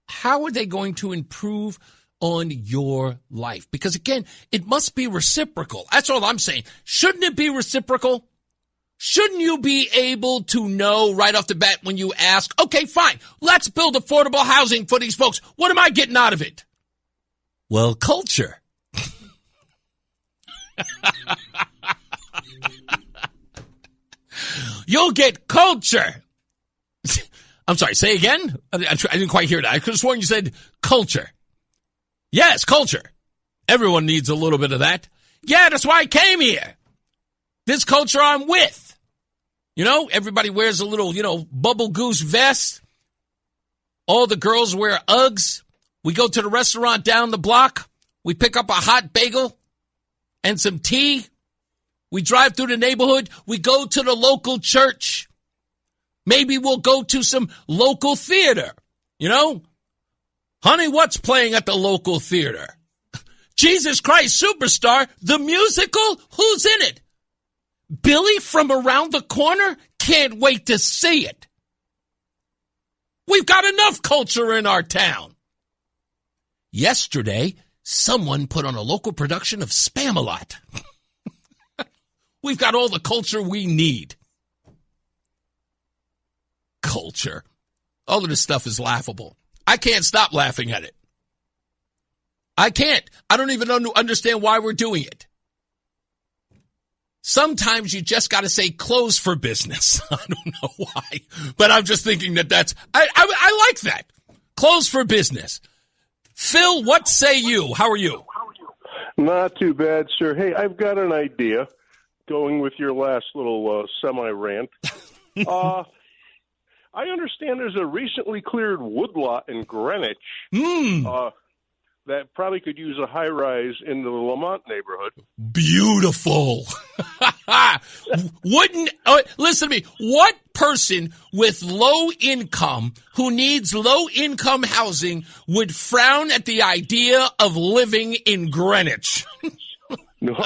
How are they going to improve on your life? Because, again, it must be reciprocal. That's all I'm saying. Shouldn't it be reciprocal? Shouldn't you be able to know right off the bat when you ask, okay, fine, let's build affordable housing for these folks. What am I getting out of it? Well, culture. You'll get culture. I'm sorry, say again? I didn't quite hear that. I could have sworn you said culture. Yes, culture. Everyone needs a little bit of that. Yeah, that's why I came here. This culture I'm with. You know, everybody wears a little, bubble goose vest. All the girls wear Uggs. We go to the restaurant down the block. We pick up a hot bagel and some tea. We drive through the neighborhood. We go to the local church. Maybe we'll go to some local theater. Honey, what's playing at the local theater? Jesus Christ Superstar, the musical? Who's in it? Billy from around the corner? Can't wait to see it. We've got enough culture in our town. Yesterday, someone put on a local production of Spam-A-Lot. We've got all the culture we need. Culture. All of this stuff is laughable. I can't stop laughing at it. I can't. I don't even understand why we're doing it. Sometimes you just got to say close for business. I don't know why, but I'm just thinking that's, I like that. Close for business. Phil, what say you? How are you? Not too bad, sir. Hey, I've got an idea going with your last little semi-rant. I understand there's a recently cleared woodlot in Greenwich that probably could use a high-rise in the Lamont neighborhood. Beautiful. Listen to me. What person with low income who needs low income housing would frown at the idea of living in Greenwich? No,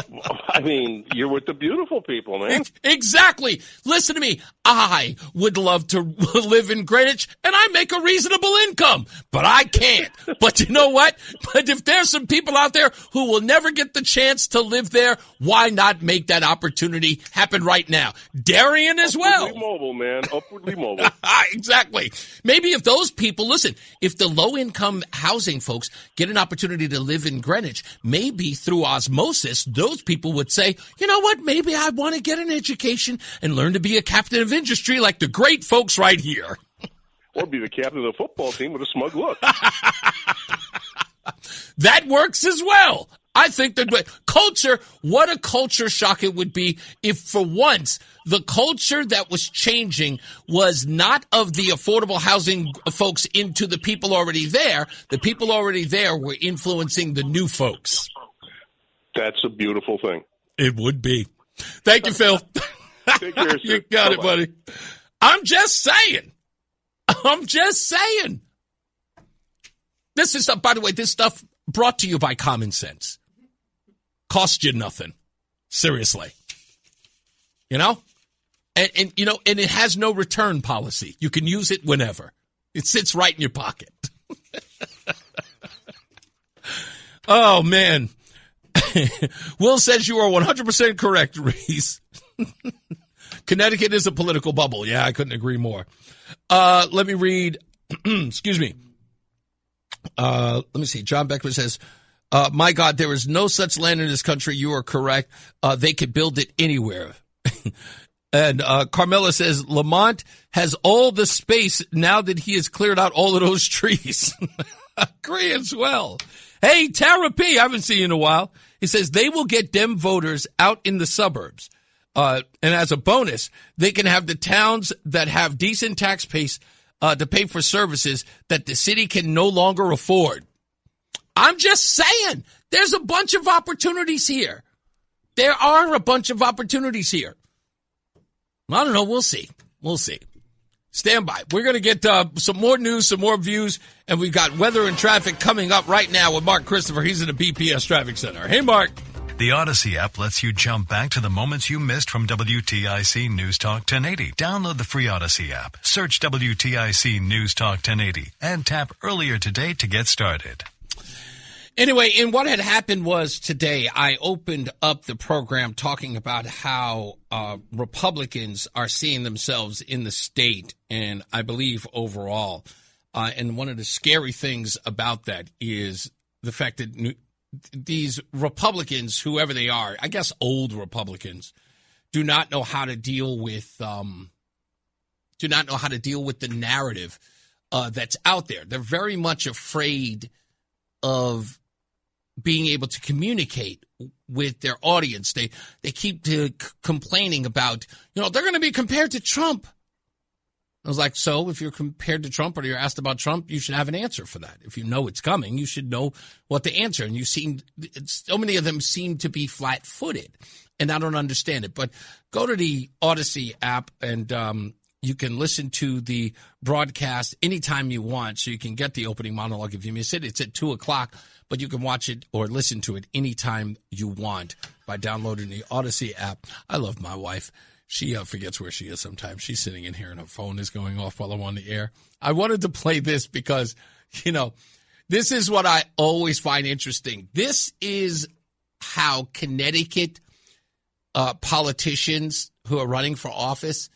I mean, you're with the beautiful people, man. Exactly. Listen to me. I would love to live in Greenwich, and I make a reasonable income, but I can't. But you know what? But if there's some people out there who will never get the chance to live there, why not make that opportunity happen right now? Darien as well. Upwardly mobile, man. Upwardly mobile. Exactly. Maybe if those people, listen, if the low-income housing folks get an opportunity to live in Greenwich, maybe through osmosis, those people would say, you know what, maybe I want to get an education and learn to be a captain of industry like the great folks right here. Or be the captain of the football team with a smug look. That works as well. I think that culture, what a culture shock it would be if for once the culture that was changing was not of the affordable housing folks into the people already there. The people already there were influencing the new folks. That's a beautiful thing. It would be. Thank you, Phil. Take care, sir. You got it, buddy. I'm just saying. This is, by the way, this stuff brought to you by Common Sense. Cost you nothing. Seriously. You know? And it has no return policy. You can use it whenever. It sits right in your pocket. Oh, man. Will says you are 100% correct, Reese. Connecticut is a political bubble. Yeah, I couldn't agree more. Let me read. Excuse me. Let me see. John Beckman says, my God, there is no such land in this country. You are correct. They could build it anywhere. And Carmela says, Lamont has all the space now that he has cleared out all of those trees. Agree as well. Hey, Tara P., I haven't seen you in a while. He says they will get Dem voters out in the suburbs. And as a bonus, they can have the towns that have decent tax base to pay for services that the city can no longer afford. I'm just saying, there's a bunch of opportunities here. There are a bunch of opportunities here. I don't know. We'll see. Stand by. We're going to get some more news, some more views, and we've got weather and traffic coming up right now with Mark Christopher. He's in the BPS Traffic Center. Hey, Mark. The Odyssey app lets you jump back to the moments you missed from WTIC News Talk 1080. Download the free Odyssey app, search WTIC News Talk 1080, and tap earlier today to get started. Anyway, and what had happened was today I opened up the program talking about how Republicans are seeing themselves in the state, and I believe overall. And one of the scary things about that is the fact that these Republicans, whoever they are, I guess old Republicans, do not know how to deal with the narrative that's out there. They're very much afraid of being able to communicate with their audience. They keep complaining about, they're going to be compared to Trump. I was like, so if you're compared to Trump or you're asked about Trump, you should have an answer for that. If you know it's coming, you should know what to answer. And so many of them seem to be flat-footed, and I don't understand it. But go to the Odyssey app, and you can listen to the broadcast anytime you want, so you can get the opening monologue if you miss it. It's at 2 o'clock, but you can watch it or listen to it anytime you want by downloading the Odyssey app. I love my wife. She forgets where she is sometimes. She's sitting in here and her phone is going off while I'm on the air. I wanted to play this because, this is what I always find interesting. This is how Connecticut politicians who are running for office,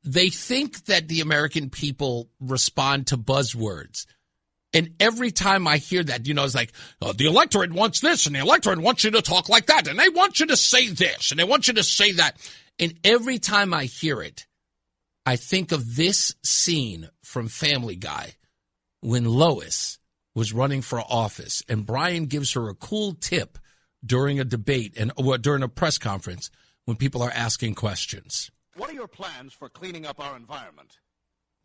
they think that the American people respond to buzzwords. And every time I hear that, it's like, the electorate wants this and the electorate wants you to talk like that and they want you to say this and they want you to say that. And every time I hear it, I think of this scene from Family Guy when Lois was running for office and Brian gives her a cool tip during a debate or during a press conference when people are asking questions. What are your plans for cleaning up our environment?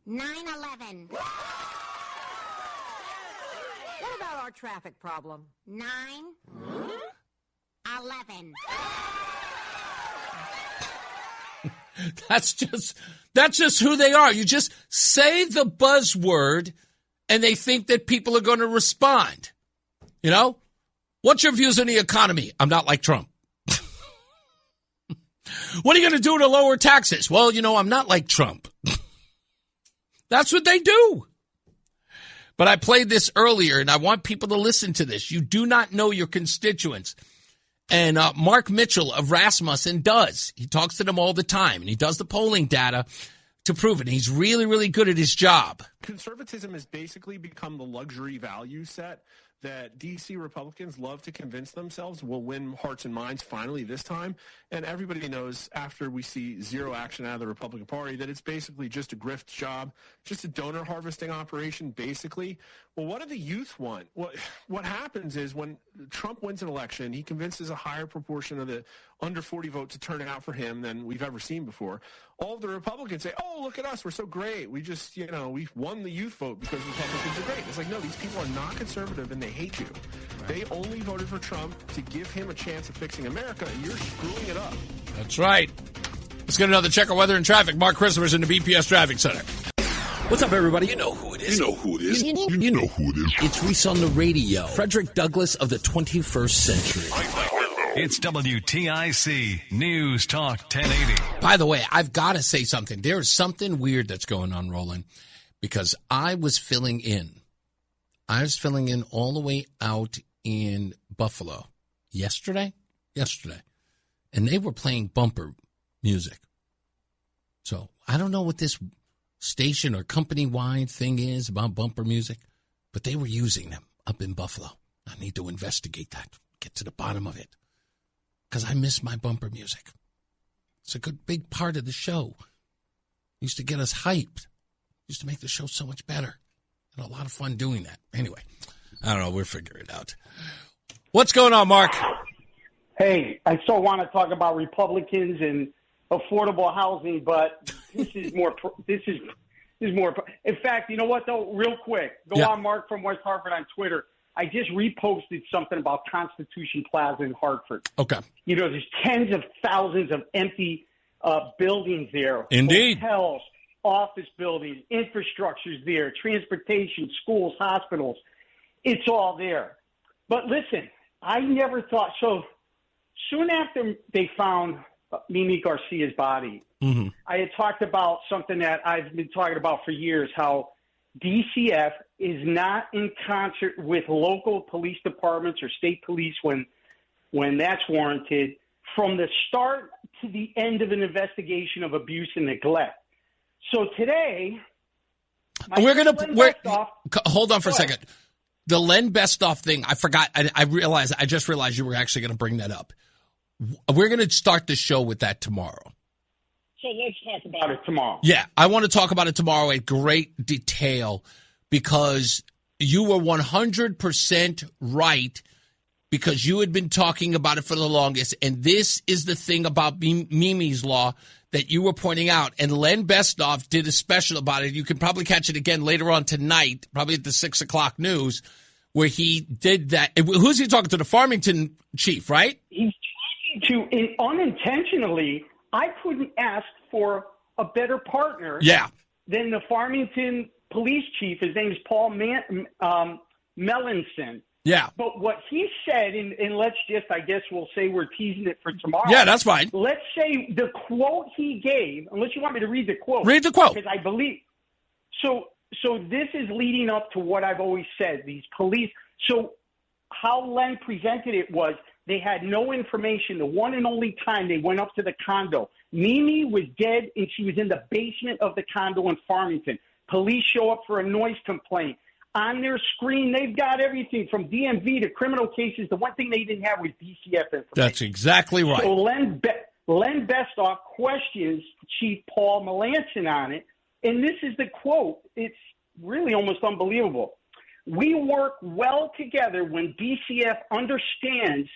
9/11. What about our traffic problem? 9/11. That's just who they are. You just say the buzzword and they think that people are going to respond. What's your views on the economy? I'm not like Trump. What are you going to do to lower taxes? Well, I'm not like Trump. That's what they do. But I played this earlier, and I want people to listen to this. You do not know your constituents. And Mark Mitchell of Rasmussen does. He talks to them all the time, and he does the polling data to prove it. He's really, really good at his job. Conservatism has basically become the luxury value set that D.C. Republicans love to convince themselves will win hearts and minds finally this time. And everybody knows after we see zero action out of the Republican Party that it's basically just a grift job, just a donor harvesting operation, basically. Well, what do the youth want? What happens is when Trump wins an election, he convinces a higher proportion of the under 40 vote to turn out for him than we've ever seen before. All of the Republicans say, oh, look at us, we're so great. We just, we've won the youth vote because Republicans are great. It's like, no, these people are not conservative and they hate you. Right. They only voted for Trump to give him a chance of fixing America, and you're screwing it up. That's right. Let's get another check of weather and traffic. Mark Christopher's in the BPS Traffic Center. What's up, everybody? You know who it is. You know who it is. You know who it is. It's Reese on the radio. Frederick Douglass of the 21st century. It's WTIC News Talk 1080. By the way, I've got to say something. There's something weird that's going on, Roland, because I was filling in all the way out in Buffalo yesterday, and they were playing bumper music. So I don't know what this station or company-wide thing is about bumper music, but they were using them up in Buffalo. I need to investigate that, get to the bottom of it, because I miss my bumper music. It's a good big part of the show. Used to get us hyped. Used to make the show so much better. Had a lot of fun doing that. Anyway, I don't know. We'll figure it out. What's going on, Mark? Hey, I still want to talk about Republicans and affordable housing, but this is more. This is more. In fact, you know what though? Real quick, go on Mark from West Hartford on Twitter. I just reposted something about Constitution Plaza in Hartford. Okay. There's tens of thousands of empty buildings there. Indeed. Hotels, office buildings, infrastructure's there, transportation, schools, hospitals. It's all there. But listen, I never thought so. Soon after they found Mimi Garcia's body, I had talked about something that I've been talking about for years, how DCF is not in concert with local police departments or state police when that's warranted from the start to the end of an investigation of abuse and neglect. So today, hold on for a second. The Len Bestoff thing, I forgot. I just realized you were actually going to bring that up. We're going to start the show with that tomorrow. So let's talk about it tomorrow. Yeah, I want to talk about it tomorrow in great detail because you were 100% right because you had been talking about it for the longest. And this is the thing about Mimi's Law that you were pointing out. And Len Bestoff did a special about it. You can probably catch it again later on tonight, probably at the 6 o'clock news, where he did that. Who's he talking to? The Farmington chief, right? He's talking to, unintentionally, I couldn't ask for a better partner than the Farmington police chief. His name is Paul Melanson. Yeah. But what he said, and let's just, I guess we'll say we're teasing it for tomorrow. Yeah, that's fine. Let's say the quote he gave, unless you want me to read the quote. Read the quote. Because I believe. So this is leading up to what I've always said. These police. So how Len presented it was they had no information. The one and only time they went up to the condo, Mimi was dead and she was in the basement of the condo in Farmington. Police show up for a noise complaint. On their screen, they've got everything from DMV to criminal cases. The one thing they didn't have was DCF information. That's exactly right. So Len Bestoff questions Chief Paul Melanson on it, and this is the quote. It's really almost unbelievable. We work well together when DCF understands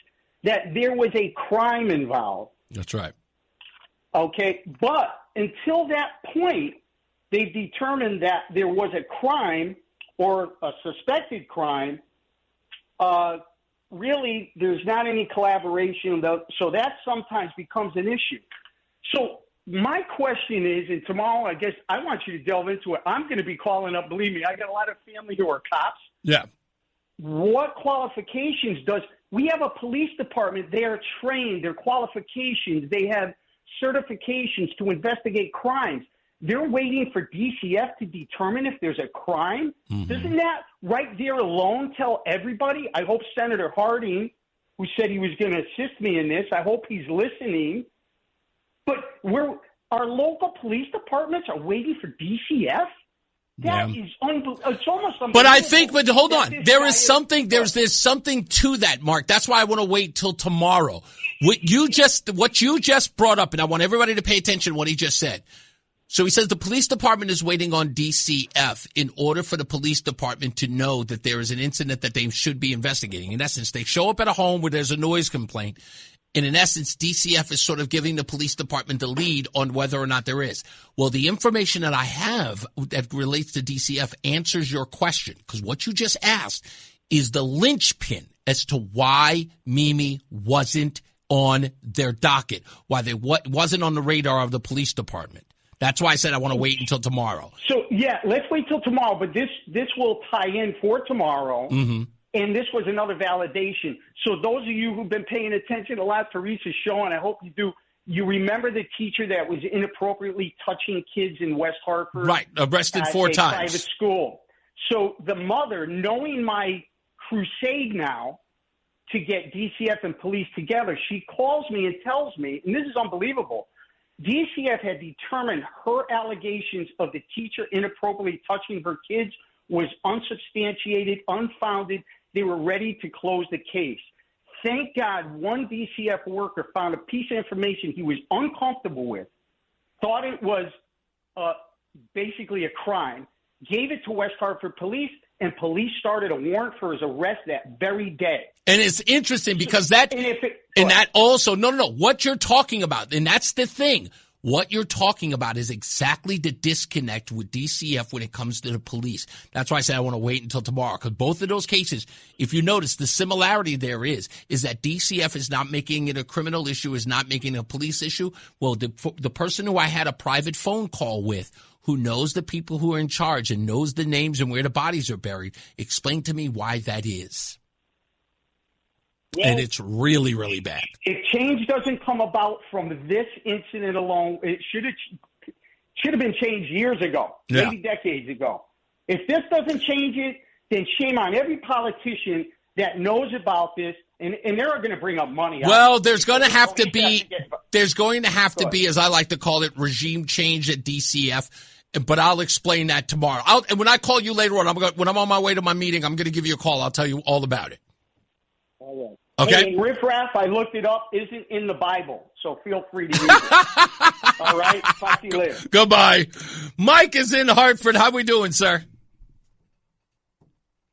that there was a crime involved. That's right. Okay, but until that point, they've determined that there was a crime or a suspected crime. Really, there's not any collaboration, so that sometimes becomes an issue. So my question is, and tomorrow I guess I want you to delve into it. I'm going to be calling up, believe me, I got a lot of family who are cops. Yeah. What qualifications we have a police department, they are trained, their qualifications, they have certifications to investigate crimes. They're waiting for DCF to determine if there's a crime. Doesn't that right there alone tell everybody? I hope Senator Harding, who said he was going to assist me in this, I hope he's listening. But our local police departments are waiting for DCF? That is unbelievable. It's almost unbelievable. But I think, but hold on. There's something to that, Mark. That's why I want to wait till tomorrow. What you just brought up, and I want everybody to pay attention to what he just said. So he says the police department is waiting on DCF in order for the police department to know that there is an incident that they should be investigating. In essence, they show up at a home where there's a noise complaint. And in essence, DCF is sort of giving the police department the lead on whether or not there is. Well, the information that I have that relates to DCF answers your question, because what you just asked is the linchpin as to why Mimi wasn't on their docket, why they wasn't on the radar of the police department. That's why I said I want to wait until tomorrow. So, yeah, let's wait till tomorrow. But this will tie in for tomorrow. Mm-hmm. And this was another validation. So those of you who've been paying attention a lot to Reese's show, and I hope you do, you remember the teacher that was inappropriately touching kids in West Hartford? Right, arrested 4 times. Private school. So the mother, knowing my crusade now to get DCF and police together, she calls me and tells me, and this is unbelievable, DCF had determined her allegations of the teacher inappropriately touching her kids was unsubstantiated, unfounded. They were ready to close the case. Thank God one DCF worker found a piece of information he was uncomfortable with, thought it was basically a crime, gave it to West Hartford police, and police started a warrant for his arrest that very day. And it's interesting because what you're talking about, and that's the thing, what you're talking about is exactly the disconnect with DCF when it comes to the police. That's why I said I want to wait until tomorrow, because both of those cases, if you notice, the similarity there is that DCF is not making it a criminal issue, is not making it a police issue. Well, the person who I had a private phone call with, who knows the people who are in charge and knows the names and where the bodies are buried, explained to me why that is. Well, and it's really, really bad. If change doesn't come about from this incident alone, it should have been changed years ago, maybe decades ago. If this doesn't change it, then shame on every politician that knows about this, and they're going to bring up money. Well, there's going to have to be, as I like to call it, regime change at DCF. But I'll explain that tomorrow. And when I call you later on, when I'm on my way to my meeting, I'm going to give you a call. I'll tell you all about it. All right. Okay. Hey, riffraff, I looked it up, isn't in the Bible, so feel free to use it. All right? Talk to you later. Goodbye. Mike is in Hartford. How we doing, sir?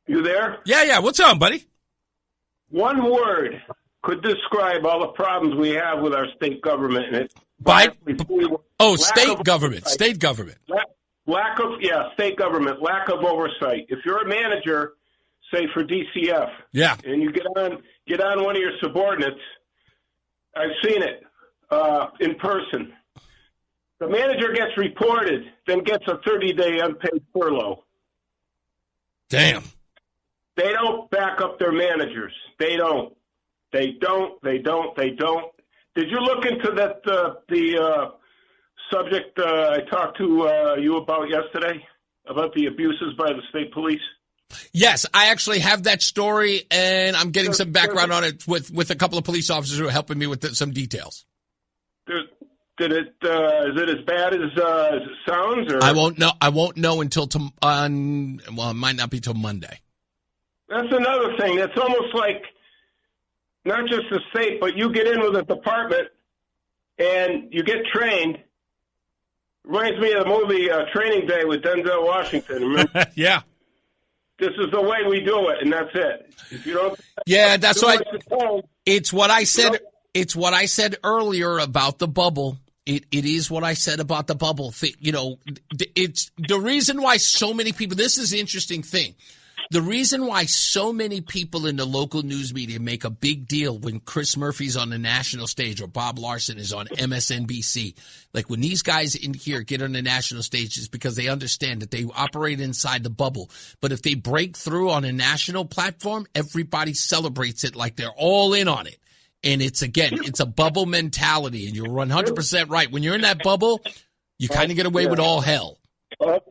You there? Yeah. What's up, buddy? One word could describe all the problems we have with our state government. And state government. State government. Lack of oversight. If you're a manager, say for DCF, and you get on one of your subordinates, I've seen it in person. The manager gets reported, then gets a 30-day unpaid furlough. Damn. They don't back up their managers. They don't. Did you look into that the subject I talked to you about yesterday, about the abuses by the state police? Yes, I actually have that story, and I'm getting some background on it with a couple of police officers who are helping me with some details. Is it as bad as it sounds? Or? I won't know until it might not be till Monday. That's another thing. That's almost like not just the state, but you get in with a department and you get trained. Reminds me of the movie Training Day with Denzel Washington. Remember? Yeah. This is the way we do it, and that's it. If you don't, that's why it's what I said. It's what I said earlier about the bubble. It is what I said about the bubble. It's the reason why so many people. This is the interesting thing. The reason why so many people in the local news media make a big deal when Chris Murphy's on the national stage or Bob Larson is on MSNBC, like when these guys in here get on the national stage, is because they understand that they operate inside the bubble. But if they break through on a national platform, everybody celebrates it like they're all in on it. And it's a bubble mentality, and you're 100% right. When you're in that bubble, you kind of get away with all hell.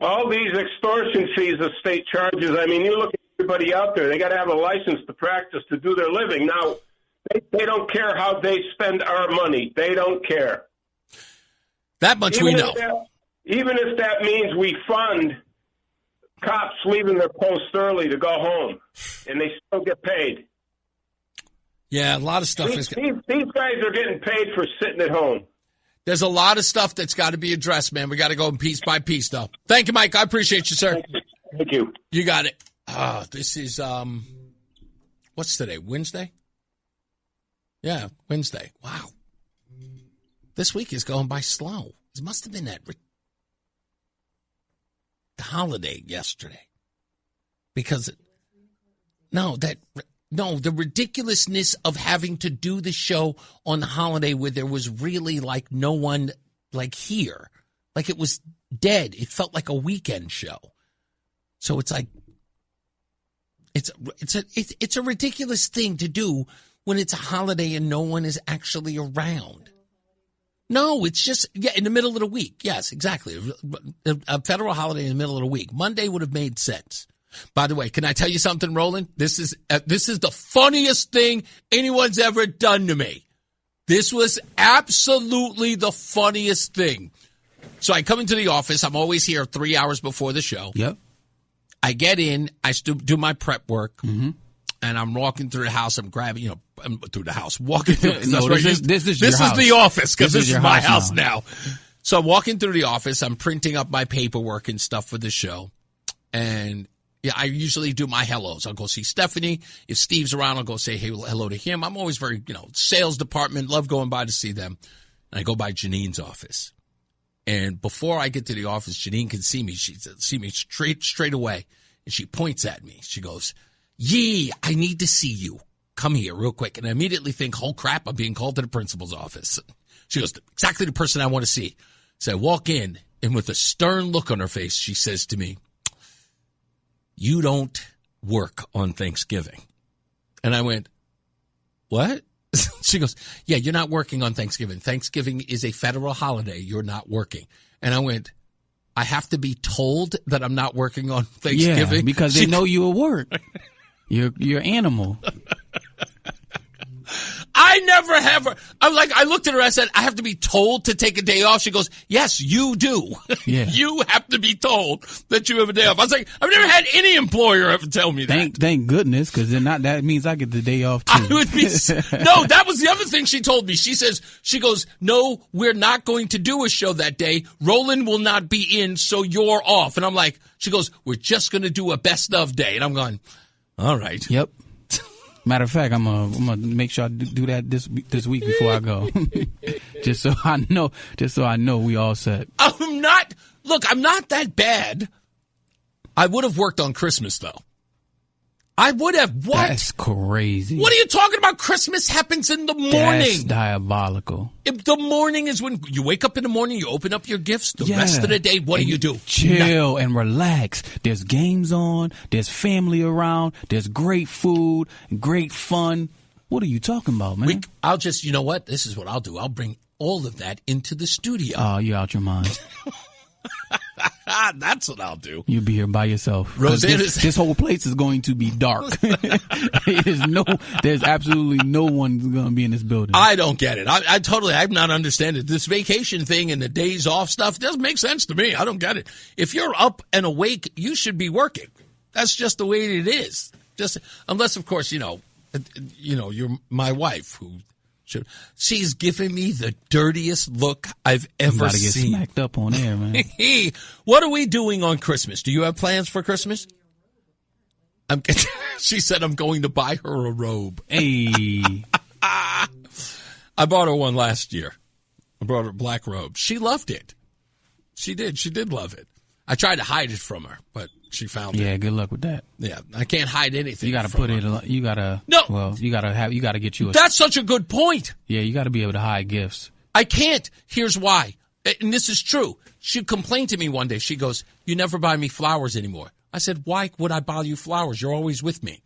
All these extortion fees the state charges, I mean, you look at everybody out there, they got to have a license to practice to do their living. Now, they don't care how they spend our money. They don't care. That much we know. Even if that means we fund cops leaving their posts early to go home, and they still get paid. Yeah, a lot of stuff These guys are getting paid for sitting at home. There's a lot of stuff that's got to be addressed, man. We got to go piece by piece, though. Thank you, Mike. I appreciate you, sir. Thank you. You got it. This is, what's today? Wednesday? Yeah, Wednesday. Wow. This week is going by slow. It must have been that the holiday yesterday. Because, the ridiculousness of having to do the show on the holiday where there was really like no one like here. Like it was dead. It felt like a weekend show. So it's like, it's a ridiculous thing to do when it's a holiday and no one is actually around. No, it's just, in the middle of the week. Yes, exactly. A federal holiday in the middle of the week. Monday would have made sense. By the way, can I tell you something, Roland? This is the funniest thing anyone's ever done to me. This was absolutely the funniest thing. So I come into the office. I'm always here 3 hours before the show. Yep. I get in. I do my prep work. Mm-hmm. And I'm walking through the house. I'm grabbing, I'm through the house. Walking through. This is the office because this is my house now. So I'm walking through the office. I'm printing up my paperwork and stuff for the show. And yeah, I usually do my hellos. I'll go see Stephanie. If Steve's around, I'll go say hello to him. I'm always very, sales department, love going by to see them. And I go by Janine's office. And before I get to the office, Janine can see me. She see me straight away. And she points at me. She goes, "Yee, I need to see you. Come here real quick." And I immediately think, oh, crap, I'm being called to the principal's office. She goes, "Exactly the person I want to see." So I walk in, and with a stern look on her face, she says to me, "You don't work on Thanksgiving." And I went, "What?" She goes, "Yeah, you're not working on Thanksgiving. Thanksgiving is a federal holiday. You're not working." And I went, "I have to be told that I'm not working on Thanksgiving?" Yeah, because they know you at work. You're animal. I never have. I looked at her. I said, "I have to be told to take a day off." She goes, "Yes, you do. Yeah. You have to be told that you have a day off." I was like, I've never had any employer ever tell me that. Thank goodness, because that means I get the day off too. No, that was the other thing she told me. She goes, "No, we're not going to do a show that day. Roland will not be in, so you're off." And I'm like, she goes, "We're just going to do a best of day." And I'm going, all right. Yep. Matter of fact, I'm gonna make sure I do that this week before I go, just so I know we all set. I'm not that bad. I would have worked on Christmas though. I would have. What? That's crazy. What are you talking about? Christmas happens in the morning. That's diabolical. The morning is when you wake up in the morning, you open up your gifts. The rest of the day, what do you do? Chill and relax. There's games on. There's family around. There's great food, great fun. What are you talking about, man? I'll just, you know what? This is what I'll do. I'll bring all of that into the studio. Oh, you're out your mind. That's what I'll do. You'll be here by yourself. This whole place is going to be dark. There's absolutely no one going to be in this building. I don't get it. I'm not understanding it. This vacation thing and the days off stuff doesn't make sense to me. I don't get it. If you're up and awake, you should be working. That's just the way it is. Just unless, of course, you're my wife who. She's giving me the dirtiest look I've ever seen. Get smacked up on air, man. What are we doing on Christmas? Do you have plans for Christmas? She said I'm going to buy her a robe. Hey. I bought her one last year. I brought her a black robe. She loved it. She did. She did love it. I tried to hide it from her, but she found it. Yeah, good luck with that. Yeah, I can't hide anything. You got to put it. You got to. No. Well, you got to get you. That's such a good point. Yeah, you got to be able to hide gifts. I can't. Here's why, and this is true. She complained to me one day. She goes, "You never buy me flowers anymore." I said, "Why would I buy you flowers? You're always with me."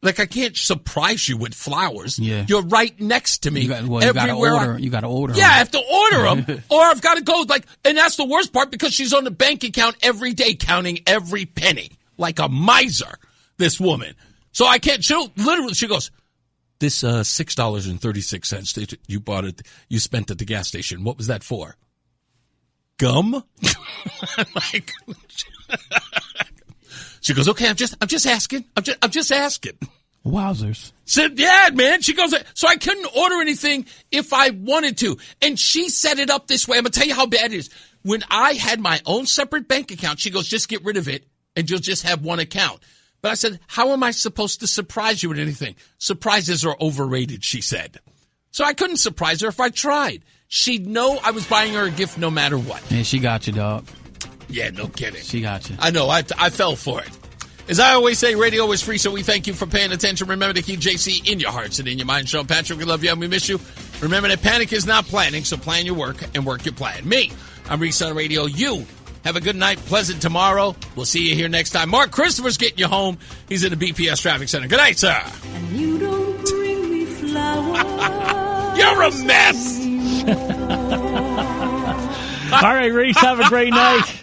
Like, I can't surprise you with flowers. Yeah. You're right next to me. You gotta order. Yeah, I have to order them, or I've got to go. And that's the worst part, because she's on the bank account every day, counting every penny like a miser. This woman. So I can't. She goes, this $6.36 that you bought it, you spent at the gas station. What was that for? Gum? She goes, okay, I'm just asking. I'm just asking. Wowzers. Said, yeah, man. She goes, so I couldn't order anything if I wanted to. And she set it up this way. I'm going to tell you how bad it is. When I had my own separate bank account, she goes, just get rid of it and you'll just have one account. But I said, how am I supposed to surprise you with anything? Surprises are overrated, she said. So I couldn't surprise her if I tried. She'd know I was buying her a gift no matter what. Yeah, she got you, dog. Yeah, no kidding. She got you. I know. I fell for it. As I always say, radio is free, so we thank you for paying attention. Remember to keep JC in your hearts and in your mind. Sean Patrick, we love you and we miss you. Remember that panic is not planning, so plan your work and work your plan. Me, I'm Reese on Radio. You have a good night, pleasant tomorrow. We'll see you here next time. Mark Christopher's getting you home. He's in the BPS Traffic Center. Good night, sir. And you don't bring me flowers. You're a mess. All right, Reese, have a great night.